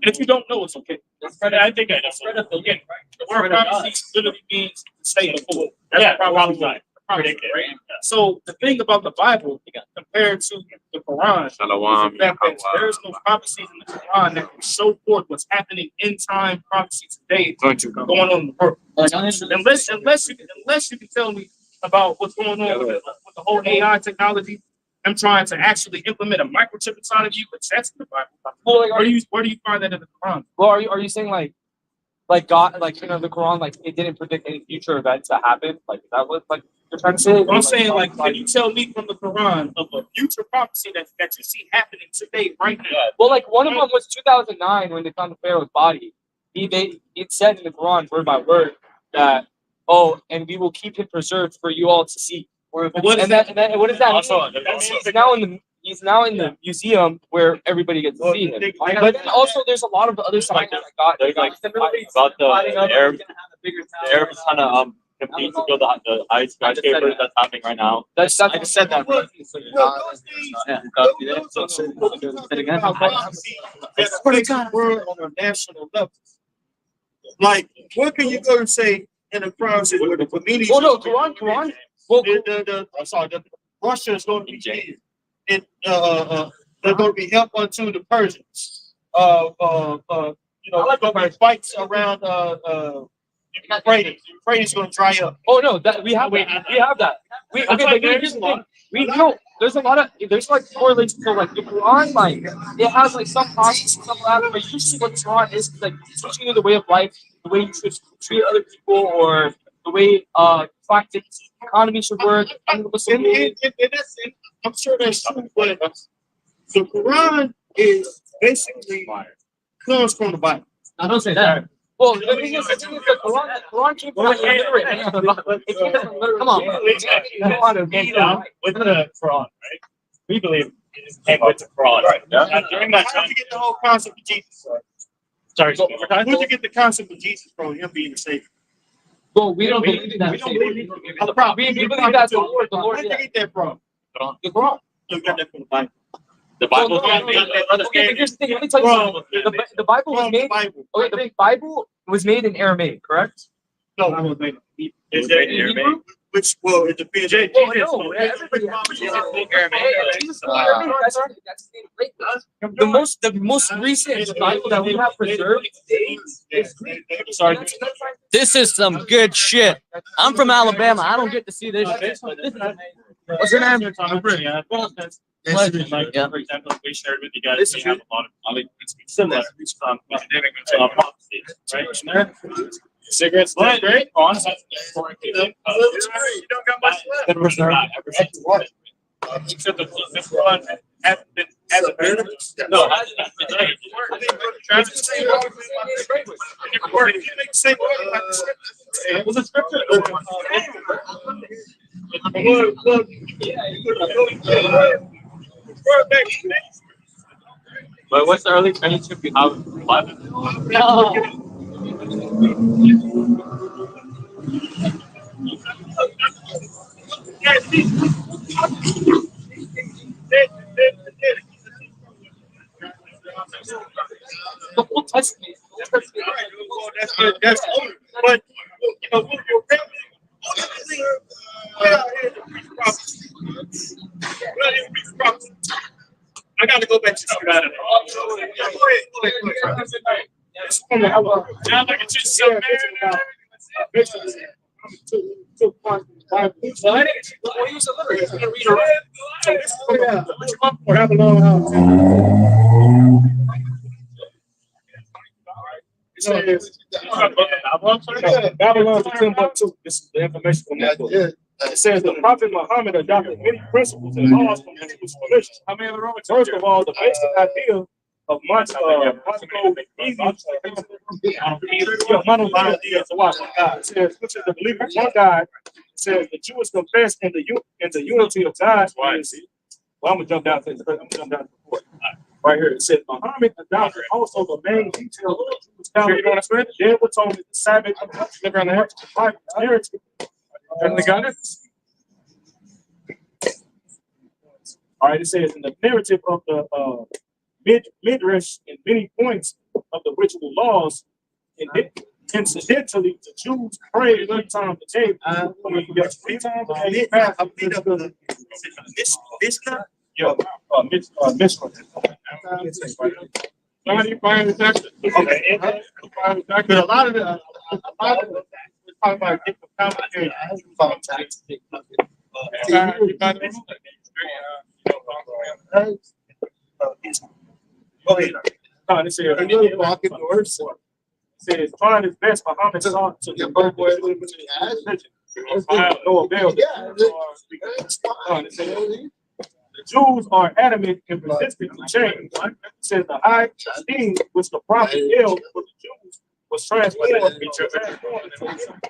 And if you don't know, it's okay. I think I know. spread of the wind, right? The word prophecy literally means stay before. That's Yeah, what prophecy probably. means. So the thing about the Bible compared to the Quran, Shalom. is that there's no prophecies in the Quran that can show forth what's happening in time prophecy today going on in the world. Like, I understand. Unless you can tell me about what's going on with the whole AI technology, I'm trying to actually implement a microchip inside of you, but that's in the Bible. Well, like, Where do you find that in the Quran? Well, are you saying like God, like the Quran, like it didn't predict any future events to happen? Like is that what like you're trying to say? I'm saying, like, can you tell me from the Quran of a future prophecy that you see happening today, right now? Well, like one of them was 2009 when they found the Pharaoh's body. It said in the Quran word by word that and we will keep him preserved for you all to see. What is What does that Also, mean? He's now in the museum where everybody gets to see him. But then also there's a lot of other signs that got. There's like about the Arabs trying to compete to build the high skyscrapers that's happening right now. That's I just said that. Bro. It's pretty good word on a national level. Like, what can you go and say in the Quran says where the Comedians? Well, no, Quran. Well, the Russia is going to be changed, and they're going to be help unto the Persians. Like going to fights around Euphrates. Euphrates is going to dry up. Oh no, that we have that. But here's the thing. We know there's like correlation to like the Quran, like it has like some process, some lab, but usually what Quran is like teaching you the way of life, the way you should treat other people, or the way economy should work. And I'm sure that's true, but the Quran is basically comes from the Bible. I don't say that. Well, the thing is, the Quran came from illiterate. Come on, with the Quran, right? We believe it came with the Quran. Right. And during that How time, did you get the whole concept of Jesus? sorry, Where'd you get the concept of Jesus from? Him being the Savior. Well, we don't believe that. We don't believe We believe that's the Lord. The Lord. Where'd you get that from? The Quran. You got that from the Bible. The Bible. Okay, here's the thing. Let me tell you something. The Bible was From made. the Bible. Okay, the Bible was made in Aramaic, correct? No, I was made. is Made in it Aramaic. Which, well, it depends. Well, no, everybody has Jesus spoke Aramaic. Jesus spoke Aramaic. That's the most recent Bible that we have preserved is Greek. Sorry. This is some good shit. I'm from Alabama. I don't get to see this shit. But this is amazing. What's your name? Yeah. For example, we shared with you guys, we have a lot of similar academic prophecies, right? Cigarettes, that's great. You don't got much left. Except this one hasn't been no, But what's the early friendship you have left? No. That's but you know, when you're ultimately, we're out here to preach prophecy. We're out here to preach prophecy. I got to go back to the Go ahead. Now look at you, son, man. Babylon to Timbuktu. This is the information from that book. It says the Prophet Muhammad adopted many principles and laws from the Jewish religion. First of all, the basic idea of monotheism, which is the belief of one God. It says the Jews confess in the unity of God. Well, I'm gonna jump down to the report. Right here, it says Muhammad adopted also the main details of the Jewish calendar. Then we're told that the Sabbath, the narrative. All right, it says in the narrative of the Midrash in many points of the ritual laws, incidentally, the Jews pray 3 times a day. 3 times a day. Yeah, Mishnah. But a lot of the talking about different complicated It says, trying his best, Muhammad sought to no avail. The Jews are adamant and resistant to change. It says the high esteem which the prophet held for the Jews was transformed into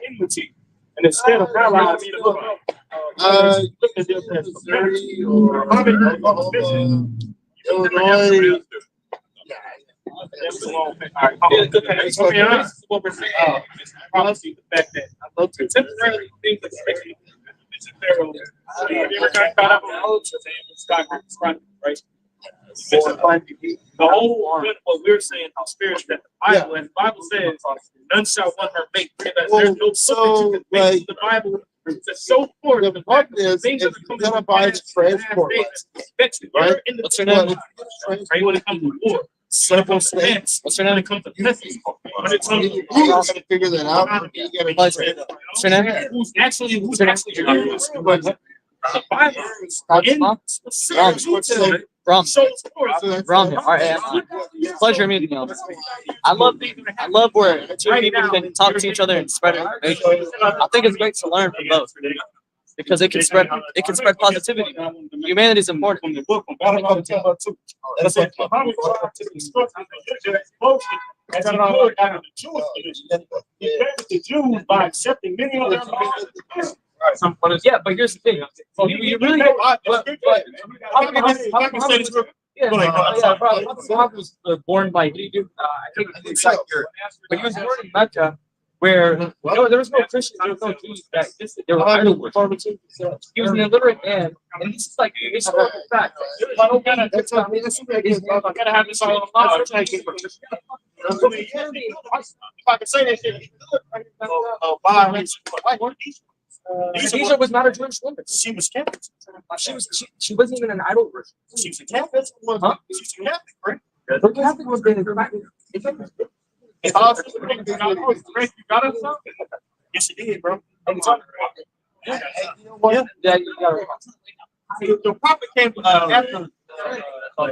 enmity. And instead of allies, The whole what we're saying, how spiritual that the Bible and the Bible says, none shall want her mate. There's no so like the Bible. It's so forth. The part is if you're gonna buy the transport, right? What's your name? Right when it comes to war. Simple steps. What's your name? When it comes to business. When it comes to You gotta figure that out. You gotta What's your name? who's actually the Bible Rom. shows forth. Rom here. Pleasure meeting you. I love where two people can talk to each other and spread information. I think it's great to learn from both because it can spread positivity. Humanity is important. From the book from Babylon to Timbuktu. That's what Muhammad tried to construct the explosion as he poured out of the Jewish religion. He favored the Jews by accepting many of their laws. Yeah, but here's the thing. You really Muhammad was born by I think it's like but he was born in Mecca where there was no Christians, there was no Jews that existed. There were idol worshippers. He was an illiterate man, and this is like a historical fact. I gotta have this all on if I can say that shit, Khadijah was not a Jewish woman. she was Catholic. She wasn't even an idol worshiper. She was a Catholic. Huh? She's a Catholic, right? Her Catholic was being It's awesome. You got it? Yes, she did, bro. Yeah, you got it. The prophet came after. I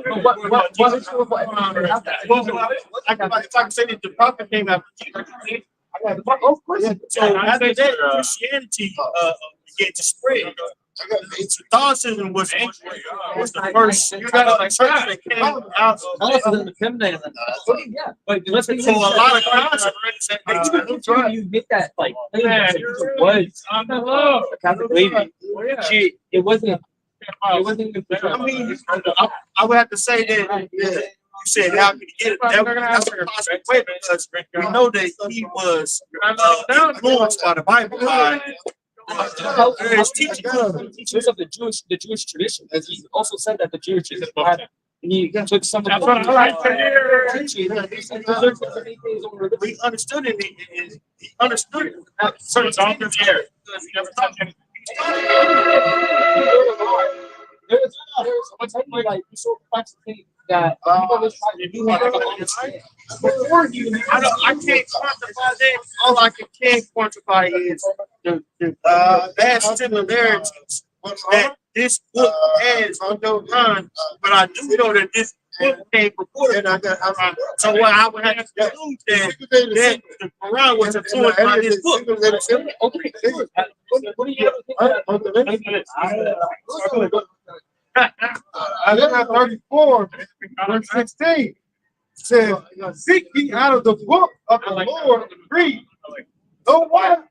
can say that the prophet came after Jesus. Of course. So after that, Christianity began to spread. Catholicism was the first. You got a church that came out. Yeah, but let's So a lot of concepts. you get that like was a Catholic lady. It wasn't even. I mean, I would have to say that. You said how could he get it? That's a possible way because we know that he was influenced by the Bible. His teachings of the Jewish tradition. He also said that the Jewish tradition had he took some of That's what I like to hear. we We understood it. He understood it. So it's all in the air. He never touched anything. there's what's happening, like you so complexity that people just try to do it. Before you I can't quantify that. All I can quantify is the vast similarities that this book has on those lines. But I do know that this book came before that. So what I would have to conclude that the Quran was influenced by this book. okay, good. What do you Isaiah 34, verse 16 says, seek ye out of the book of the Lord and read. No one.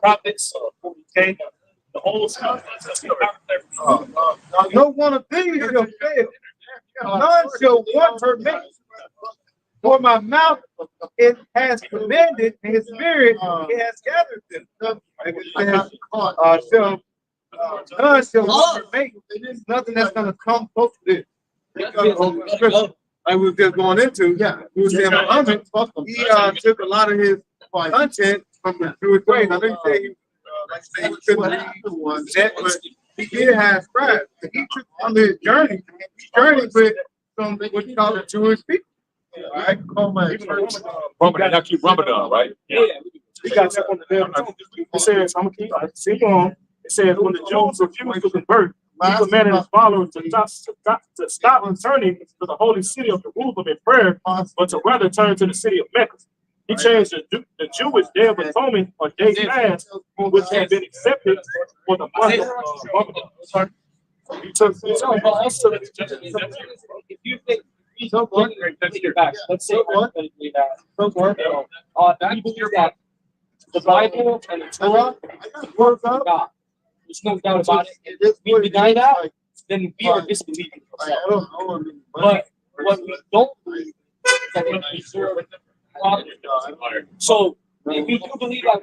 Prophets, okay, the whole stuff. No one of these shall fail. None shall want her mate. For my mouth it has commanded, and his spirit it has gathered them. And it says, none shall want her mate. There's nothing that's going to come close to this. I was just going into, he was saying Muhammad, he took a lot of his content from the Jewish ways. I know you say he couldn't read that, but he did have scribes. He took on his journey. He journeyed with some what you call the Jewish people. Right? Ramadan, keep Ramadan, right? Yeah. We got that on the damn. It says, I'm gonna keep see on. It says when the Jews refused to convert, he commanded his followers to stop returning to the holy city of Jerusalem in prayer, but to rather turn to the city of Mecca. He changed the Jewish Day of Atonement or Day Fast, which had been accepted for the month of Ramadan. He took if you think let's say hypothetically that you believe that the Bible and the Torah were from God. There's no doubt about it. We deny that, then we are disbelieving. But what we don't believe is that they preserve God. So if we do believe that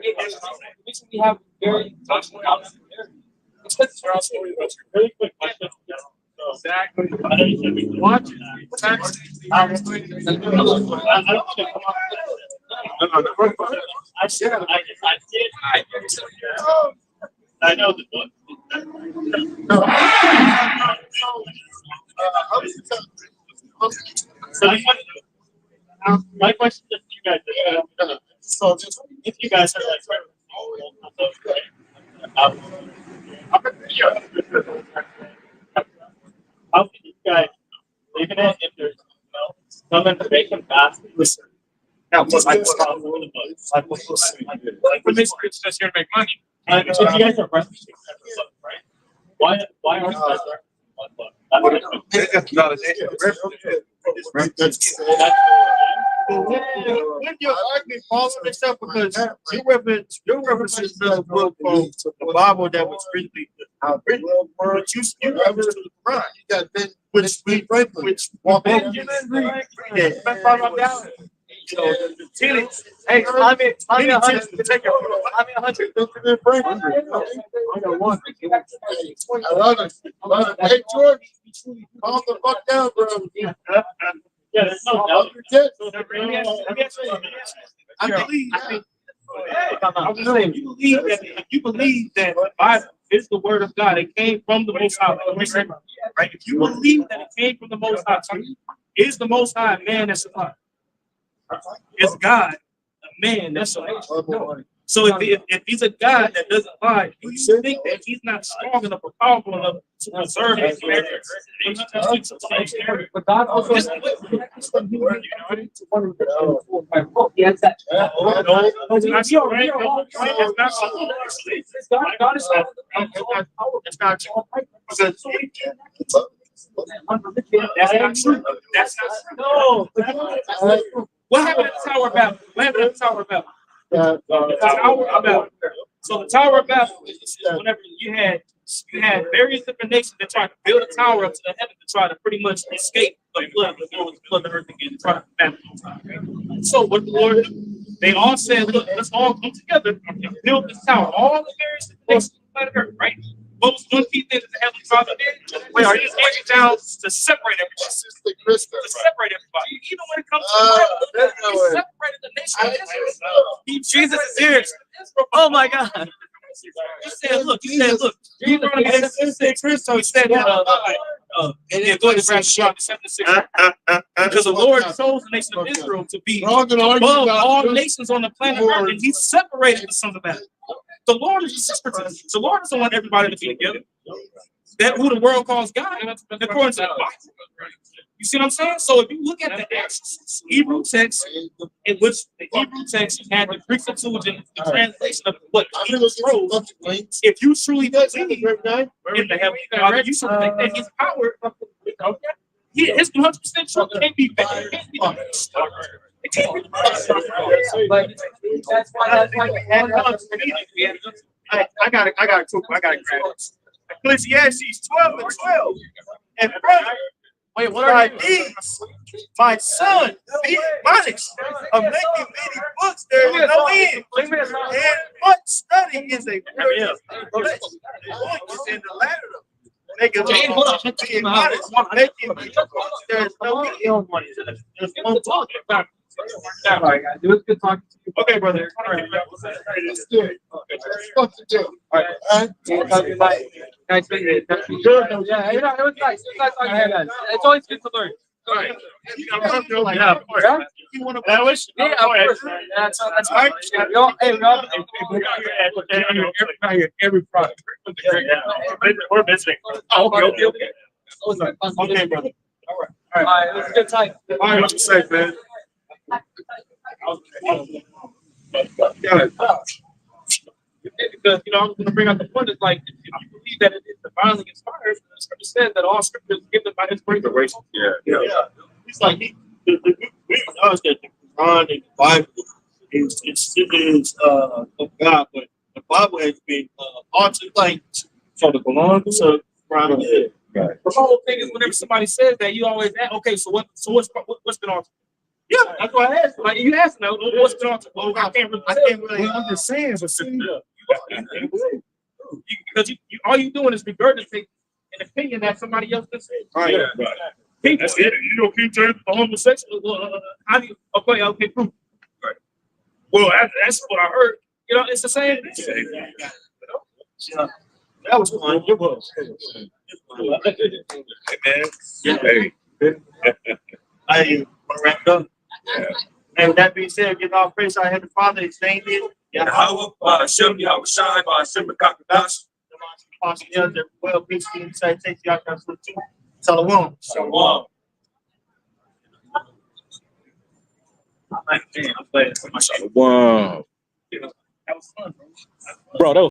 we have very very quick question. Exactly. What? I know the book. So my question is to you guys. So if you guys are how can you guys live in it if there's some information fast? Listen. Now, what I was talking about the book. Like, for this it's just here to make money. If you guys are right? Why aren't you guys one book? When you're arguing false and stuff, because your references the book from the Bible that was written, but you reference to the Quran. You got Ben, which Benjamin read. You know, the tenants. Hey, I'm in 100. To take it. I'm in 100. I got one. I love it. Hey, George, calm the fuck down, bro. Yeah, there's no doubt. I believe you believe that the Bible is the word of God. It came from the Most High. Right? If you believe that it came from the Most High, is the Most High a man that's alive? Is God a man that's alive? No. So if he's a God that doesn't lie, do you think that he's not strong enough or powerful enough to preserve his character? But God also he has that. God is It's not true. That's not true. That's not true. What happened at the Tower of Babel? What happened at the Tower of Babel? The Tower of Babel. So the Tower of Babel is whenever you had various different nations that tried to build a tower up to the heaven to try to pretty much escape the flood the earth again to try to battle. So what the Lord did, they all said, look, let's all come together and build this tower. All the various different nations on planet Earth, right? What was one key thing that the Heavenly Father did? Wait, are you reaching down to separate everybody? To separate everybody. Even when it comes to the Bible, he separated the nation of Israel. Jesus is here. Oh my God. He said, look, Deuteronomy 7:6. He said, and then go ahead and finish Deuteronomy 7:6. Because the Lord chose the nation of Israel to be above all nations on the planet Earth, and he separated the sons of Adam. The Lord is the separatist. The Lord doesn't want everybody to be together. That who the world calls God, according to the Bible. You see what I'm saying? So if you look at the Hebrew text, in which the Hebrew text had the Greek Septuagint, the translation of what Jesus wrote, if you truly believe in the Heavenly Father, you should think that his power, his 100% truth can't be bad. It can't be But that's why I got to grab it. Ecclesiastes 12:12. And brother, Wait, what by are you? these, my son, be punished of making many books there is no end. And much study is a books in the latter of them. Making being punished of making many books there is no end. There's one book. All right, guys. It was good talking to you. Okay, brother. Let's do it. What to do? All right. Nice meeting you. Yeah, it was nice. It was nice talking to you guys. It's always good to learn. Yeah, you want to I wish. Yeah, of course. That's fine. Hey, Rob. Every product. We're visiting. Okay. Okay, brother. All right, it was a good time. All right, what you say, man? Because, I'm going to bring up the point is like, if you believe that it is divinely inspired, the scripture says that all scripture is given by his great grace. Yeah. It's like we know that the Quran and the Bible is of God, but the Bible has been altered like So the Quran, so Quran. the whole thing is whenever somebody says that, you always ask, okay, so what's been altered? Yeah, that's what I asked. Like you asked, no, what's been altered? Well, I can't really. I'm just saying, but see, Because you all you doing is regurgitating an opinion that somebody else just said. Right. Right. People, That's it. you know, keep turning the homosexual. How do you? Okay, proof. Right. Well, that's what I heard. It's the same thing. Yeah. That was fun. It was. Hey, man. I wrapped up. And with that being said, give all praise I had the Father, his name is Yahweh, Hashem, Yahweh Shai, Hashem, Kakadash. well, peace be inside, take the outcome for two. Shalom. Shalom. Wow. That was fun, bro. Bro, that was